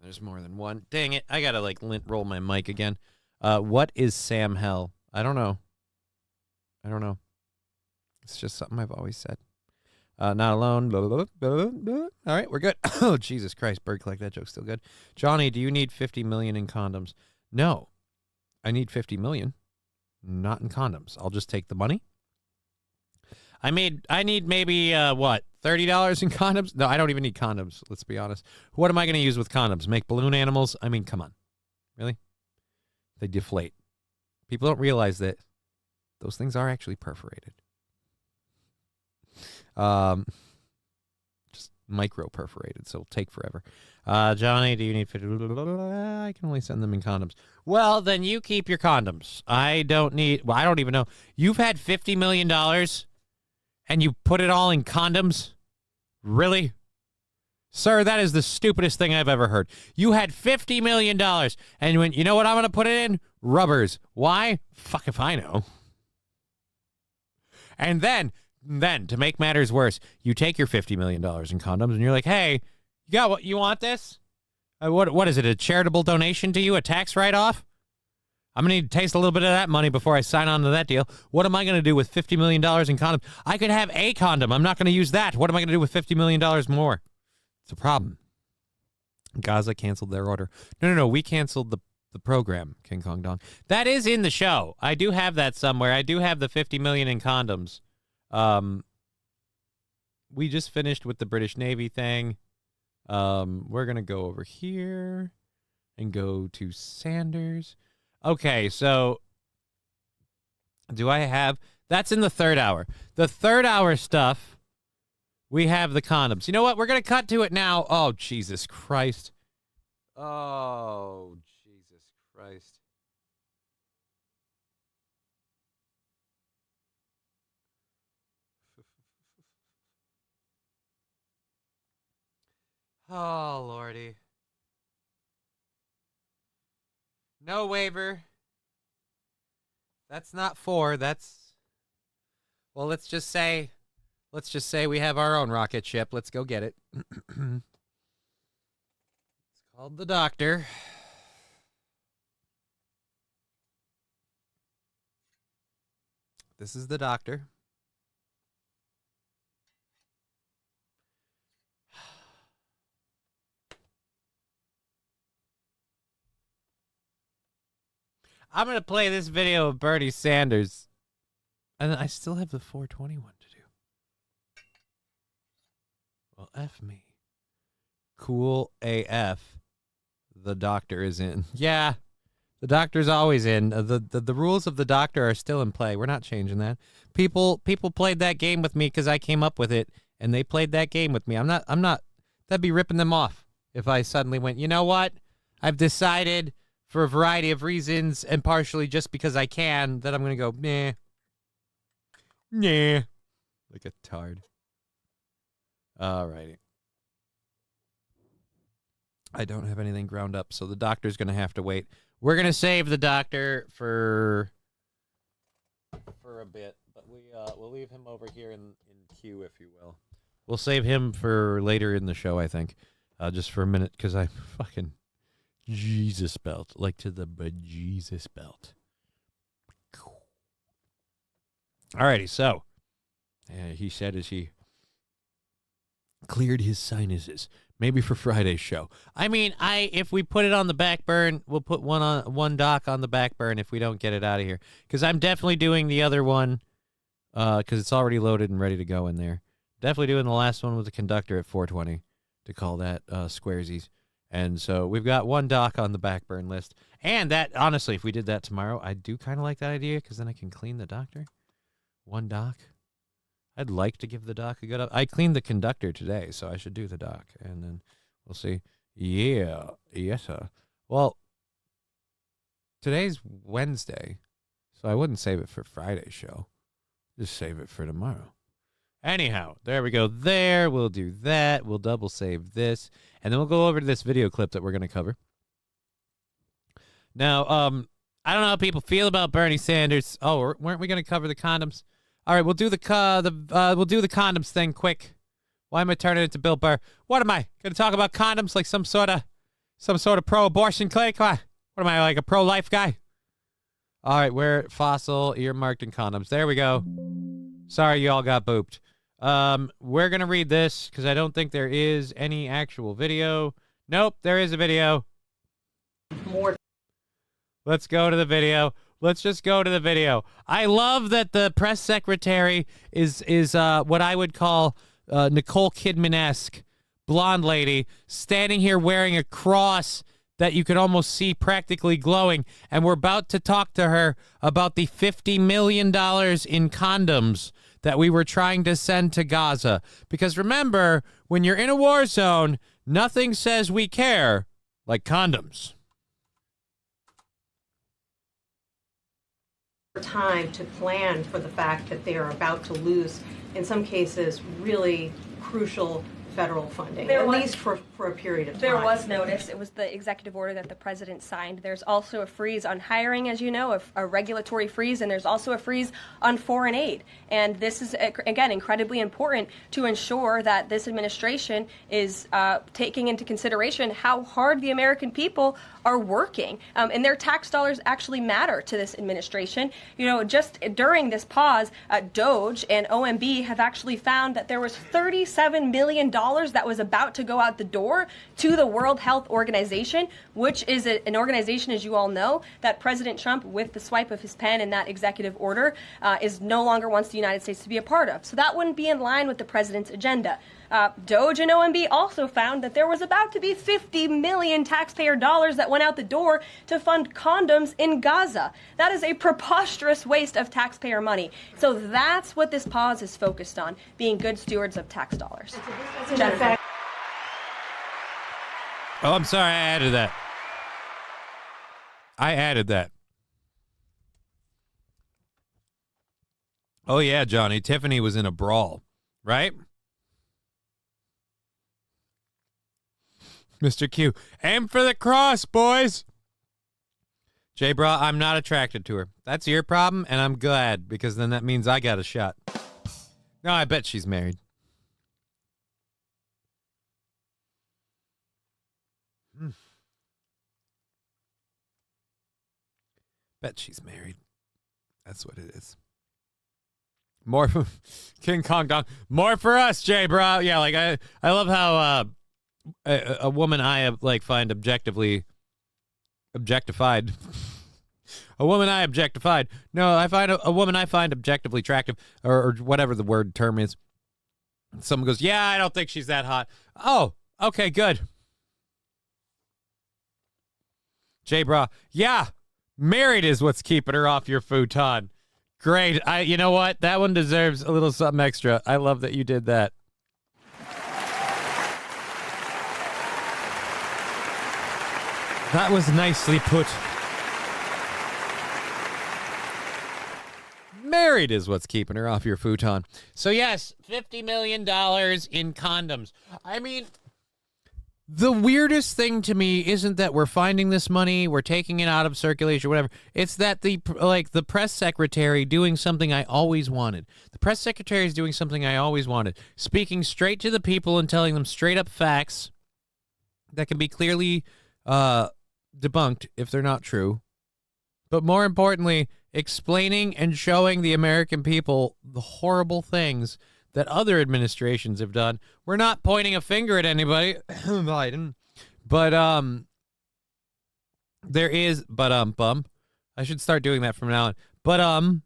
Speaker 6: There's more than one. Dang it. I gotta, like, lint roll my mic again. What is Sam Hell? I don't know. It's just something I've always said. Not alone. Blah, blah, blah, blah, blah. All right, we're good. Oh, Jesus Christ. Bird Collect, that joke's still good. Johnny, do you need 50 million in condoms? No. I need 50 million. Not in condoms. I'll just take the money. I need maybe, what, $30 in condoms? No, I don't even need condoms, let's be honest. What am I going to use with condoms? Make balloon animals? I mean, come on. Really? They deflate. People don't realize that those things are actually perforated. Just micro perforated, so it'll take forever. Johnny, do you need 50? I can only send them in condoms. Well, then you keep your condoms. I don't even know. You've had $50 million and you put it all in condoms? Really? Sir, that is the stupidest thing I've ever heard. You had $50 million and you know what I'm going to put it in? Rubbers. Why? Fuck if I know. And then, to make matters worse, you take your $50 million in condoms and you're like, hey, you want this? What is it, a charitable donation to you, a tax write-off? I'm going to need to taste a little bit of that money before I sign on to that deal. What am I going to do with $50 million in condoms? I could have a condom. I'm not going to use that. What am I going to do with $50 million more? It's a problem. Gaza canceled their order. No. We canceled the program, King Kong Dong. That is in the show. I do have that somewhere. I do have the 50 million in condoms. We just finished with the British Navy thing. We're going to go over here and go to Sanders. Okay, so do I have... That's in the third hour. The third hour stuff, we have the condoms. You know what? We're going to cut to it now. Oh, Jesus Christ. Oh, Jesus Christ. Oh, Lordy. No waiver. That's not 4. That's... Well, let's just say we have our own rocket ship. Let's go get it. It's called the Doctor. This is the Doctor. I'm going to play this video of Bernie Sanders. And I still have the 421 to do. Well, F me. Cool AF. The Doctor is in. Yeah, the Doctor's always in. The rules of the Doctor are still in play. We're not changing that. People played that game with me because I came up with it, and they played that game with me. I'm not. That'd be ripping them off if I suddenly went, you know what? I've decided, for a variety of reasons, and partially just because I can, that I'm going to go, nah, like a tard. Alrighty. I don't have anything ground up, so the Doctor's going to have to wait. We're going to save the Doctor for a bit, but we'll leave him over here in queue, if you will. We'll save him for later in the show, I think, just for a minute, because I fucking... Jesus belt, like to the bejesus belt. Alrighty, so he said as he cleared his sinuses, maybe for Friday's show. I mean, if we put it on the back burn, we'll put one doc on the back burn if we don't get it out of here, because I'm definitely doing the other one because it's already loaded and ready to go in there. Definitely doing the last one with the conductor at 420 to call that squaresies. And so we've got one doc on the backburn list. And that, honestly, if we did that tomorrow, I do kind of like that idea, because then I can clean the Doctor. One doc. I'd like to give the doc a good up. I cleaned the conductor today, so I should do the doc. And then we'll see. Yeah. Yes, sir. Well, today's Wednesday, so I wouldn't save it for Friday's show. Just save it for tomorrow. Anyhow, there we go there. We'll do that. We'll double save this. And then we'll go over to this video clip that we're going to cover. Now, I don't know how people feel about Bernie Sanders. Oh, weren't we going to cover the condoms? All right, we'll do the condoms thing quick. Why am I turning it to Bill Burr? What am I going to talk about condoms like some sort of Some sort of pro-abortion clique? What am I, like a pro-life guy? All right, we're fossil, earmarked, and condoms. There we go. Sorry you all got booped. We're going to read this because I don't think there is any actual video. Nope, there is a video.
Speaker 21: More.
Speaker 6: Let's go to the video. Let's just go to the video. I love that the press secretary is what I would call Nicole Kidman-esque blonde lady standing here wearing a cross that you could almost see practically glowing, and we're about to talk to her about the $50 million in condoms that we were trying to send to Gaza. Because remember, when you're in a war zone, nothing says we care like condoms.
Speaker 21: Time to plan for the fact that they are about to lose, in some cases, really crucial federal funding, at least for a period of time.
Speaker 22: There was notice. It was the executive order that the president signed. There's also a freeze on hiring, as you know, a regulatory freeze, and there's also a freeze on foreign aid. And this is, again, incredibly important to ensure that this administration is taking into consideration how hard the American people are working. And their tax dollars actually matter to this administration. You know, just during this pause, DOGE and OMB have actually found that there was $37 million that was about to go out the door to the World Health Organization, which is an organization, as you all know, that President Trump, with the swipe of his pen in that executive order, is no longer wants the United States to be a part of. So that wouldn't be in line with the president's agenda. DOGE and OMB also found that there was about to be 50 million taxpayer dollars that went out the door to fund condoms in Gaza. That is a preposterous waste of taxpayer money. So that's what this pause is focused on, being good stewards of tax dollars. Jennifer.
Speaker 6: Oh, I'm sorry, I added that. Oh, yeah, Johnny. Tiffany was in a brawl, right? Mr. Q, aim for the cross, boys. J-Bra, I'm not attracted to her. That's your problem, and I'm glad, because then that means I got a shot. No, I bet she's married. Bet she's married. That's what it is. More for King Kong Dong. More for us, J-Bra. Yeah, like I love how a woman I find objectively objectified. A woman I objectified. No, I find a woman I find objectively attractive, or whatever the word term is. Someone goes, yeah, I don't think she's that hot. Oh, okay, good. J-Bra, yeah, married is what's keeping her off your futon. Great. You know what? That one deserves a little something extra. I love that you did that. That was nicely put. Married is what's keeping her off your futon. So yes, $50 million in condoms. I mean, the weirdest thing to me isn't that we're finding this money, we're taking it out of circulation, whatever. It's that the press secretary doing something I always wanted. The press secretary is doing something I always wanted. Speaking straight to the people and telling them straight up facts that can be clearly debunked if they're not true. But more importantly, explaining and showing the American people the horrible things that other administrations have done. We're not pointing a finger at anybody, Biden, but there is bum. I should start doing that from now on.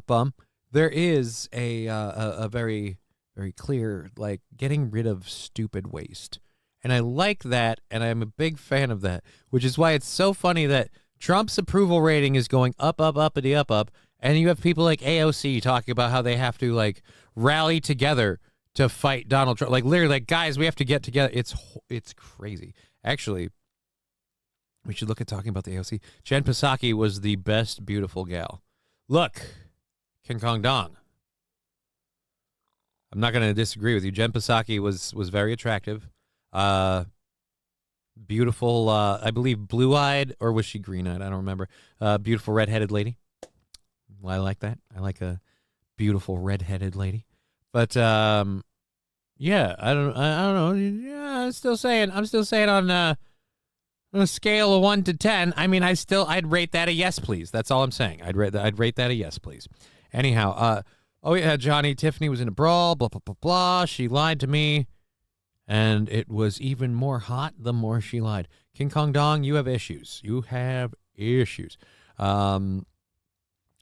Speaker 6: Bum. There is a very, very clear, like, getting rid of stupid waste. And I like that, and I'm a big fan of that, which is why it's so funny that Trump's approval rating is going up, and you have people like AOC talking about how they have to, like, rally together to fight Donald Trump. Like, literally, like, guys, we have to get together. It's crazy. Actually, we should look at talking about the AOC. Jen Psaki was the best beautiful gal. Look, King Kong Dong. I'm not going to disagree with you. Jen Psaki was very attractive. Beautiful, I believe blue-eyed, or was she green-eyed? I don't remember. Beautiful redheaded lady. I like that. I like a beautiful redheaded lady. But yeah, I don't know. Yeah, I'm still saying on On a scale of 1 to 10, I mean, I'd rate that a yes, please. That's all I'm saying. I'd rate that a yes, please. Anyhow, oh yeah, Johnny, Tiffany was in a brawl, blah, blah, blah, blah. She lied to me, and it was even more hot the more she lied. King Kong Dong, you have issues. You have issues.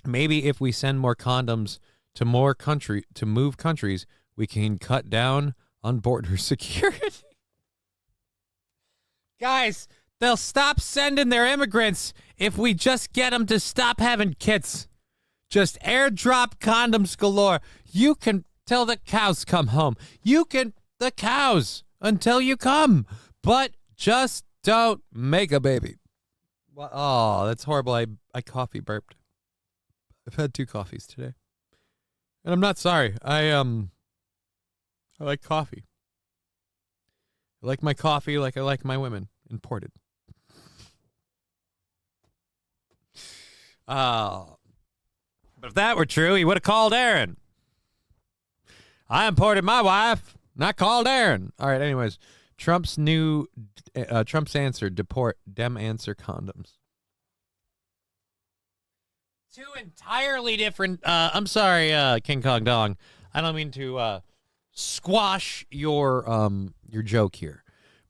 Speaker 6: Maybe if we send more condoms to move countries, we can cut down on border security. Guys, they'll stop sending their immigrants if we just get them to stop having kids. Just airdrop condoms galore. You can tell the cows come home. The cows until you come. But just don't make a baby. Oh, that's horrible. I coffee burped. I've had 2 coffees today. And I'm not sorry. I like coffee. I like my coffee like I like my women. Imported. But if that were true, he would have called Aaron. I imported my wife, not called Aaron. All right, anyways. Trump's answer, deport, dem answer condoms. 2 entirely different, I'm sorry, King Kong Dong. I don't mean to squash your joke here.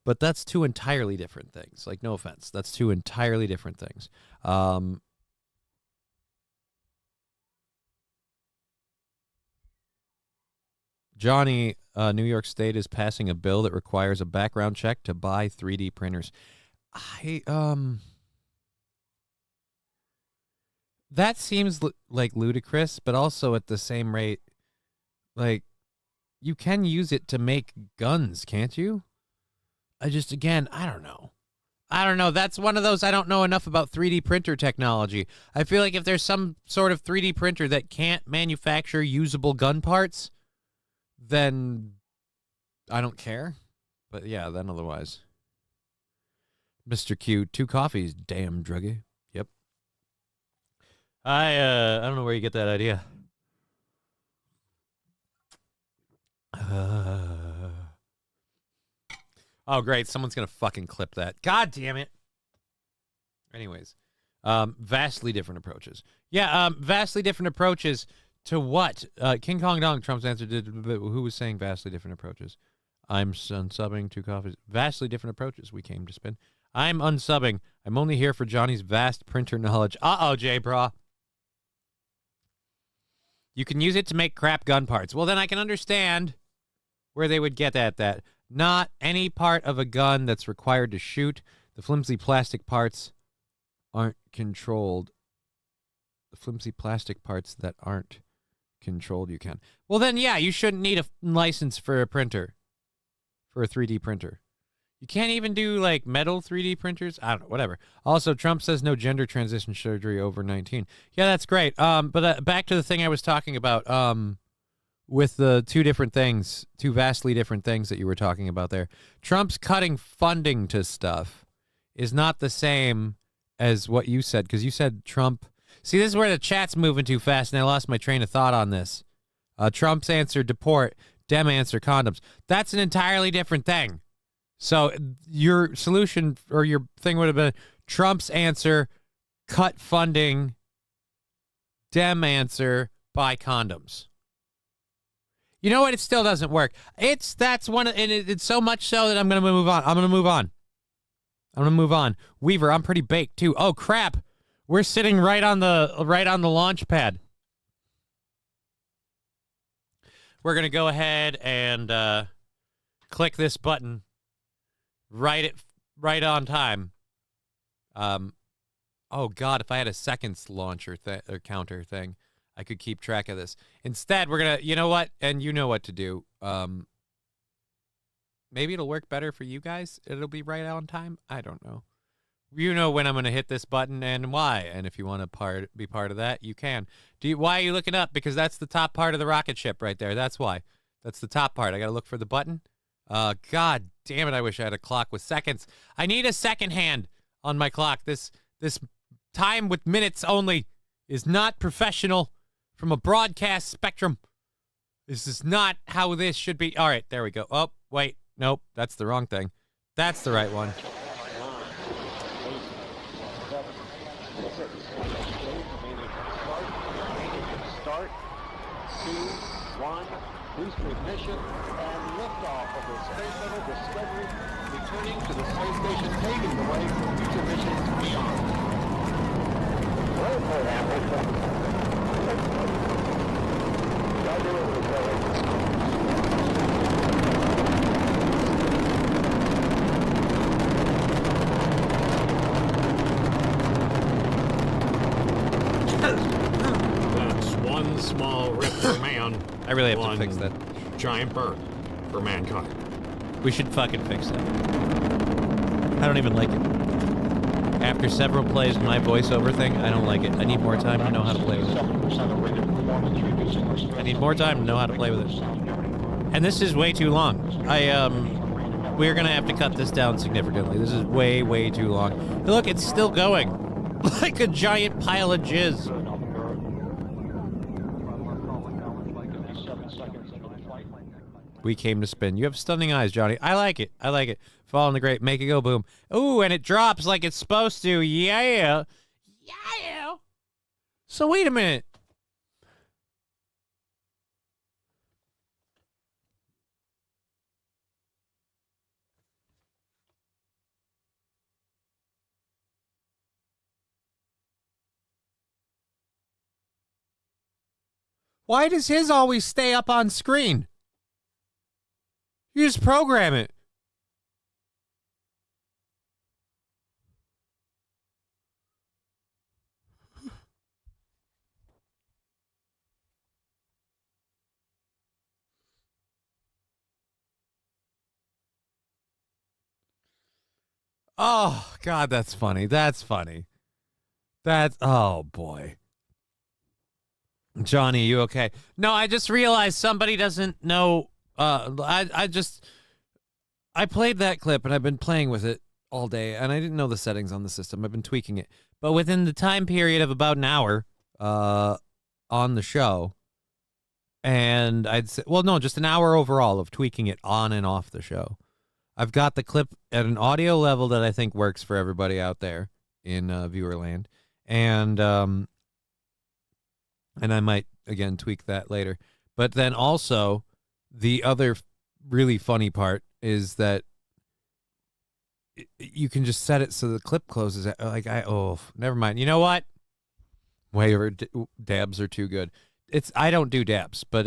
Speaker 6: But that's 2 entirely different things. Like, no offense. That's 2 entirely different things. Johnny, New York State is passing a bill that requires a background check to buy 3D printers. That seems like ludicrous, but also at the same rate, like, you can use it to make guns, can't you? I don't know. That's one of those, I don't know enough about 3D printer technology. I feel like if there's some sort of 3D printer that can't manufacture usable gun parts, then I don't care. But yeah, then otherwise. Mr. Q, 2 coffees, damn druggie. Yep. I don't know where you get that idea. Oh, great. Someone's going to fucking clip that. God damn it. Anyways, vastly different approaches. Yeah, vastly different approaches to what? King Kong Dong, Trump's answer did. Who was saying vastly different approaches? I'm unsubbing 2 coffees. Vastly different approaches we came to spin. I'm unsubbing. I'm only here for Johnny's vast printer knowledge. Uh-oh, J-Bra. You can use it to make crap gun parts. Well, then I can understand where they would get at that. Not any part of a gun that's required to shoot. The flimsy plastic parts aren't controlled. The flimsy plastic parts that aren't controlled, you can. Well, then, yeah, you shouldn't need a license for a printer, for a 3D printer. You can't even do, like, metal 3D printers? I don't know, whatever. Also, Trump says no gender transition surgery over 19. Yeah, that's great. But back to the thing I was talking about, with the 2 different things, 2 vastly different things that you were talking about there. Trump's cutting funding to stuff is not the same as what you said, because you said Trump. See, this is where the chat's moving too fast, and I lost my train of thought on this. Trump's answer, deport. Dem answer, condoms. That's an entirely different thing. So your solution or your thing would have been Trump's answer, cut funding. Dem answer, buy condoms. You know what? It still doesn't work. It's so much so that I'm going to move on. I'm going to move on. Weaver, I'm pretty baked too. Oh crap. We're sitting right on the launch pad. We're going to go ahead and click this button right on time. Oh god, if I had a seconds launcher or counter thing, I could keep track of this. Instead, we're going to, you know what? And you know what to do. Maybe it'll work better for you guys. It'll be right on time. I don't know. You know when I'm going to hit this button and why. And if you want to be part of that, you can. Why are you looking up? Because that's the top part of the rocket ship right there. That's why. That's the top part. I got to look for the button. God damn it. I wish I had a clock with seconds. I need a second hand on my clock. This time with minutes only is not professional from a broadcast spectrum. This is not how this should be. All right, there we go. Oh, wait. Nope, that's the wrong thing. That's the right one.
Speaker 1: 1, boost ignition, and liftoff of the Space Shuttle Discovery, returning to the space station, paving the way for future missions beyond.
Speaker 7: That's one small rip for man.
Speaker 6: I really have
Speaker 7: one
Speaker 6: to fix that.
Speaker 7: Giant bird for mankind.
Speaker 6: We should fucking fix that. I don't even like it. After several plays of my voiceover thing, I don't like it. I need more time to know how to play with it. I need more time to know how to play with it. And this is way too long. We're gonna have to cut this down significantly. This is way, way too long. Look, it's still going. Like a giant pile of jizz. We came to spin. You have stunning eyes, Johnny. I like it. I like it. Fall in the great. Make it go boom. Ooh, and it drops like it's supposed to. Yeah. Yeah. So wait a minute. Why does his always stay up on screen? You just program it. Oh, God, that's funny. That's funny. That's, oh, boy. Johnny, you okay? No, I just realized somebody doesn't know. I played that clip and I've been playing with it all day and I didn't know the settings on the system. I've been tweaking it. But within the time period of about an hour on the show, and I'd say, well, no, just an hour overall of tweaking it on and off the show. I've got the clip at an audio level that I think works for everybody out there in Viewerland. And I might, again, tweak that later. But then also, the other really funny part is that you can just set it so the clip closes. Like, never mind. You know what? Whatever, dabs are too good. I don't do dabs, but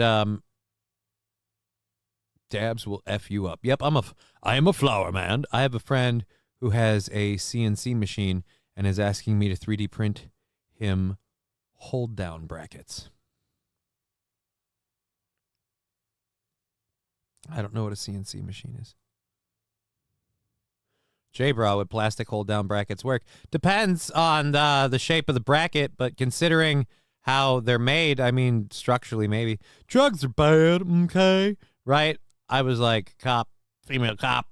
Speaker 6: dabs will F you up. Yep, I am a flower man. I have a friend who has a CNC machine and is asking me to 3D print him hold down brackets. I don't know what a CNC machine is. J-Bro, would plastic hold down brackets work? Depends on the shape of the bracket, but considering how they're made, I mean, structurally maybe. Drugs are bad, okay? Right? I was like, cop, female cop.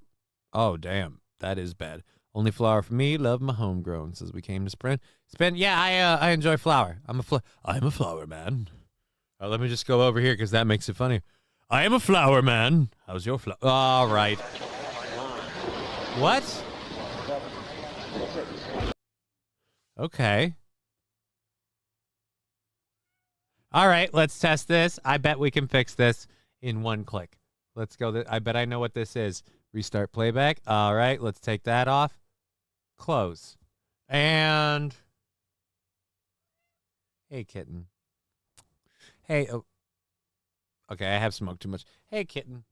Speaker 6: Oh, damn, that is bad. Only flower for me, love my homegrown, says we came to sprint. Yeah, I enjoy flower. I'm a flower man. Let me just go over here because that makes it funny. I am a flower man. How's your flower? All right. What? Okay. All right, let's test this. I bet we can fix this in one click. Let's go. I bet I know what this is. Restart playback. All right, let's take that off. Close. And hey, kitten. Hey. Oh. Okay, I have smoked too much. Hey, kitten.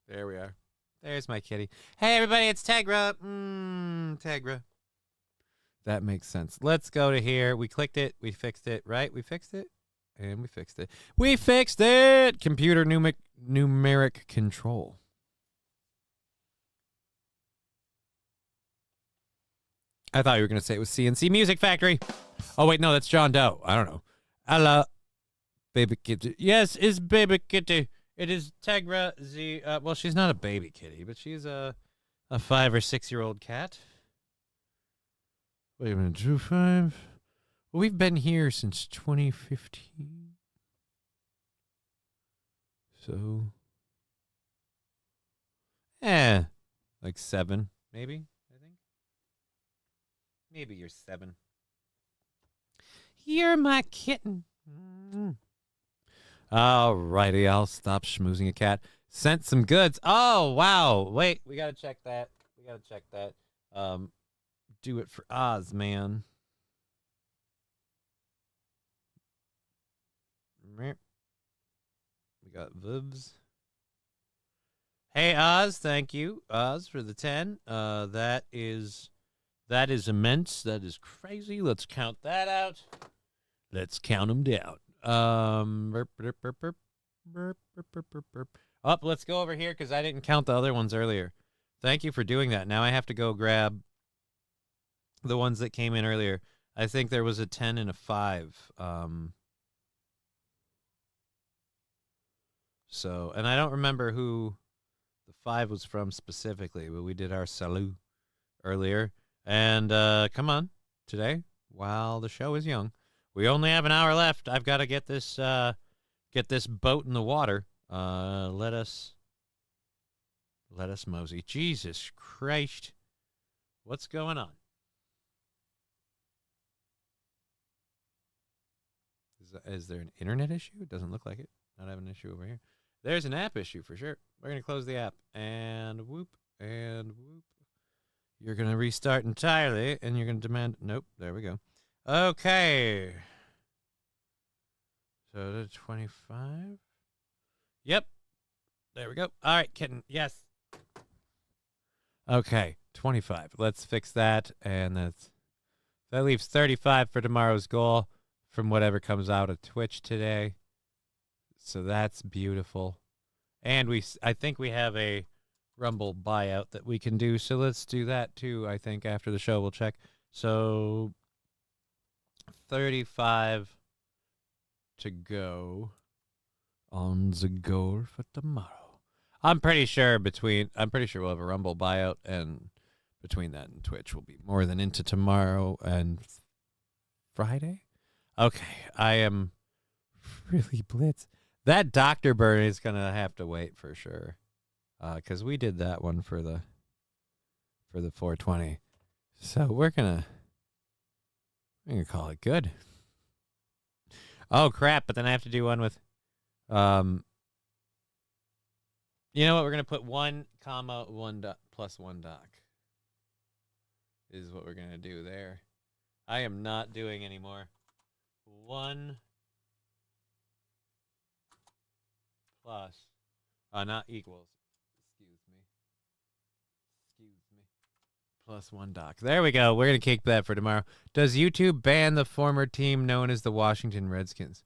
Speaker 6: There we are. There's my kitty. Hey, everybody, it's Tegra. Tegra. That makes sense. Let's go to here. We clicked it. We fixed it, right? We fixed it. And we fixed it. We fixed it! Computer numeric control. I thought you were going to say it was CNC Music Factory. Oh, wait, no, that's John Doe. I don't know. Hello, baby kitty. Yes, it's baby kitty. It is Tegra Z. Well, she's not a baby kitty, but she's a 5 or 6 year old cat. Wait a minute, 2-5. Well, we've been here since 2015. So, like 7, maybe. I think maybe you're 7. You're my kitten. Alrighty, I'll stop schmoozing a cat. Sent some goods. Oh, wow. Wait, we gotta check that. Do it for Oz, man. We got Vibs. Hey, Oz, thank you, Oz, for the 10. That is immense. That is crazy. Let's count that out. Let's count them down. Up, let's go over here because I didn't count the other ones earlier. Thank you for doing that. Now I have to go grab the ones that came in earlier. I think there was a 10 and a 5. So, and I don't remember who the 5 was from specifically, but we did our salut earlier. And come on, today, while the show is young, we only have an hour left. I've got to get this boat in the water. Let us mosey. Jesus Christ, what's going on? Is there an internet issue? It doesn't look like it. Not having an issue over here. There's an app issue for sure. We're going to close the app. And whoop, and whoop. You're going to restart entirely, and you're going to demand... Nope, there we go. Okay. So the 25? Yep. There we go. All right, kitten. Yes. Okay, 25. Let's fix that, and that leaves 35 for tomorrow's goal from whatever comes out of Twitch today. So that's beautiful. And I think we have a Rumble buyout that we can do. So let's do that too. I think after the show we'll check. So 35 to go on the goal for tomorrow. I'm pretty sure we'll have a Rumble buyout, and between that and Twitch we'll be more than into tomorrow and Friday. Okay, I am really blitzed. That Dr. Bernie is going to have to wait for sure. Because we did that one for the 420. So we're gonna call it good. Oh crap, but then I have to do one with you know what, we're gonna put 1, 1 plus 1 doc is what we're gonna do there. I am not doing anymore. 1 plus not equals. Plus 1 doc. There we go. We're going to keep that for tomorrow. Does YouTube ban the former team known as the Washington Redskins?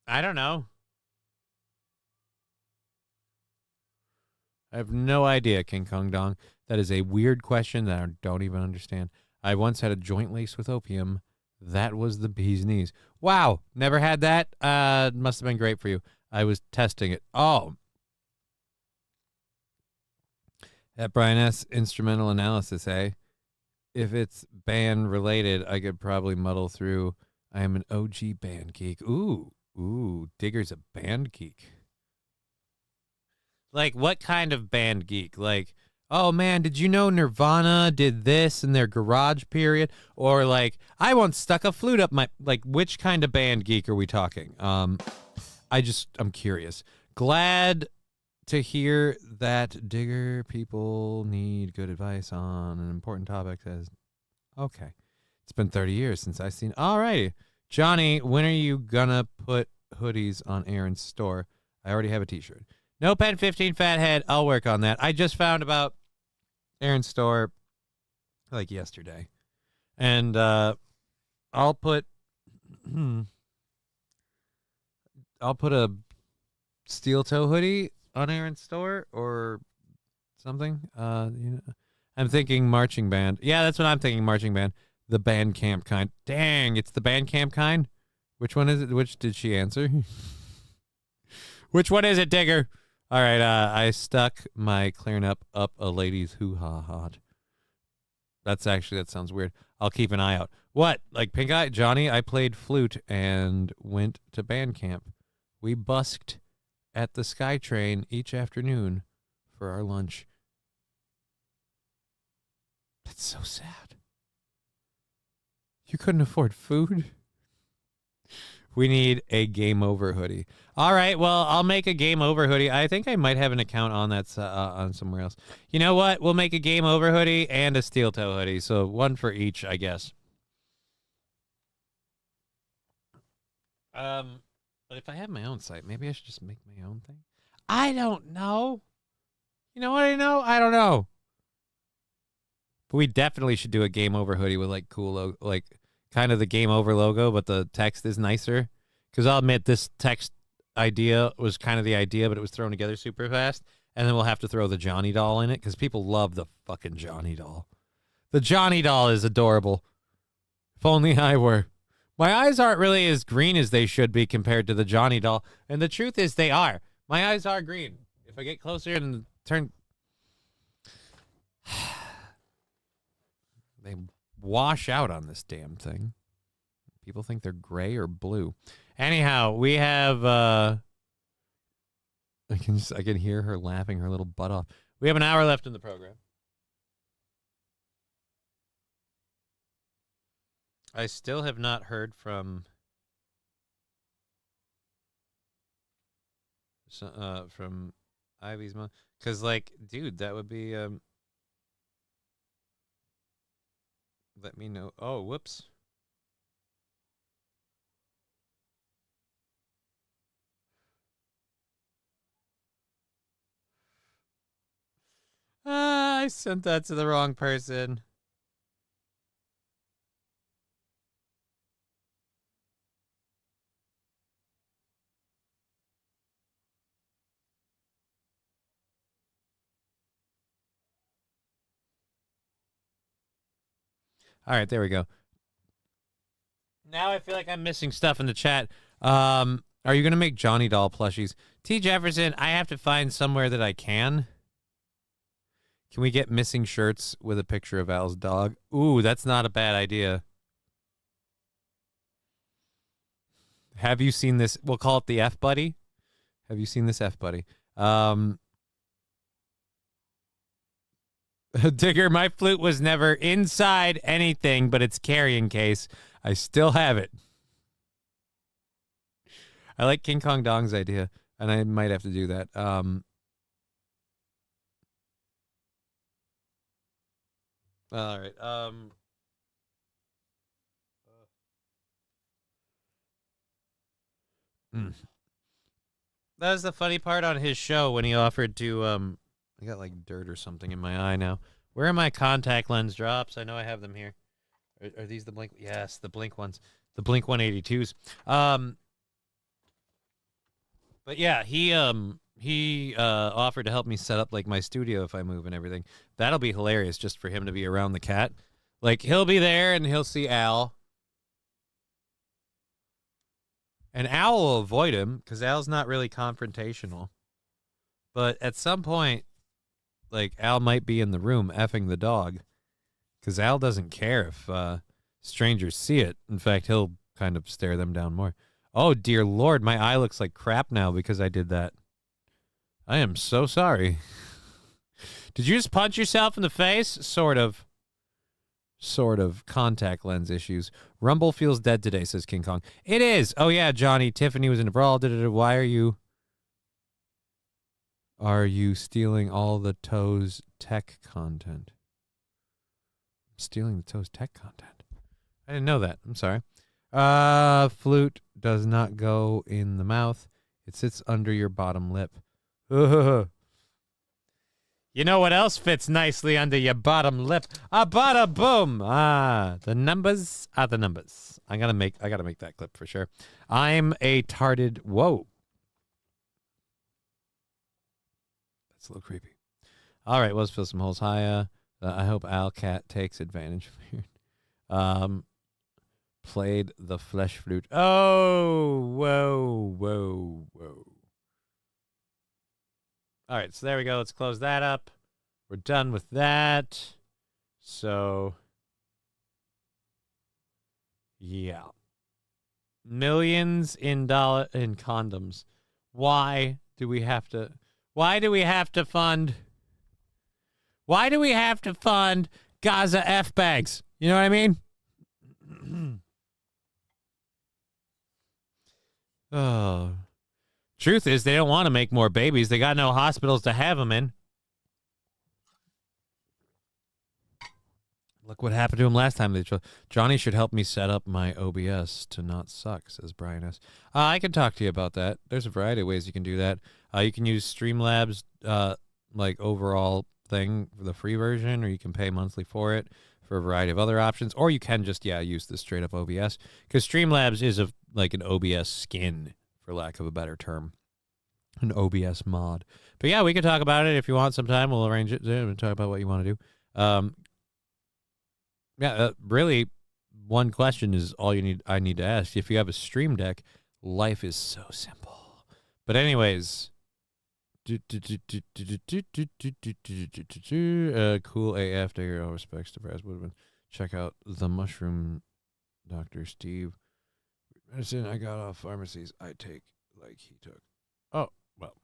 Speaker 6: I don't know. I have no idea, King Kong Dong. That is a weird question that I don't even understand. I once had a joint laced with opium. That was the bee's knees. Wow. Never had that. Must have been great for you. I was testing it. Oh. At Brian S. Instrumental Analysis, eh? If it's band related, I could probably muddle through. I am an OG band geek. Ooh, Digger's a band geek. Like, what kind of band geek? Like, oh man, did you know Nirvana did this in their garage period? Or like, I once stuck a flute up my, like, which kind of band geek are we talking? I'm curious. Glad to hear that Digger people need good advice on an important topic. Okay. It's been 30 years since I've seen. All right. Johnny, when are you gonna put hoodies on Aaron's store? I already have a t-shirt. No Pen 15 Fathead. I'll work on that. I just found about Aaron's store like yesterday. And I'll put a steel toe hoodie on Aaron's store or something. I'm thinking marching band. Yeah, that's what I'm thinking, marching band. The band camp kind. Dang, it's the band camp kind? Which one is it? Which did she answer? Which one is it, Digger? All right, I stuck my clearing up a lady's hoo-ha-ha. That sounds weird. I'll keep an eye out. What? Like Pink Eye? Johnny, I played flute and went to band camp. We busked at the SkyTrain each afternoon for our lunch. That's so sad. You couldn't afford food? We need a game over hoodie. All right, well, I'll make a game over hoodie. I think I might have an account on that on somewhere else. You know what? We'll make a game over hoodie and a steel toe hoodie. So one for each, I guess. But if I have my own site, maybe I should just make my own thing. I don't know. You know what I know? I don't know. But we definitely should do a game over hoodie with like cool, like kind of the game over logo, but the text is nicer. Because I'll admit this text idea was kind of the idea, but it was thrown together super fast. And then we'll have to throw the Johnny doll in it because people love the fucking Johnny doll. The Johnny doll is adorable. If only I were. My eyes aren't really as green as they should be compared to the Johnny doll. And the truth is they are. My eyes are green. If I get closer and turn... They wash out on this damn thing. People think they're gray or blue. Anyhow, we have I can hear her laughing her little butt off. We have an hour left in the program. I still have not heard from Ivy's mom, cuz like, dude, that would be let me know. Oh, whoops. I sent that to the wrong person. All right, there we go. Now I feel like I'm missing stuff in the chat. Are you going to make Johnny doll plushies? T. Jefferson, I have to find somewhere that I can. Can we get missing shirts with a picture of Al's dog? Ooh, that's not a bad idea. Have you seen this? We'll call it the F Buddy. Have you seen this F Buddy? Digger, my flute was never inside anything but its carrying case. I still have it. I like King Kong Dong's idea, and I might have to do that. All right. That was the funny part on his show when he offered to I got like dirt or something in my eye now. Where are my contact lens drops? I know I have them here. Are these the Blink? Yes, the Blink ones. The Blink 182s. But yeah, he offered to help me set up like my studio if I move and everything. That'll be hilarious just for him to be around the cat. Like he'll be there and he'll see Al. And Al will avoid him because Al's not really confrontational. But at some point, like Al might be in the room effing the dog because Al doesn't care if strangers see it. In fact, he'll kind of stare them down more. Oh, dear Lord, my eye looks like crap now because I did that. I am so sorry. Did you just punch yourself in the face? Sort of contact lens issues. Rumble feels dead today, says King Kong. It is. Oh, yeah, Johnny. Tiffany was in a brawl. Why are you stealing all the Toes tech content? Stealing the Toes tech content. I didn't know that. I'm sorry. Flute does not go in the mouth. It sits under your bottom lip. You know what else fits nicely under your bottom lip? A bada boom. The numbers are the numbers. I gotta make that clip for sure. I'm a tarded. Whoa. That's a little creepy. All right, let's fill some holes. Hi, I hope Al Cat takes advantage of here. Played the flesh flute. Oh, whoa. All right, so there we go. Let's close that up. We're done with that. So, yeah. Millions in condoms. Why do we have to fund Gaza F bags? You know what I mean? Oh. Truth is, they don't want to make more babies. They got no hospitals to have them in. Look what happened to him last time. Johnny should help me set up my OBS to not suck, says Brian S. I can talk to you about that. There's a variety of ways you can do that. You can use Streamlabs, like overall thing for the free version, or you can pay monthly for it for a variety of other options, or you can just, use the straight up OBS, because Streamlabs is like an OBS skin, for lack of a better term, an OBS mod. But yeah, we can talk about it if you want sometime. We'll arrange it and talk about what you want to do. Really, one question is all I need to ask. If you have a Stream Deck, life is so simple. But anyways, cool AF to hear. All respects to Brad Woodman. Check out the Mushroom Dr. Steve. Medicine I got off pharmacies I take like he took. Oh, well.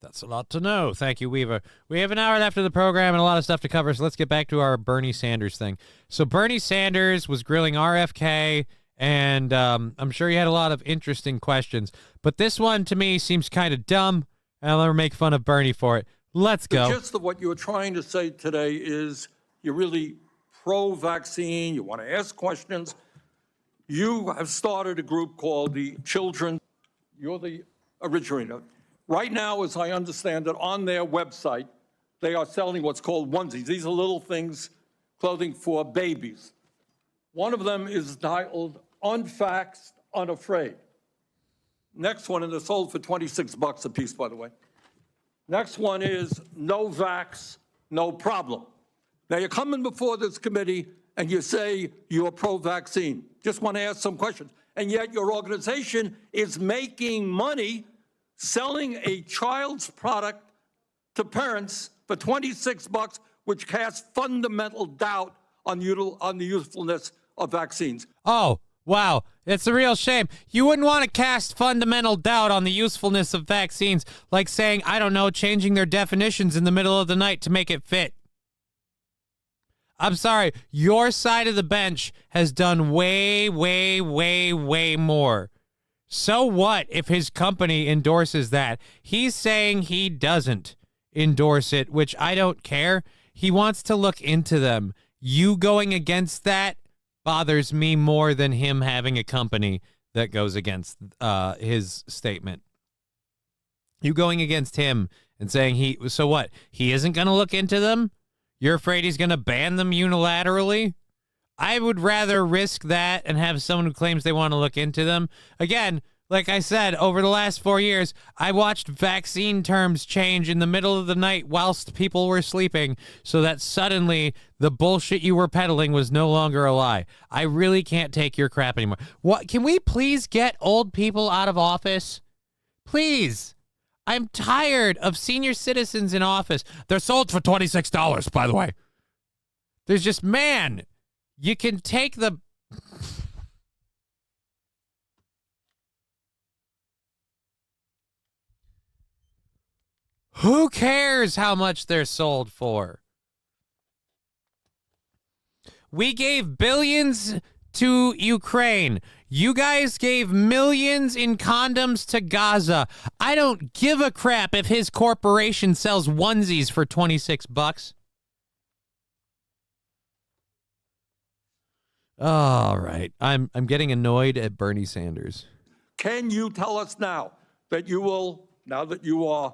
Speaker 6: That's a lot to know. Thank you, Weaver. We have an hour left of the program and a lot of stuff to cover, so let's get back to our Bernie Sanders thing. So Bernie Sanders was grilling RFK, and I'm sure he had a lot of interesting questions. But this one, to me, seems kind of dumb, and I'll never make fun of Bernie for it. Let's go.
Speaker 18: The gist of what you were trying to say today is you're really pro-vaccine, you want to ask questions. You have started a group called the Children. You're the originator. Right now, as I understand it, on their website, they are selling what's called onesies. These are little things, clothing for babies. One of them is titled Unvaxxed, Unafraid. Next one, and they're sold for $26 a piece, by the way. Next one is No Vax, No Problem. Now, you're coming before this committee and you say you're pro-vaccine. Just want to ask some questions. And yet your organization is making money selling a child's product to parents for $26, which casts fundamental doubt on the usefulness of vaccines.
Speaker 6: Oh, wow. It's a real shame. You wouldn't want to cast fundamental doubt on the usefulness of vaccines, like saying, I don't know, changing their definitions in the middle of the night to make it fit. I'm sorry, your side of the bench has done way, way, way, way more. So what if his company endorses that? He's saying he doesn't endorse it, which I don't care. He wants to look into them. You going against that bothers me more than him having a company that goes against his statement. You going against him and saying so what? He isn't going to look into them? You're afraid he's going to ban them unilaterally? I would rather risk that and have someone who claims they want to look into them. Again, like I said, over the last 4 years, I watched vaccine terms change in the middle of the night whilst people were sleeping, so that suddenly the bullshit you were peddling was no longer a lie. I really can't take your crap anymore. What? Can we please get old people out of office? Please. I'm tired of senior citizens in office. They're sold for $26, by the way. There's just, man, you can take the... Who cares how much they're sold for? We gave billions to Ukraine. You guys gave millions in condoms to Gaza. I don't give a crap if his corporation sells onesies for $26. All right. I'm getting annoyed at Bernie Sanders.
Speaker 18: Can you tell us now that you will, now that you are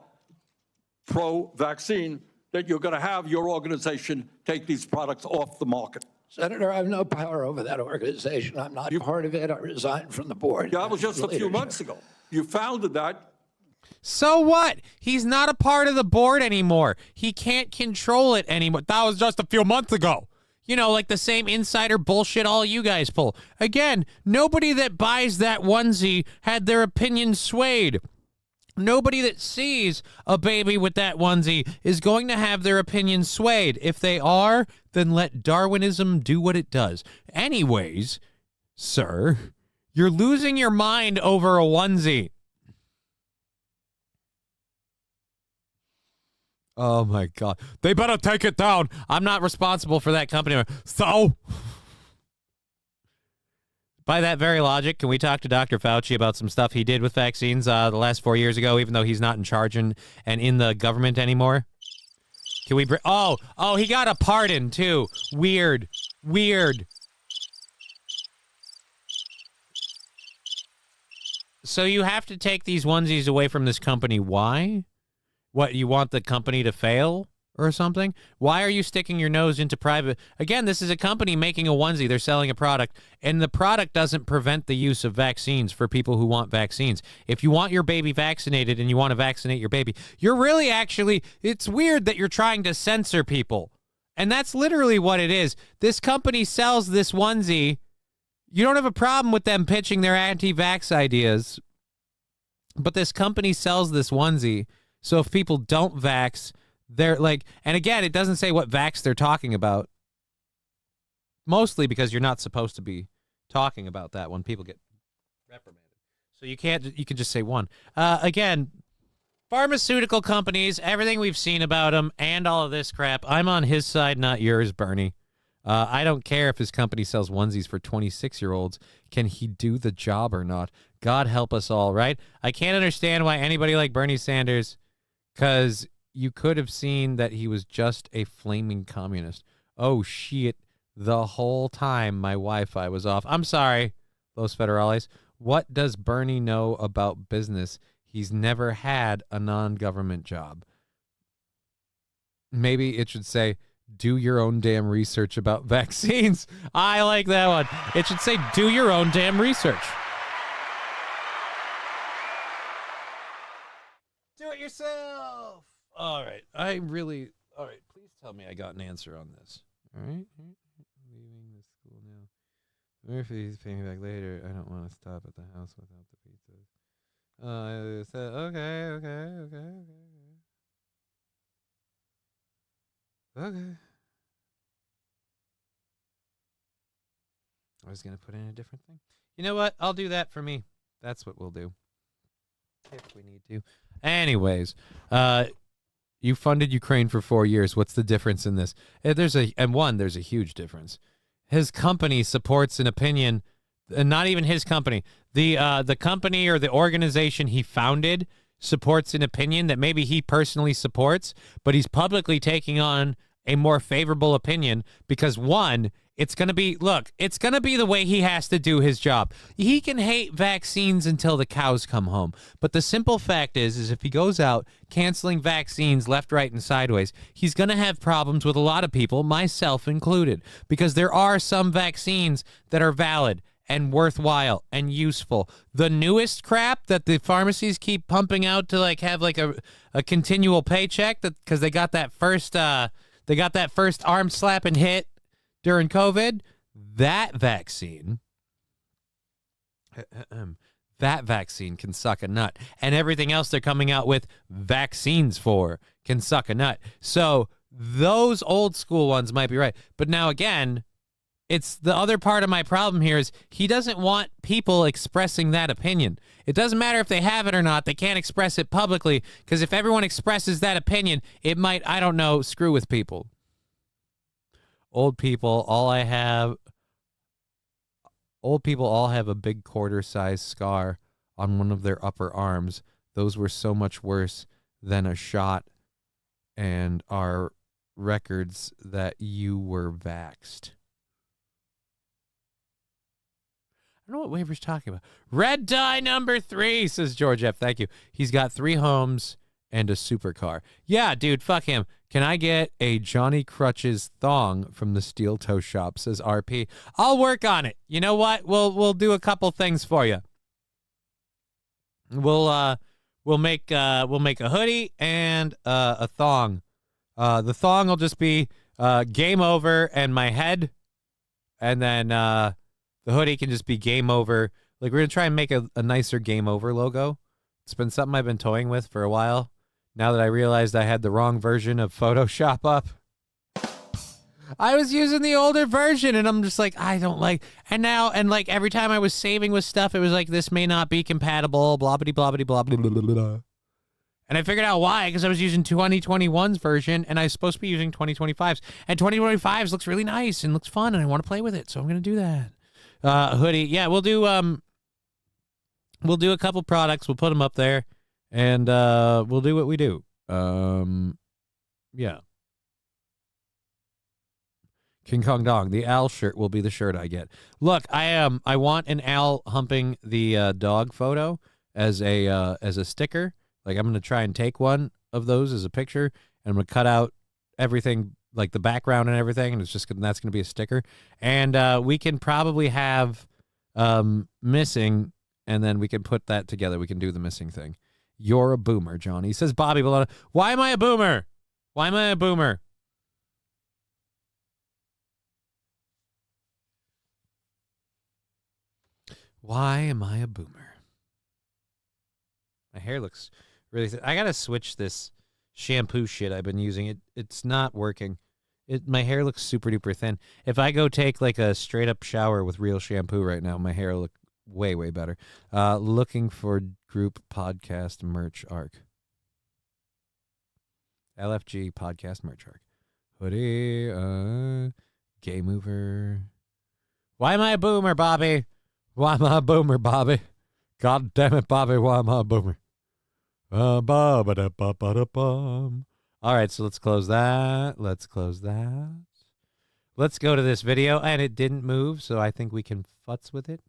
Speaker 18: pro-vaccine, that you're going to have your organization take these products off the market?
Speaker 4: Senator, I have no power over that organization. I'm not part of it. I resigned from the board.
Speaker 18: Yeah, that was just a few months ago. You founded that.
Speaker 6: So what? He's not a part of the board anymore. He can't control it anymore. That was just a few months ago. You know, like the same insider bullshit all you guys pull. Again, nobody that buys that onesie had their opinion swayed. Nobody that sees a baby with that onesie is going to have their opinion swayed. If they are, then let Darwinism do what it does. Anyways, sir, you're losing your mind over a onesie. Oh, my God. They better take it down. I'm not responsible for that company. So, By that very logic, can we talk to Dr. Fauci about some stuff he did with vaccines the last 4 years ago, even though he's not in charge and in the government anymore? Can we oh, he got a pardon, too. Weird. So you have to take these onesies away from this company. Why? What, you want the company to fail or something? Why are you sticking your nose into private? Again, this is a company making a onesie. They're selling a product, and the product doesn't prevent the use of vaccines for people who want vaccines. If you want your baby vaccinated and you want to vaccinate your baby, you're really actually, it's weird that you're trying to censor people. And that's literally what it is. This company sells this onesie. You don't have a problem with them pitching their anti-vax ideas, but this company sells this onesie, so if people don't vax, they're like, and again, it doesn't say what vax they're talking about, mostly because you're not supposed to be talking about that when people get reprimanded. So you can just say one. Again, pharmaceutical companies, everything we've seen about them, and all of this crap, I'm on his side, not yours, Bernie. I don't care if his company sells onesies for 26-year-olds. Can he do the job or not? God help us all, right? I can't understand why anybody like Bernie Sanders, because you could have seen that he was just a flaming communist. Oh, shit. The whole time my Wi-Fi was off. I'm sorry, Los Federales. What does Bernie know about business? He's never had a non-government job. Maybe it should say, do your own damn research about vaccines. I like that one. It should say, do your own damn research. Do it yourself. All right. All right. Please tell me I got an answer on this. All right. Leaving the school now. Murphy's paying me back later. I don't want to stop at the house without the pizzas. I said, okay. Okay. I was going to put in a different thing. You know what? I'll do that for me. That's what we'll do. If we need to. Anyways, you funded Ukraine for 4 years. What's the difference in this? There's a huge difference. His company supports an opinion, not even his company. The company or the organization he founded supports an opinion that maybe he personally supports, but he's publicly taking on a more favorable opinion because, one, it's going to be the way he has to do his job. He can hate vaccines until the cows come home. But the simple fact is if he goes out canceling vaccines left, right, and sideways, he's going to have problems with a lot of people, myself included, because there are some vaccines that are valid and worthwhile and useful. The newest crap that the pharmacies keep pumping out to like have like a continual paycheck because they got that first arm slapping hit during COVID, that vaccine can suck a nut. And everything else they're coming out with vaccines for can suck a nut. So those old school ones might be right. But now again, it's the other part of my problem here is he doesn't want people expressing that opinion. It doesn't matter if they have it or not. They can't express it publicly because if everyone expresses that opinion, it might, I don't know, screw with people. Old people all have a big quarter-sized scar on one of their upper arms. Those were so much worse than a shot and are records that you were vaxxed. I don't know what Waver's talking about. Red dye number 3, says George F. Thank you. He's got 3 homes and a supercar. Yeah, dude, fuck him. Can I get a Johnny-Krutches thong from the Steel Toe Shop, says RP. I'll work on it. You know what? We'll do a couple things for you. We'll make a hoodie and a thong. The thong will just be game over and my head, and then the hoodie can just be game over. Like, we're gonna try and make a nicer game over logo. It's been something I've been toying with for a while. Now that I realized I had the wrong version of Photoshop up. I was using the older version and I'm just like, I don't like, and like every time I was saving with stuff, it was like, this may not be compatible, blah, blah, blah, blah, blah, blah, blah, blah, blah. And I figured out why, because I was using 2021's version and I was supposed to be using 2025's. And 2025's looks really nice and looks fun and I want to play with it. So I'm going to do that. hoodie. Yeah, we'll do a couple products. We'll put them up there, and we'll do what we do. Yeah. King Kong Dong. The owl shirt will be the shirt I get. Look, I want an owl humping the dog photo as a sticker. Like, I'm gonna try and take one of those as a picture, and I'm gonna cut out everything, like the background and everything, and that's gonna be a sticker. And we can probably have missing, and then we can put that together. We can do the missing thing. You're a boomer, Johnny. He says, Bobby Bologna. Why am I a boomer? Why am I a boomer? Why am I a boomer? My hair looks really thin. I gotta switch this shampoo shit I've been using. It's not working. My hair looks super duper thin. If I go take like a straight up shower with real shampoo right now, my hair will look way, way better. Looking for group podcast merch arc. LFG podcast merch arc. Hoodie, gay mover. Why am I a boomer, Bobby? Why am I a boomer, Bobby? God damn it, Bobby, why am I a boomer? All right, so let's close that. Let's close that. Let's go to this video, and it didn't move, so I think we can futz with it.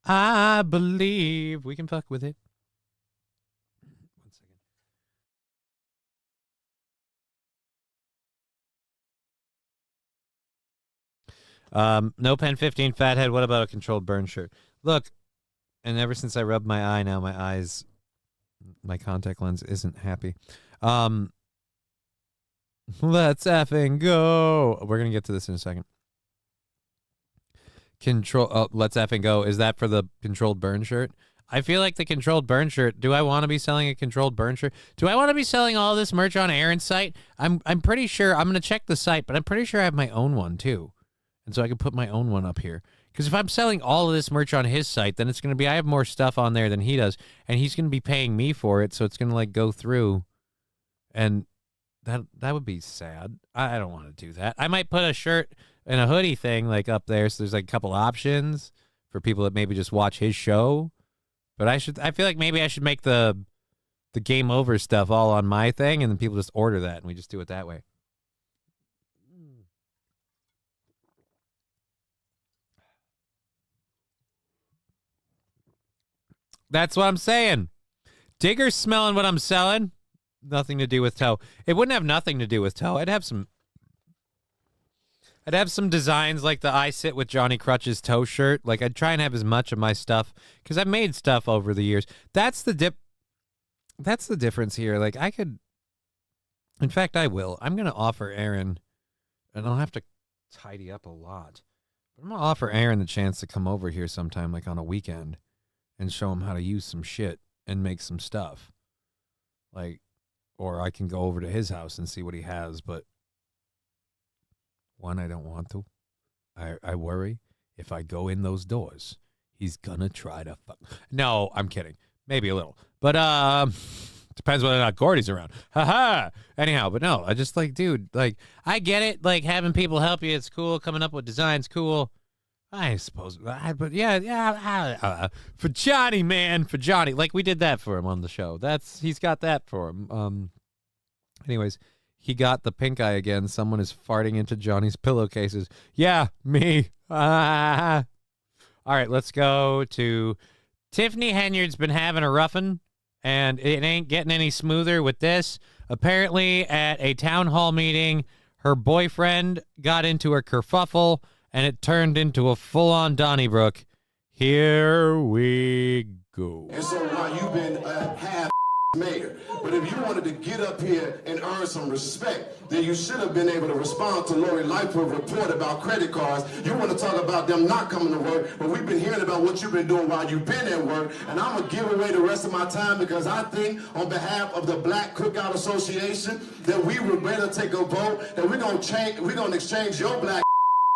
Speaker 6: I believe we can fuck with it. 1 second. No pen 15 fathead. What about a controlled burn shirt? Look, and ever since I rubbed my eye, now my contact lens isn't happy. Let's effing go. We're gonna get to this in a second. Let's effing go. Is that for the controlled burn shirt? I feel like the controlled burn shirt. Do I want to be selling a controlled burn shirt? Do I want to be selling all this merch on Aaron's site? I'm pretty sure. I'm gonna check the site, but I'm pretty sure I have my own one too, and so I can put my own one up here. Because if I'm selling all of this merch on his site, then it's gonna be I have more stuff on there than he does, and he's gonna be paying me for it, so it's gonna like go through, and that would be sad. I don't want to do that. I might put a shirt and a hoodie thing like up there, so there's like a couple options for people that maybe just watch his show. But I feel like maybe I should make the game over stuff all on my thing, and then people just order that and we just do it that way. That's what I'm saying. Digger's smelling what I'm selling. Nothing to do with toe. It wouldn't have nothing to do with toe. I'd have some designs like the I Sit with Johnny Crutches toe shirt. Like, I'd try and have as much of my stuff, because I've made stuff over the years. That's the difference here. Like, I could, in fact, I will. I'm going to offer Aaron, and I'll have to tidy up a lot, but I'm going to offer Aaron the chance to come over here sometime, like on a weekend, and show him how to use some shit and make some stuff. Like, or I can go over to his house and see what he has, but one, I don't want to. I worry if I go in those doors, he's gonna try to fuck. No, I'm kidding. Maybe a little. But depends whether or not Gordy's around. Haha. Anyhow, but no, I just like, dude, like, I get it. Like, having people help you, it's cool. Coming up with designs, cool. I suppose. But yeah. For Johnny, man. For Johnny. Like, we did that for him on the show. He's got that for him. Anyways. He got the pink eye again. Someone is farting into Johnny's pillowcases. Yeah, me. All right, let's go to Tiffany Henyard's been having a roughin', and it ain't getting any smoother with this. Apparently, at a town hall meeting, her boyfriend got into a kerfuffle, and it turned into a full-on Donnybrook. Here we go.
Speaker 20: And so while you've been half mayor, but if you wanted to get up here and earn some respect, then you should have been able to respond to Lori Lightfoot's report about credit cards. You want to talk about them not coming to work, but we've been hearing about what you've been doing while you've been at work, and I'm going to give away the rest of my time because I think on behalf of the Black Cookout Association that we would better take a vote that we're going to exchange your black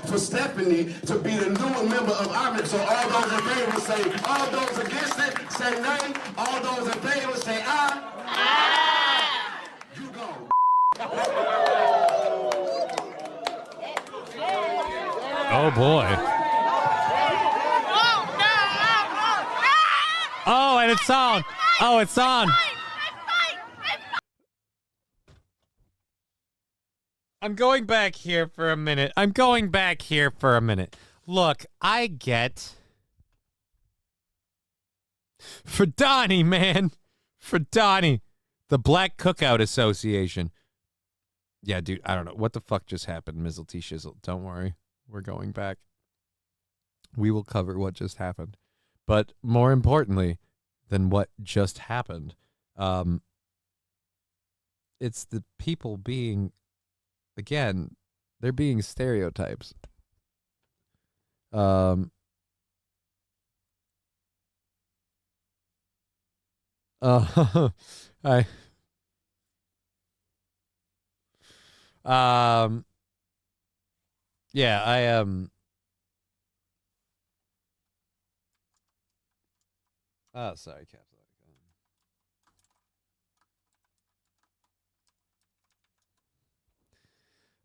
Speaker 20: for Stephanie to be the new member of our. So all those in favor say, all those against it say nay, all those in favor say aye. Aye. You go.
Speaker 6: Oh boy. Oh, and it's on. Oh, it's on. I'm going back here for a minute. Look, I get... For Donnie, man. For Donnie. The Black Cookout Association. Yeah, dude, I don't know. What the fuck just happened, Mizzle T Shizzle? Don't worry. We're going back. We will cover what just happened. But more importantly than what just happened, it's the people being, again, they're being stereotypes. I yeah, I oh, sorry, Caps.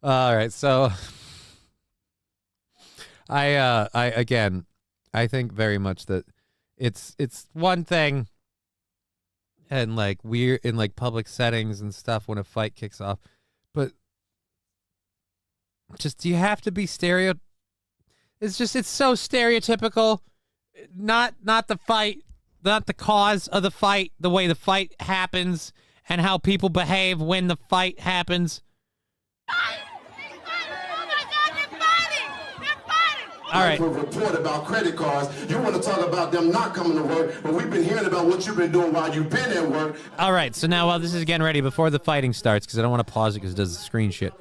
Speaker 6: All right, so I again, I think very much that it's one thing, and like we're in like public settings and stuff when a fight kicks off, but just do you have to be stereo? It's so stereotypical. Not the fight, not the cause of the fight, the way the fight happens, and how people behave when the fight happens. All right.
Speaker 20: Report about credit cards. You want to talk about them not coming to work, but we've been hearing about what you've been doing while you've been at work.
Speaker 6: All right. So now while this is getting ready, before the fighting starts, because I don't want to pause it because it does the screen shit.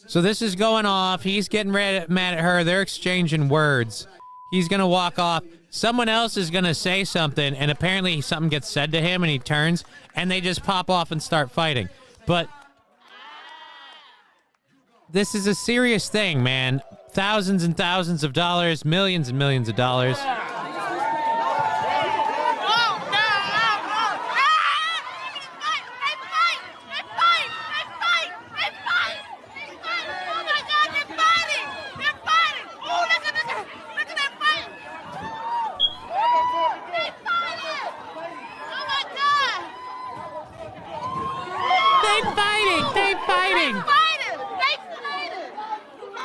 Speaker 6: So this is going off. He's getting mad at her. They're exchanging words. He's going to walk off. Someone else is going to say something, and apparently something gets said to him, and he turns, and they just pop off and start fighting. But this is a serious thing, man. Thousands and thousands of dollars, millions and millions of dollars.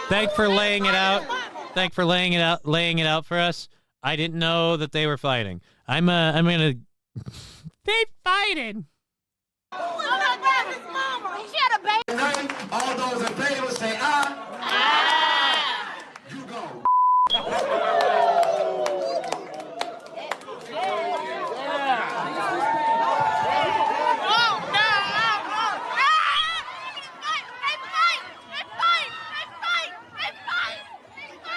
Speaker 6: Thanks for laying it out. Thanks for laying it out for us. I didn't know that they were fighting. I'm gonna. They fighting.
Speaker 2: Oh my God, his mama. She had a baby.
Speaker 20: All those in favor say aye. You go.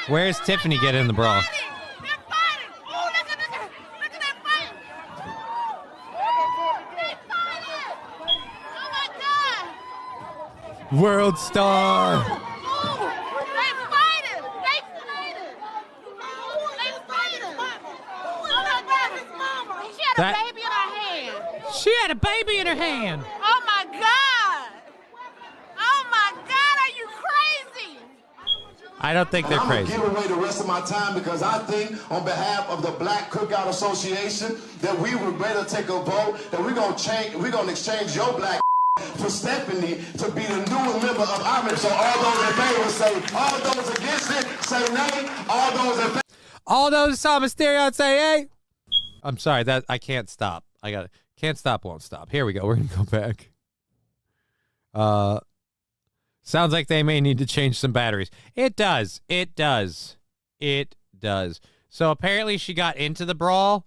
Speaker 6: Where's Tiffany getting in the brawl? World Star. She had a baby in her hand.
Speaker 2: Oh my God! Oh my God! Are you crazy?
Speaker 6: I don't think they're crazy.
Speaker 20: I'm gonna give away the rest of my time because I think, on behalf of the Black Cookout Association, that we would better take a vote that we're gonna exchange your black for Stephanie to be the new member of our. So all those in favor say, all those against it say nay. All those in favor.
Speaker 6: All those saw Mysterio say, hey. I'm sorry, that I can't stop. I got it. Can't stop, won't stop. Here we go. We're gonna go back. Sounds like they may need to change some batteries. It does. It does. It does. So apparently she got into the brawl.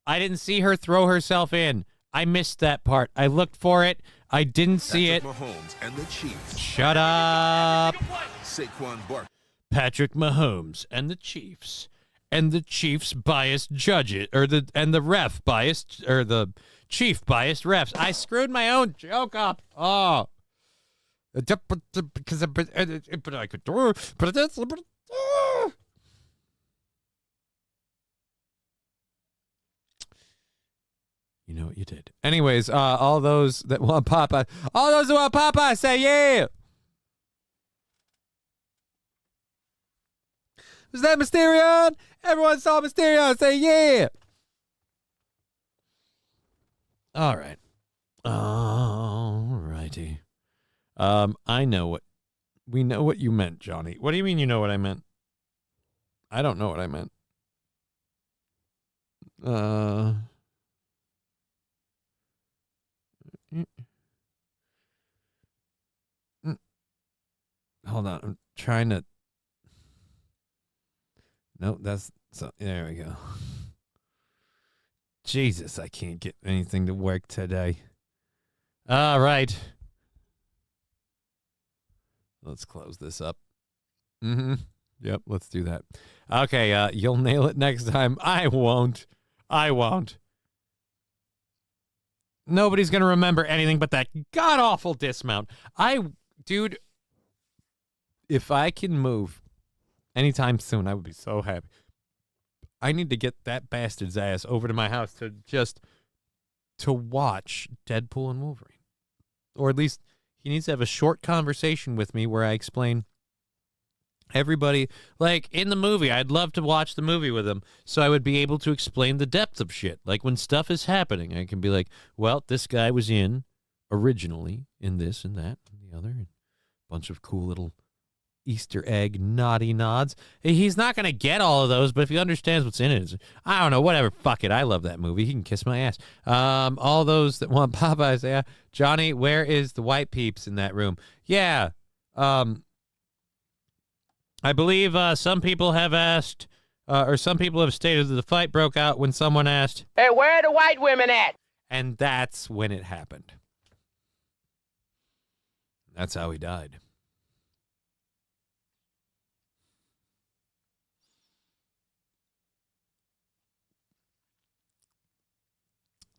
Speaker 6: I didn't see her throw herself in. I missed that part. I looked for it. I didn't see it.
Speaker 5: Mahomes and the Chiefs.
Speaker 6: Shut up.
Speaker 5: Saquon Barkley.
Speaker 6: Patrick Mahomes and the Chiefs. And the Chiefs biased judges, or the ref biased, or the chief biased refs. I screwed my own joke up. Oh. Because I could do, but that's. You know what you did. Anyways, all those that want Papa, say yeah. Was that Mysterion? Everyone saw Mysterion. Say yeah. All right. All righty. I know we know what you meant, Johnny. What do you mean you know what I meant? I don't know what I meant. Hold on. I'm trying to. Nope, that's so. There we go. Jesus, I can't get anything to work today. All right. Let's close this up. Yep, let's do that. Okay, you'll nail it next time. I won't. Nobody's going to remember anything but that god-awful dismount. Dude, if I can move anytime soon, I would be so happy. I need to get that bastard's ass over to my house to watch Deadpool and Wolverine. Or at least he needs to have a short conversation with me where I explain everybody, like in the movie. I'd love to watch the movie with him so I would be able to explain the depth of shit. Like when stuff is happening, I can be like, well, this guy was originally in this and that and the other, and a bunch of cool little Easter egg naughty nods. He's not going to get all of those, but if he understands what's in it, I don't know, whatever. Fuck it. I love that movie. He can kiss my ass. All those that want Popeyes, yeah. Johnny, where is the white peeps in that room? Yeah. I believe some people have asked, or some people have stated that the fight broke out when someone asked,
Speaker 2: Hey, where are the white women at?
Speaker 6: And that's when it happened. That's how he died.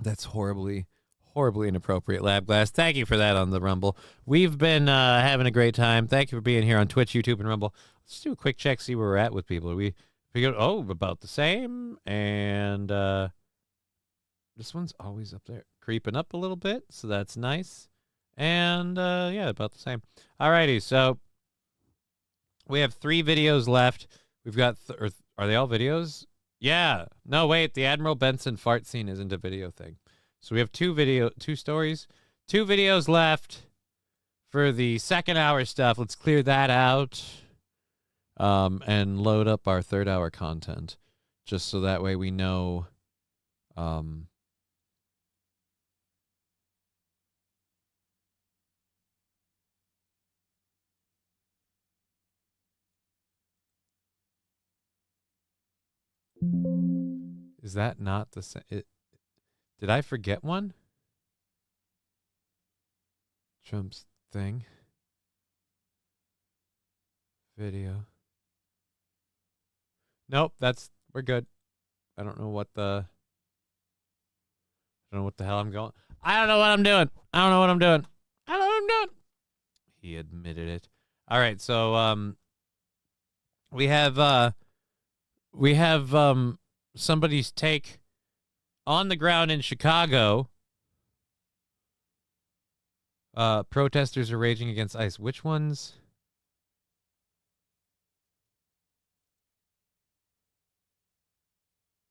Speaker 6: That's horribly inappropriate, Lab Glass. Thank you for that on the Rumble. We've been having a great time. Thank you for being here on Twitch, YouTube, and Rumble. Let's do a quick check, see where we're at with people. Are we figured? Oh, about the same. And this one's always up there, creeping up a little bit, so that's nice. And yeah, about the same. Alrighty, so we have 3 videos left. We've got, are they all videos? Yeah. No, wait. The Admiral Benson fart scene isn't a video thing. So we have 2 stories, 2 videos left for the second hour stuff. Let's clear that out and load up our third hour content just so that way we know is that not the same? Did I forget one? Trump's thing. Video. Nope, we're good. I don't know what the hell I'm going. I don't know what I'm doing. He admitted it. All right, so we have somebody's take on the ground in Chicago. Protesters are raging against ICE. Which ones?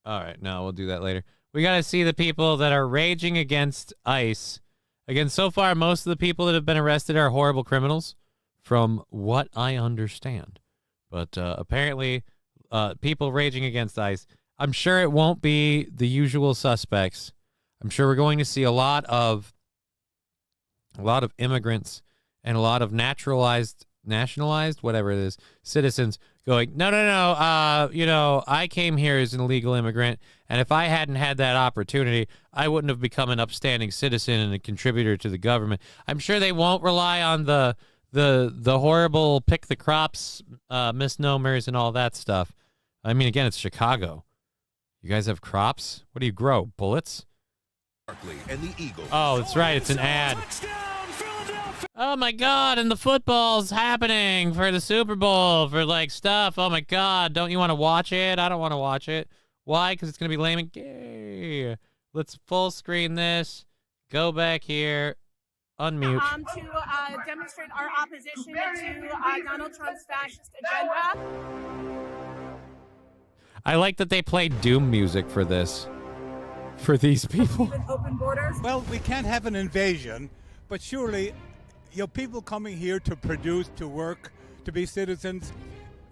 Speaker 6: All right, no, we'll do that later. We got to see the people that are raging against ICE. Again, so far, most of the people that have been arrested are horrible criminals, from what I understand. But apparently, people raging against ICE. I'm sure it won't be the usual suspects. I'm sure we're going to see a lot of immigrants and a lot of nationalized, whatever it is, citizens going, no, I came here as an illegal immigrant, and if I hadn't had that opportunity, I wouldn't have become an upstanding citizen and a contributor to the government. I'm sure they won't rely on the horrible pick the crops misnomers and all that stuff. I mean, again, it's Chicago. You guys have crops? What do you grow? Bullets?
Speaker 5: And the Eagles.
Speaker 6: Oh, that's right. It's an ad. Oh my God! And the football's happening for the Super Bowl for like stuff. Oh my God! Don't you want to watch it? I don't want to watch it. Why? Because it's gonna be lame and gay. Let's full screen this. Go back here. Unmute.
Speaker 9: To demonstrate our opposition to Donald Trump's fascist agenda.
Speaker 6: I like that they played Doom music for this. For these people.
Speaker 9: Open borders? Well, we can't have an invasion, but surely, people coming here to produce, to work, to be citizens,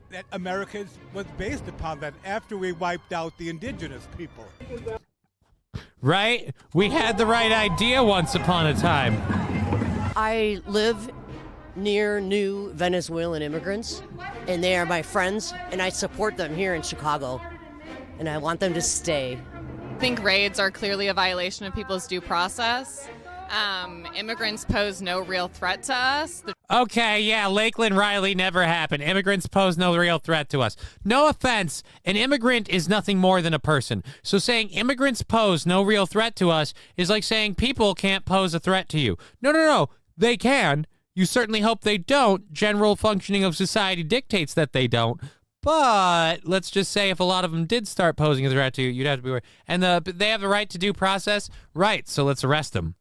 Speaker 9: that America was based upon that after we wiped out the indigenous people.
Speaker 6: Right? We had the right idea once upon a time.
Speaker 10: I live near new Venezuelan immigrants, and they are my friends, and I support them here in Chicago, and I want them to stay.
Speaker 23: I think raids are clearly a violation of people's due process. Immigrants pose no real threat to us.
Speaker 6: Okay, yeah, Lakeland Riley never happened. Immigrants pose no real threat to us. No offense, an immigrant is nothing more than a person. So saying immigrants pose no real threat to us is like saying people can't pose a threat to you. No, they can. You certainly hope they don't. General functioning of society dictates that they don't. But let's just say if a lot of them did start posing a threat to you, you'd have to be worried. And they have the right to due process? Right, so let's arrest them.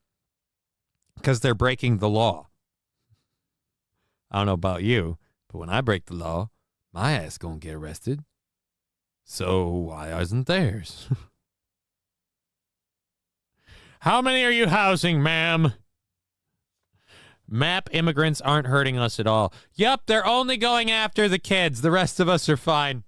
Speaker 6: Because they're breaking the law. I don't know about you, but when I break the law, my ass gonna get arrested. So why isn't theirs? How many are you housing, ma'am? MAP immigrants aren't hurting us at all. Yep, they're only going after the kids. The rest of us are fine.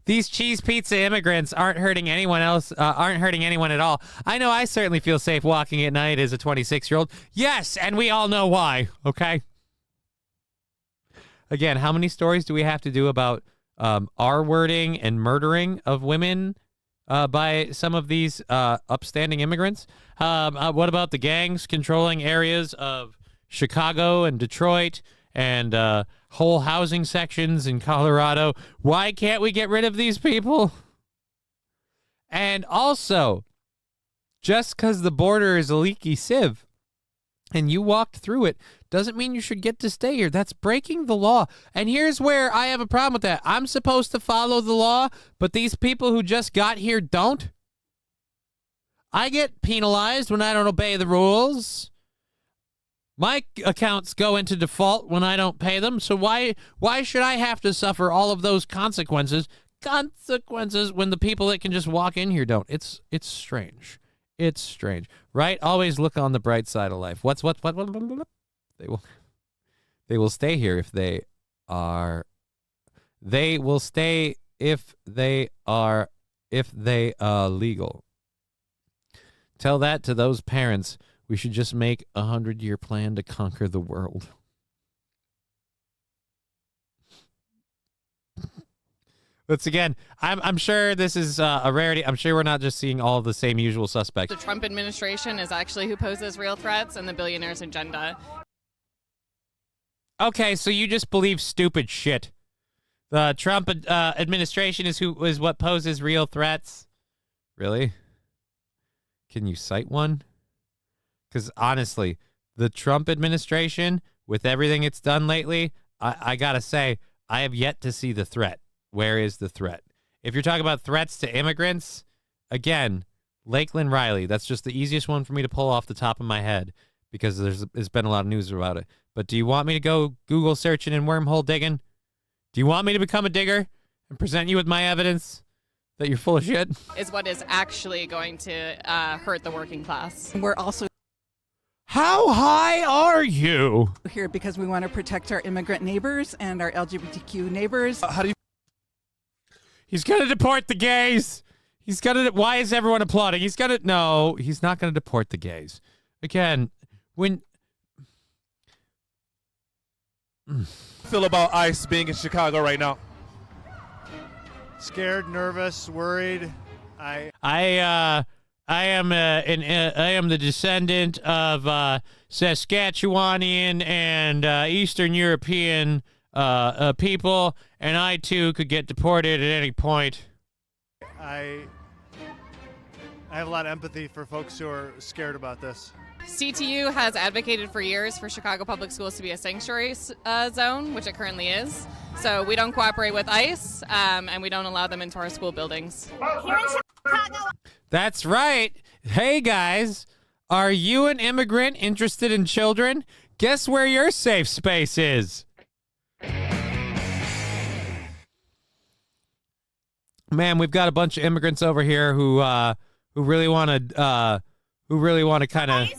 Speaker 6: These cheese pizza immigrants aren't hurting anyone else, aren't hurting anyone at all. I know I certainly feel safe walking at night as a 26-year-old. Yes, and we all know why, okay? Again, how many stories do we have to do about R-wording and murdering of women by some of these upstanding immigrants? What about the gangs controlling areas of Chicago and Detroit and whole housing sections in Colorado? Why can't we get rid of these people? And also, just because the border is a leaky sieve and you walked through it doesn't mean you should get to stay here. That's breaking the law. And here's where I have a problem with that. I'm supposed to follow the law, but these people who just got here don't. I get penalized when I don't obey the rules. My accounts go into default when I don't pay them, so why should I have to suffer all of those consequences when the people that can just walk in here don't? It's strange. It's strange, right? Always look on the bright side of life. What? They will stay here if they are. They will stay if they are legal. Tell that to those parents. We should just make a 100-year plan to conquer the world. Once again, I'm sure this is a rarity. I'm sure we're not just seeing all of the same usual suspects.
Speaker 23: The Trump administration is actually who poses real threats, and the billionaire's agenda.
Speaker 6: Okay, so you just believe stupid shit. The Trump administration is what poses real threats. Really? Can you cite one? Because honestly, the Trump administration, with everything it's done lately, I gotta say, I have yet to see the threat. Where is the threat? If you're talking about threats to immigrants, again, Lakeland Riley, that's just the easiest one for me to pull off the top of my head because there's been a lot of news about it. But do you want me to go Google searching and wormhole digging? Do you want me to become a digger and present you with my evidence that you're full of shit?
Speaker 23: Is what is actually going to hurt the working class.
Speaker 24: We're also
Speaker 6: How high are you?
Speaker 24: here because we want to protect our immigrant neighbors and our LGBTQ neighbors.
Speaker 6: How do you? He's gonna deport the gays. He's gonna. Why is everyone applauding? He's gonna. No, he's not gonna deport the gays. Again, when.
Speaker 25: Feel about ICE being in Chicago right now?
Speaker 26: Scared, nervous, worried. I
Speaker 6: am the descendant of Saskatchewanian and Eastern European people, and I too could get deported at any point.
Speaker 26: I have a lot of empathy for folks who are scared about this.
Speaker 23: CTU has advocated for years for Chicago Public Schools to be a sanctuary zone, which it currently is. So we don't cooperate with ICE, and we don't allow them into our school buildings.
Speaker 6: That's right. Hey, guys, are you an immigrant interested in children? Guess where your safe space is? Man, we've got a bunch of immigrants over here who really want to kind of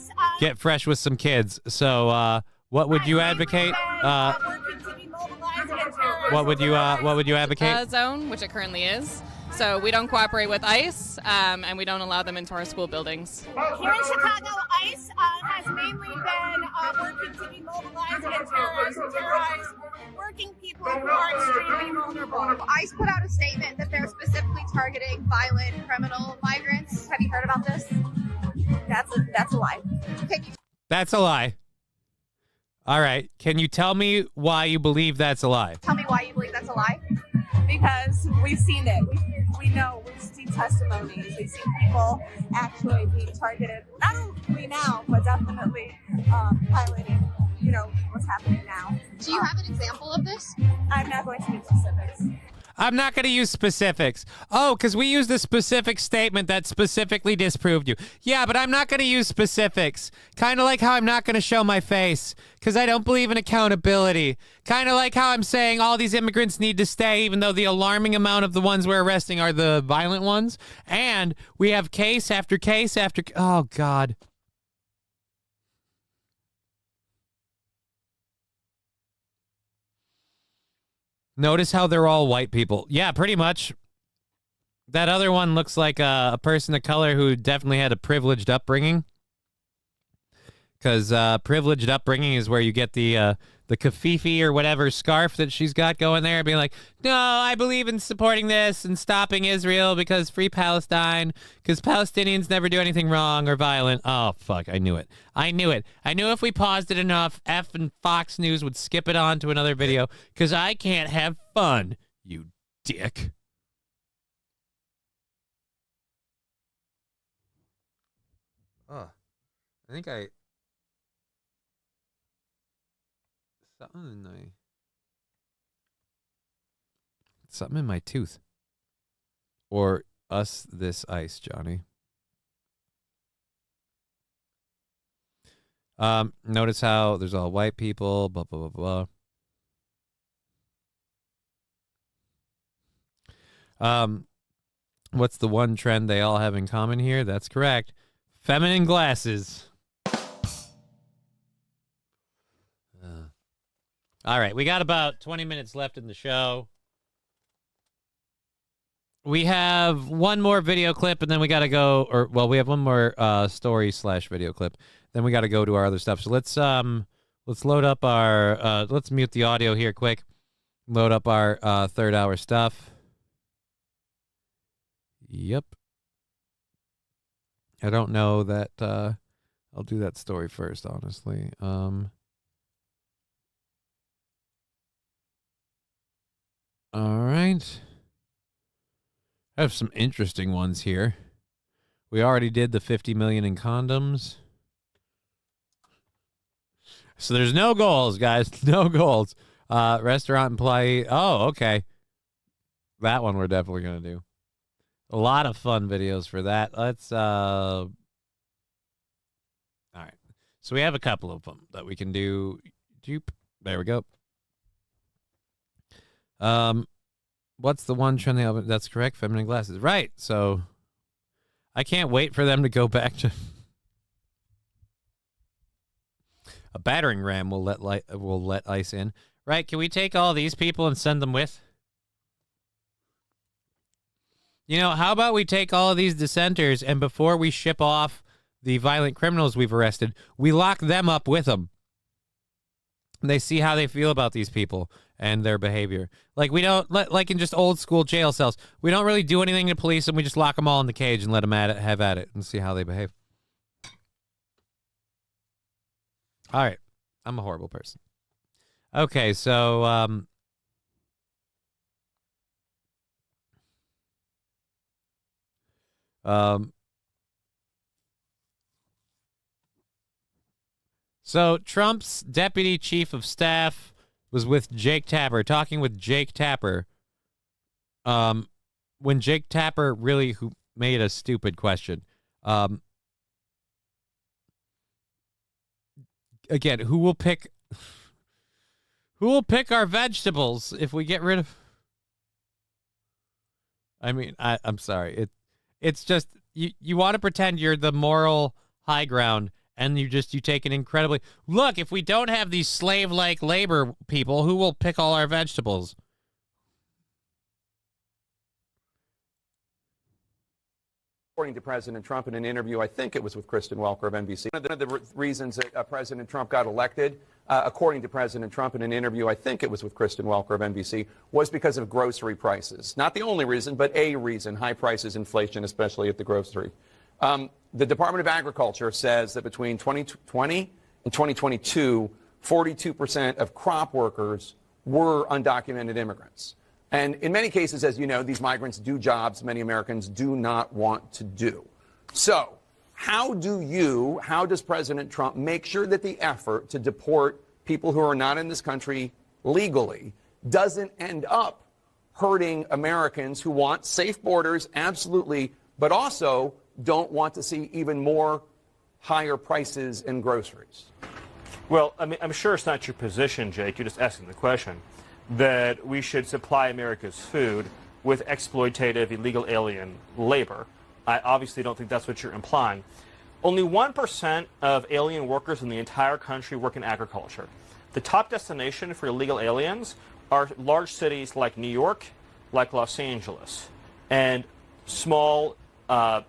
Speaker 6: get fresh with some kids. So, what would you advocate? What would you advocate?
Speaker 23: Zone, which it currently is. So we don't cooperate with ICE, and we don't allow them into our school buildings.
Speaker 8: Here in Chicago, ICE has mainly been working to demobilize and terrorize working people who are extremely vulnerable.
Speaker 11: ICE put out a statement that they're specifically targeting violent criminal migrants. Have you heard about this? That's a lie.
Speaker 6: That's a lie. All right. Can you tell me why you believe that's a lie?
Speaker 11: Tell me why you believe that's a lie.
Speaker 8: Because we've seen it. We know. We've seen testimonies. We've seen people actually being targeted. Not only now, but definitely highlighting, what's happening now.
Speaker 11: Do you have an example of this?
Speaker 8: I'm not going to use specifics.
Speaker 6: I'm not going to use specifics. Oh, because we used a specific statement that specifically disproved you. Yeah, but I'm not going to use specifics. Kind of like how I'm not going to show my face because I don't believe in accountability. Kind of like how I'm saying all these immigrants need to stay even though the alarming amount of the ones we're arresting are the violent ones. And we have case after case after... Oh, God. Notice how they're all white people. Yeah, pretty much. That other one looks like a person of color who definitely had a privileged upbringing. Because privileged upbringing is where you get the kafifi or whatever scarf that she's got going there, being like, no, I believe in supporting this and stopping Israel because free Palestine, because Palestinians never do anything wrong or violent. Oh, fuck, I knew it. I knew if we paused it enough, F and Fox News would skip it on to another video, because I can't have fun, you dick. Oh, I think something in my tooth. Or us this ice, Johnny. Notice how there's all white people, blah, blah, blah, blah. What's the one trend they all have in common here? That's correct. Feminine glasses. All right, we got about 20 minutes left in the show. We have one more video clip, and then we got to go, we have one more story/video clip. Then we got to go to our other stuff. So let's load up our, let's mute the audio here quick. Load up our third hour stuff. Yep. I don't know that, I'll do that story first, honestly. All right. I have some interesting ones here. We already did the 50 million in condoms. So there's no goals, guys. No goals. Restaurant employee. Oh, okay. That one we're definitely going to do. A lot of fun videos for that. Let's, all right. So we have a couple of them that we can do. There we go. What's the one trend they have? That's correct. Feminine glasses. Right. So I can't wait for them to go back to a battering ram will let ice in. Right. Can we take all these people and send them with? How about we take all of these dissenters and before we ship off the violent criminals we've arrested, we lock them up with them. They see how they feel about these people and their behavior. Like we don't like in just old school jail cells. We don't really do anything to police them. We just lock them all in the cage and let them have at it and see how they behave. All right. I'm a horrible person. Okay, so so Trump's deputy chief of staff was with Jake Tapper, talking with Jake Tapper. When Jake Tapper who made a stupid question. again, who will pick our vegetables if we get rid of? I mean, I'm sorry. It's just you want to pretend you're the moral high ground, and you take an incredibly look. If we don't have these slave-like labor people, who will pick all our vegetables?
Speaker 12: According to President Trump in an interview, I think it was with Kristen Welker of NBC, one of the reasons that President Trump got elected, according to President Trump in an interview, I think it was with Kristen Welker of NBC, was because of grocery prices. Not the only reason, but a reason, high prices, inflation, especially at the grocery. The Department of Agriculture says that between 2020 and 2022, 42% of crop workers were undocumented immigrants. And in many cases, as you know, these migrants do jobs many Americans do not want to do. So how does President Trump make sure that the effort to deport people who are not in this country legally doesn't end up hurting Americans who want safe borders, absolutely, but also don't want to see even more higher prices in groceries?
Speaker 13: Well, I mean, I'm sure it's not your position, Jake. You're just asking the question, that we should supply America's food with exploitative illegal alien labor. I obviously don't think that's what you're implying. Only 1% of alien workers in the entire country work in agriculture. The top destination for illegal aliens are large cities like New York, like Los Angeles, and small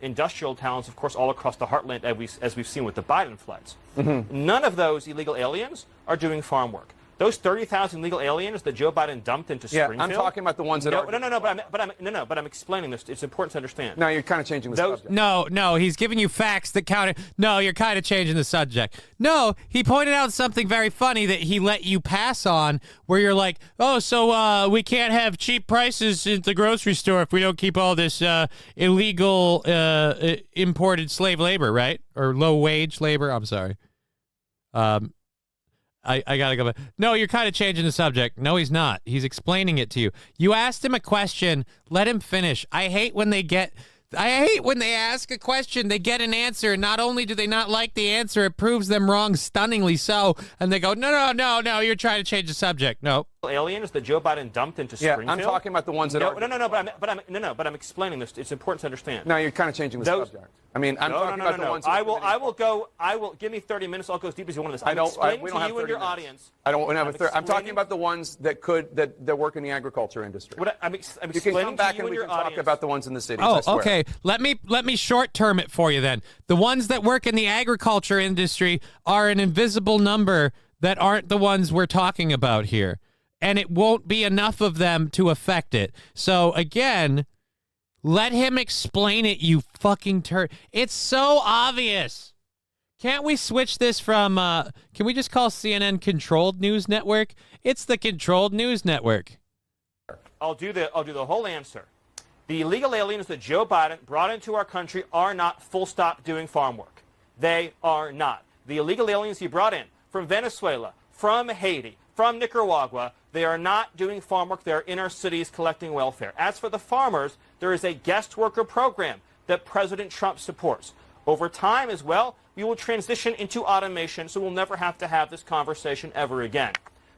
Speaker 13: industrial towns, of course, all across the heartland, as we've seen with the Biden flights. Mm-hmm. None of those illegal aliens are doing farm work. Those 30,000 legal aliens that Joe Biden dumped into Springfield.
Speaker 12: I'm talking about the ones that are.
Speaker 13: But I'm explaining this. It's important to understand.
Speaker 12: No, you're kind of changing the subject.
Speaker 6: No, he's giving you facts that count. No, you're kind of changing the subject. No, he pointed out something very funny that he let you pass on, where you're like, oh, so we can't have cheap prices at the grocery store if we don't keep all this illegal imported slave labor, right? Or low wage labor. I'm sorry. I gotta go back. No, you're kind of changing the subject. No, he's not. He's explaining it to you. You asked him a question. Let him finish. I hate when they ask a question, they get an answer, and not only do they not like the answer, it proves them wrong stunningly so, and they go, no, you're trying to change the subject. No.
Speaker 13: Aliens that Joe Biden dumped into Springfield.
Speaker 12: I'm talking about the ones that are.
Speaker 13: But I'm explaining this. It's important to understand.
Speaker 12: No, you're kind of changing the subject. I mean, I'm talking about the ones.
Speaker 13: I will give me 30 minutes. I'll go as deep as you want this. I'm explaining to you and your audience.
Speaker 12: I don't want to have a 30. I'm talking about the ones that work in the agriculture industry.
Speaker 13: I'm
Speaker 12: you can
Speaker 13: explaining
Speaker 12: come back
Speaker 13: to you
Speaker 12: and we
Speaker 13: your
Speaker 12: can talk
Speaker 13: audience.
Speaker 12: about the ones in the cities.
Speaker 6: Oh,
Speaker 12: I swear.
Speaker 6: okay. Let me short term it for you then. The ones that work in the agriculture industry are an invisible number that aren't the ones we're talking about here. And it won't be enough of them to affect it. So, again, let him explain it, you fucking turd. It's so obvious. Can't we switch this from, can we just call CNN Controlled News Network? It's the Controlled News Network.
Speaker 13: I'll do the whole answer. The illegal aliens that Joe Biden brought into our country are not full stop doing farm work. They are not. The illegal aliens he brought in from Venezuela, from Haiti, from Nicaragua, they are not doing farm work. They are in our cities collecting welfare. As for the farmers, there is a guest worker program that President Trump supports. Over time as well, we will transition into automation, so we'll never have to have this conversation ever again.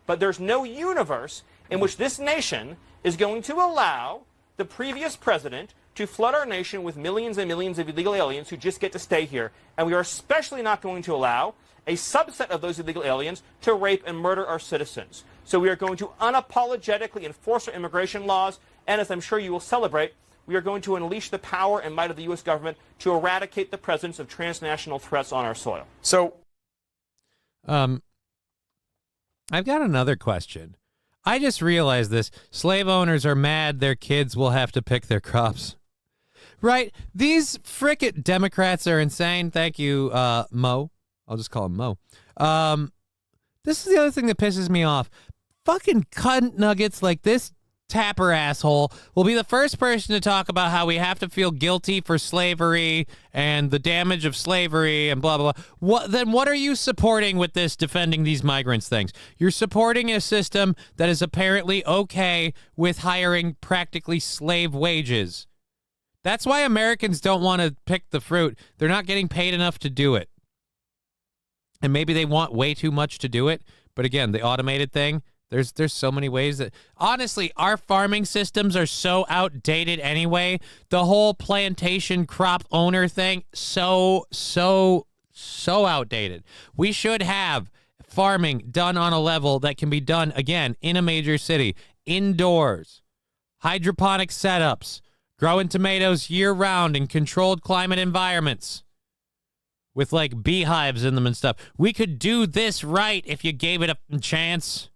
Speaker 13: But there's no universe in which this nation is going to allow the previous president to flood our nation with millions and millions of illegal aliens who just get to stay here. And we are especially not going to allow a subset of those illegal aliens to rape and murder our citizens. So we are going to unapologetically enforce our immigration laws, and as I'm sure you will celebrate, we are going to unleash the power and might of the U.S. government to eradicate the presence of transnational threats on our soil.
Speaker 12: So,
Speaker 6: I've got another question. I just realized this. Slave owners are mad their kids will have to pick their crops. Right? These frickin' Democrats are insane. Thank you, Mo. I'll just call him Mo. This is the other thing that pisses me off. Fucking cunt nuggets like this Tapper asshole will be the first person to talk about how we have to feel guilty for slavery and the damage of slavery and blah, blah, blah. What are you supporting with this defending these migrants things? You're supporting a system that is apparently okay with hiring practically slave wages. That's why Americans don't want to pick the fruit. They're not getting paid enough to do it. And maybe they want way too much to do it. But again, the automated thing, there's so many ways that, honestly, our farming systems are so outdated anyway. The whole plantation crop owner thing, so outdated. We should have farming done on a level that can be done, again, in a major city, indoors, hydroponic setups, growing tomatoes year-round in controlled climate environments with, like, beehives in them and stuff. We could do this right if you gave it a chance.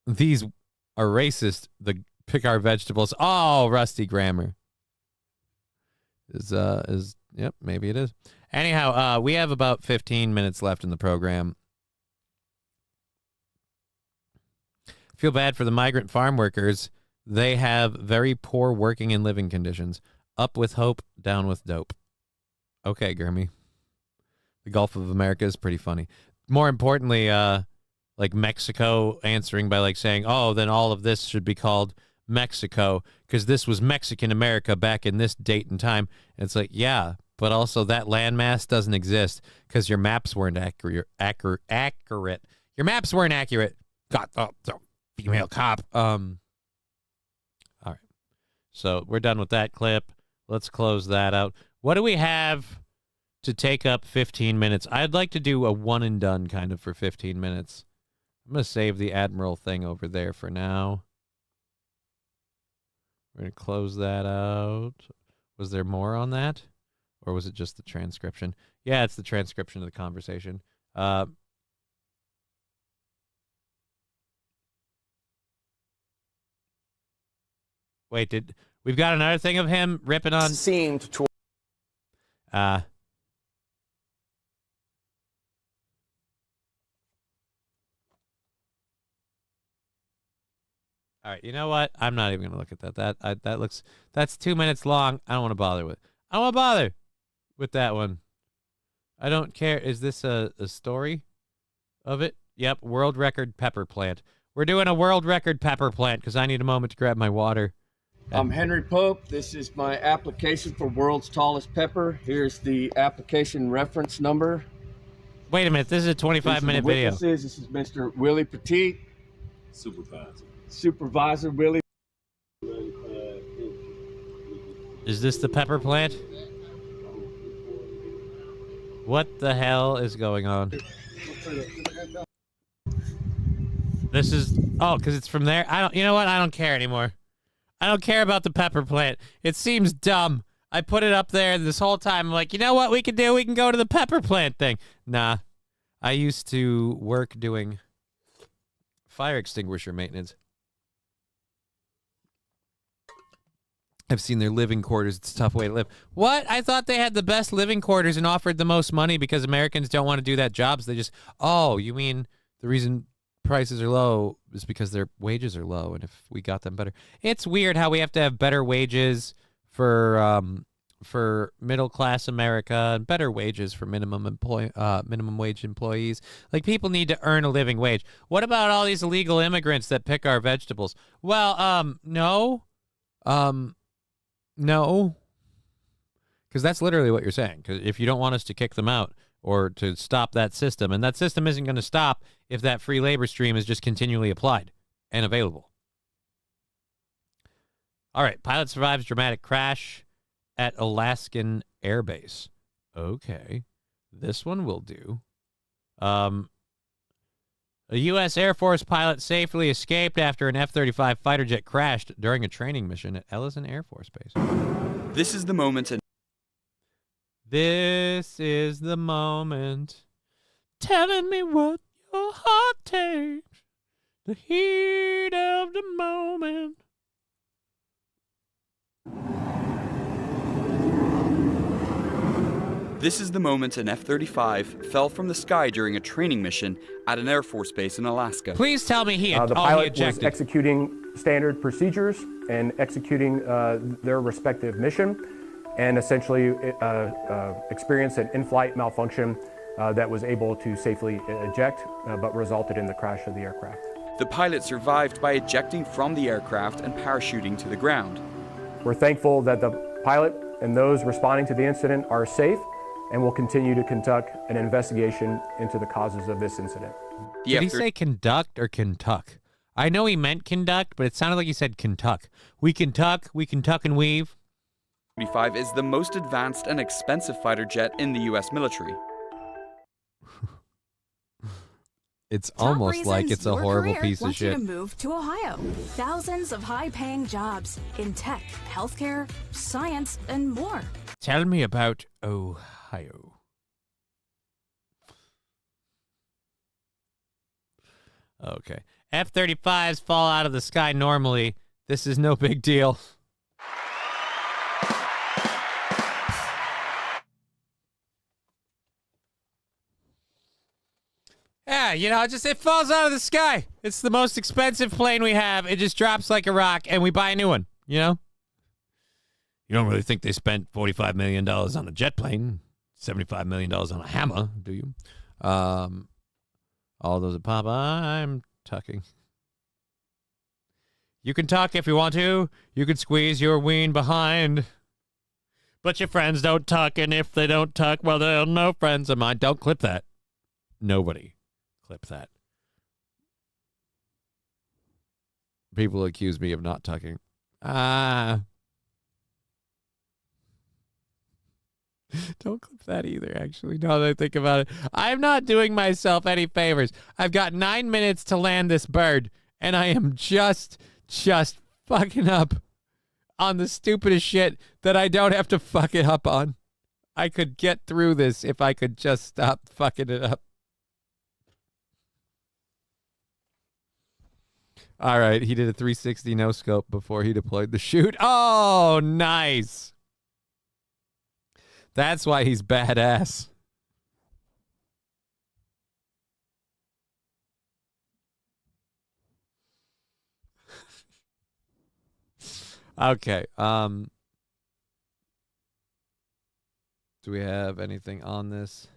Speaker 6: These are racist. Pick our vegetables. Oh, rusty grammar. Yep, maybe it is. Anyhow, we have about 15 minutes left in the program. Feel bad for the migrant farm workers. They have very poor working and living conditions. Up with hope, down with dope. Okay, Gurmy. The Gulf of America is pretty funny. More importantly, like Mexico answering by like saying, oh, then all of this should be called Mexico because this was Mexican America back in this date and time. And it's like, yeah, but also that landmass doesn't exist because your maps weren't accurate. Your maps weren't accurate. God, the female cop. All right. So we're done with that clip. Let's close that out. What do we have to take up 15 minutes? I'd like to do a one and done kind of for 15 minutes. I'm going to save the Admiral thing over there for now. We're going to close that out. Was there more on that? Or was it just the transcription? Yeah, it's the transcription of the conversation. Wait, we've got another thing of him ripping on?
Speaker 12: Seemed to.
Speaker 6: All right, you know what? I'm not even going to look at that. That's 2 minutes long. I don't want to bother with. I don't want to bother with that one. I don't care. Is this a story of it? Yep, world record pepper plant. We're doing a world record pepper plant because I need a moment to grab my water.
Speaker 3: I'm Henry Pope. This is my application for world's tallest pepper. Here's the application reference number.
Speaker 6: Wait a minute. This is a 25-minute video.
Speaker 3: This is Mr. Willie Petit. Supervisor Willie.
Speaker 6: Is this the pepper plant? What the hell is going on? This is, oh, because it's from there? You know what? I don't care anymore. I don't care about the pepper plant. It seems dumb. I put it up there this whole time. I'm like, you know what we can do? We can go to the pepper plant thing. Nah. I used to work doing fire extinguisher maintenance. I've seen their living quarters. It's a tough way to live. What? I thought they had the best living quarters and offered the most money because Americans don't want to do that job. So they just, oh, you mean the reason prices are low is because their wages are low, and if we got them better. It's weird how we have to have better wages for middle class America and better wages for minimum wage employees. Like, people need to earn a living wage. What about all these illegal immigrants that pick our vegetables? Well, no. No, because that's literally what you're saying. Because if you don't want us to kick them out or to stop that system, and that system isn't going to stop if that free labor stream is just continually applied and available. All right, pilot survives dramatic crash at Alaskan Air Base. Okay, this one will do. A U.S. Air Force pilot safely escaped after an F-35 fighter jet crashed during a training mission at Ellison Air Force Base.
Speaker 14: This is the moment.
Speaker 6: This is the moment. Telling me what your heart takes. The heat of the moment.
Speaker 14: This is the moment an F-35 fell from the sky during a training mission at an Air Force base in Alaska.
Speaker 6: Please tell me
Speaker 15: the pilot was executing standard procedures and executing their respective mission, and essentially experienced an in-flight malfunction that was able to safely eject, but resulted in the crash of the aircraft.
Speaker 14: The pilot survived by ejecting from the aircraft and parachuting to the ground.
Speaker 15: We're thankful that the pilot and those responding to the incident are safe, and will continue to conduct an investigation into the causes of this incident.
Speaker 6: Did he say conduct or contuck? I know he meant conduct, but it sounded like he said contuck. We can tuck and weave.
Speaker 14: F-35 is the most advanced and expensive fighter jet in the U.S. military.
Speaker 6: It's almost like it's a horrible piece of shit.
Speaker 1: Want you to move to Ohio. Thousands of high-paying jobs in tech, healthcare, science, and more.
Speaker 6: Tell me about Ohio. Okay. F-35s fall out of the sky normally. This is no big deal. Yeah, you know, it falls out of the sky. It's the most expensive plane we have. It just drops like a rock, and we buy a new one, you know? You don't really think they spent $45 million on a jet plane, $75 million on a hammer, do you? All those at Papa, I'm tucking. You can tuck if you want to. You can squeeze your ween behind. But your friends don't tuck, and if they don't tuck, well, they're no friends of mine. Don't clip that. Nobody. Clip that. People accuse me of not tucking. Don't clip that either, actually, now that I think about it. I'm not doing myself any favors. I've got 9 minutes to land this bird, and I am just fucking up on the stupidest shit that I don't have to fuck it up on. I could get through this if I could just stop fucking it up. All right, he did a 360 no-scope before he deployed the chute. Oh, nice. That's why he's badass. Okay, do we have anything on this?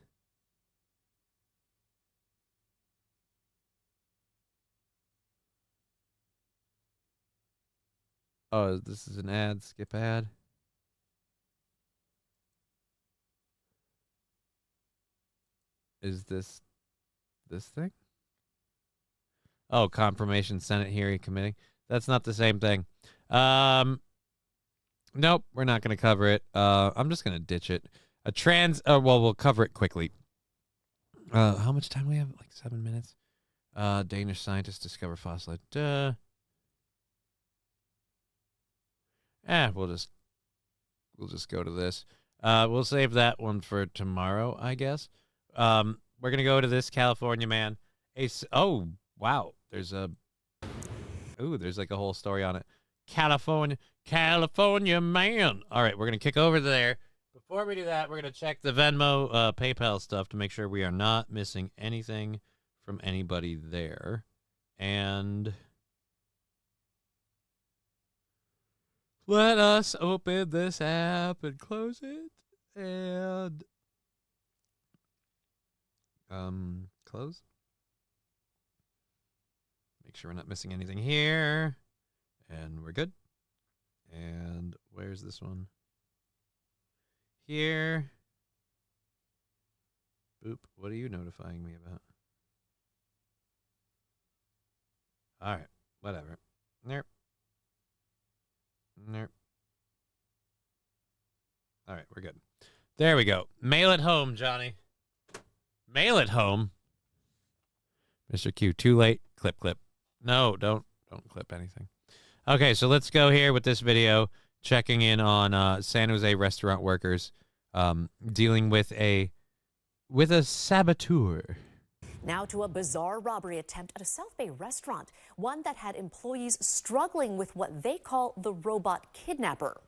Speaker 6: Oh, this is an ad. Skip ad. Is this thing? Oh, confirmation Senate hearing committee. That's not the same thing. Nope, we're not going to cover it. I'm just going to ditch it. Well, we'll cover it quickly. How much time do we have? Like 7 minutes. Danish scientists discover fossilized. We'll just go to this. We'll save that one for tomorrow, I guess. We're gonna go to this California man. Oh wow, there's like a whole story on it. California man. All right, we're gonna kick over there. Before we do that, we're gonna check the Venmo, PayPal stuff to make sure we are not missing anything from anybody there. And let us open this app and close it. And close. Make sure we're not missing anything here. And we're good. And where's this one? Here. Boop. What are you notifying me about? All right. Whatever. Nope. Nope. All right, we're good. There we go. Mail it home, Johnny. Mail it home. Mr. Q, too late. Clip. No, don't clip anything. Okay, so let's go here with this video, checking in on San Jose restaurant workers dealing with a saboteur.
Speaker 16: Now to a bizarre robbery attempt at a South Bay restaurant, one that had employees struggling with what they call the robot kidnapper.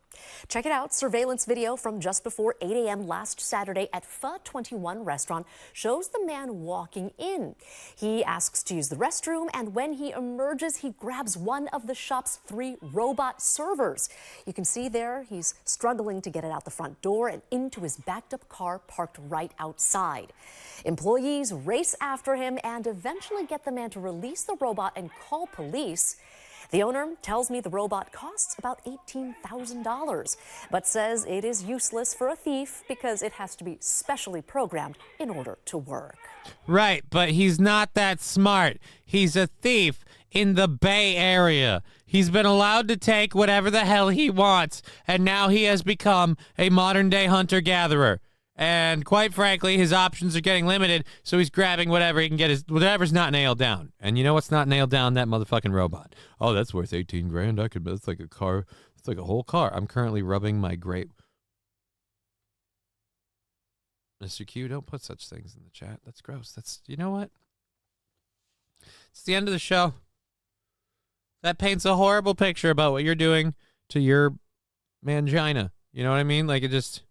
Speaker 16: Check it out. Surveillance video from just before 8 a.m. last Saturday at Pho 21 restaurant shows the man walking in. He asks to use the restroom, and when he emerges, he grabs one of the shop's 3 robot servers. You can see there he's struggling to get it out the front door and into his backed-up car parked right outside. Employees race after him and eventually get the man to release the robot and call police. The owner tells me the robot costs about $18,000, but says it is useless for a thief because it has to be specially programmed in order to work.
Speaker 6: Right, but he's not that smart. He's a thief in the Bay Area. He's been allowed to take whatever the hell he wants, and now he has become a modern-day hunter-gatherer. And quite frankly, his options are getting limited, so he's grabbing whatever he can get, whatever's not nailed down. And you know what's not nailed down? That motherfucking robot. Oh, that's worth 18 grand. That's like a car. It's like a whole car. I'm currently rubbing my grape. Mr. Q, don't put such things in the chat. That's gross. You know what? It's the end of the show. That paints a horrible picture about what you're doing to your mangina. You know what I mean? Like, it just...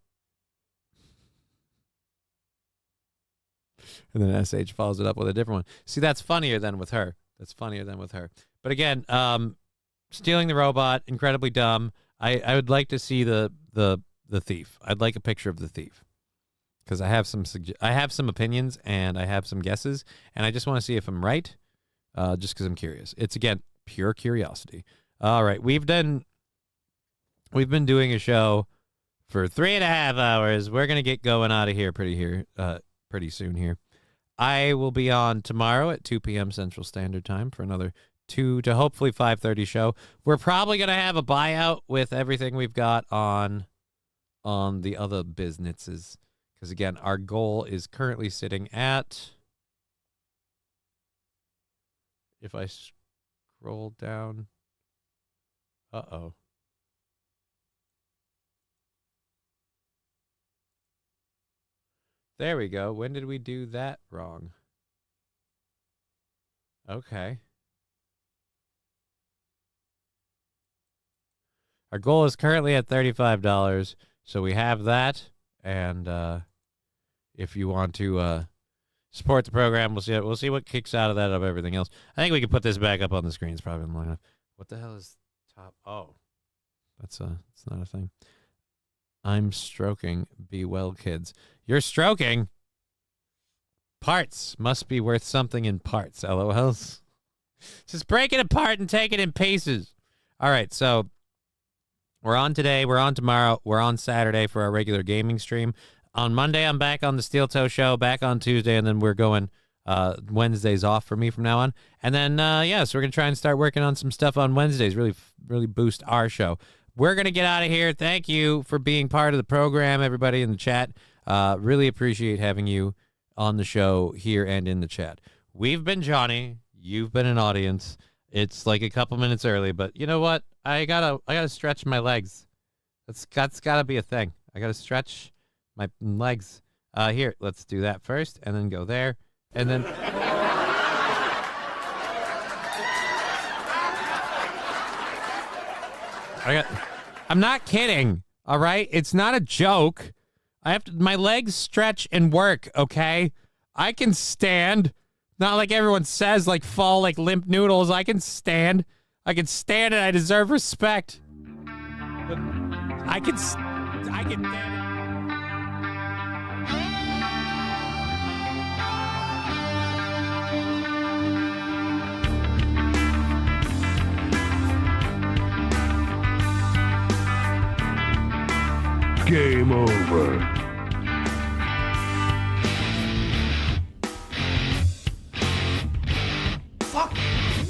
Speaker 6: And then SH follows it up with a different one. See, that's funnier than with her. But again, stealing the robot, incredibly dumb. I would like to see the thief. I'd like a picture of the thief. Because I have some opinions and I have some guesses, and I just want to see if I'm right, just because I'm curious. It's, again, pure curiosity. All right, we've been doing a show for 3.5 hours. We're gonna get going out of here pretty soon here. I will be on tomorrow at 2 p.m. Central Standard Time for another 2 to hopefully 5:30 show. We're probably gonna have a buyout with everything we've got on the other businesses. Because, again, our goal is currently sitting at, if I scroll down, uh-oh. There we go. When did we do that wrong? Okay. Our goal is currently at $35, so we have that. And if you want to support the program, we'll see what kicks out of that of everything else. I think we can put this back up on the screen. It's probably been long enough. What the hell is top? Oh, it's not a thing. I'm stroking. Be well, kids. You're stroking. Parts must be worth something in parts. LOLs. Just break it apart and take it in pieces. All right, so we're on today. We're on tomorrow. We're on Saturday for our regular gaming stream. On Monday, I'm back on the Steel Toe Show. Back on Tuesday, and then we're going Wednesdays off for me from now on. And then, so we're going to try and start working on some stuff on Wednesdays, really boost our show. We're going to get out of here. Thank you for being part of the program, everybody in the chat. Really appreciate having you on the show here and in the chat. We've been Johnny. You've been an audience. It's like a couple minutes early, but you know what? I gotta stretch my legs. That's gotta be a thing. I gotta stretch my legs. Here, let's do that first, and then go there, and then. I'm not kidding. All right, it's not a joke. My legs stretch and work. Okay, I can stand. Not like everyone says, like fall like limp noodles. I can stand. And I deserve respect. But I can.
Speaker 2: Game over. Fuck!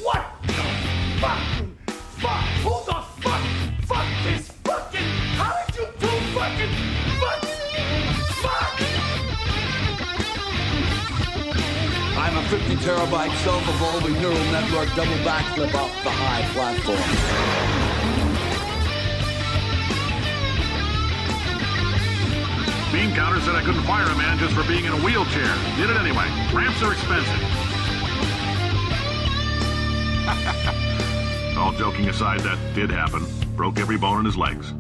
Speaker 2: What the fucking fuck? Who the fuck this fucking? How did you do fucking fuck?
Speaker 4: I'm a 50 terabyte self-evolving neural network double backflip off the high platform.
Speaker 7: Bean counter said I couldn't fire a man just for being in a wheelchair. Did it anyway. Ramps are expensive. All joking aside, that did happen. Broke every bone in his legs.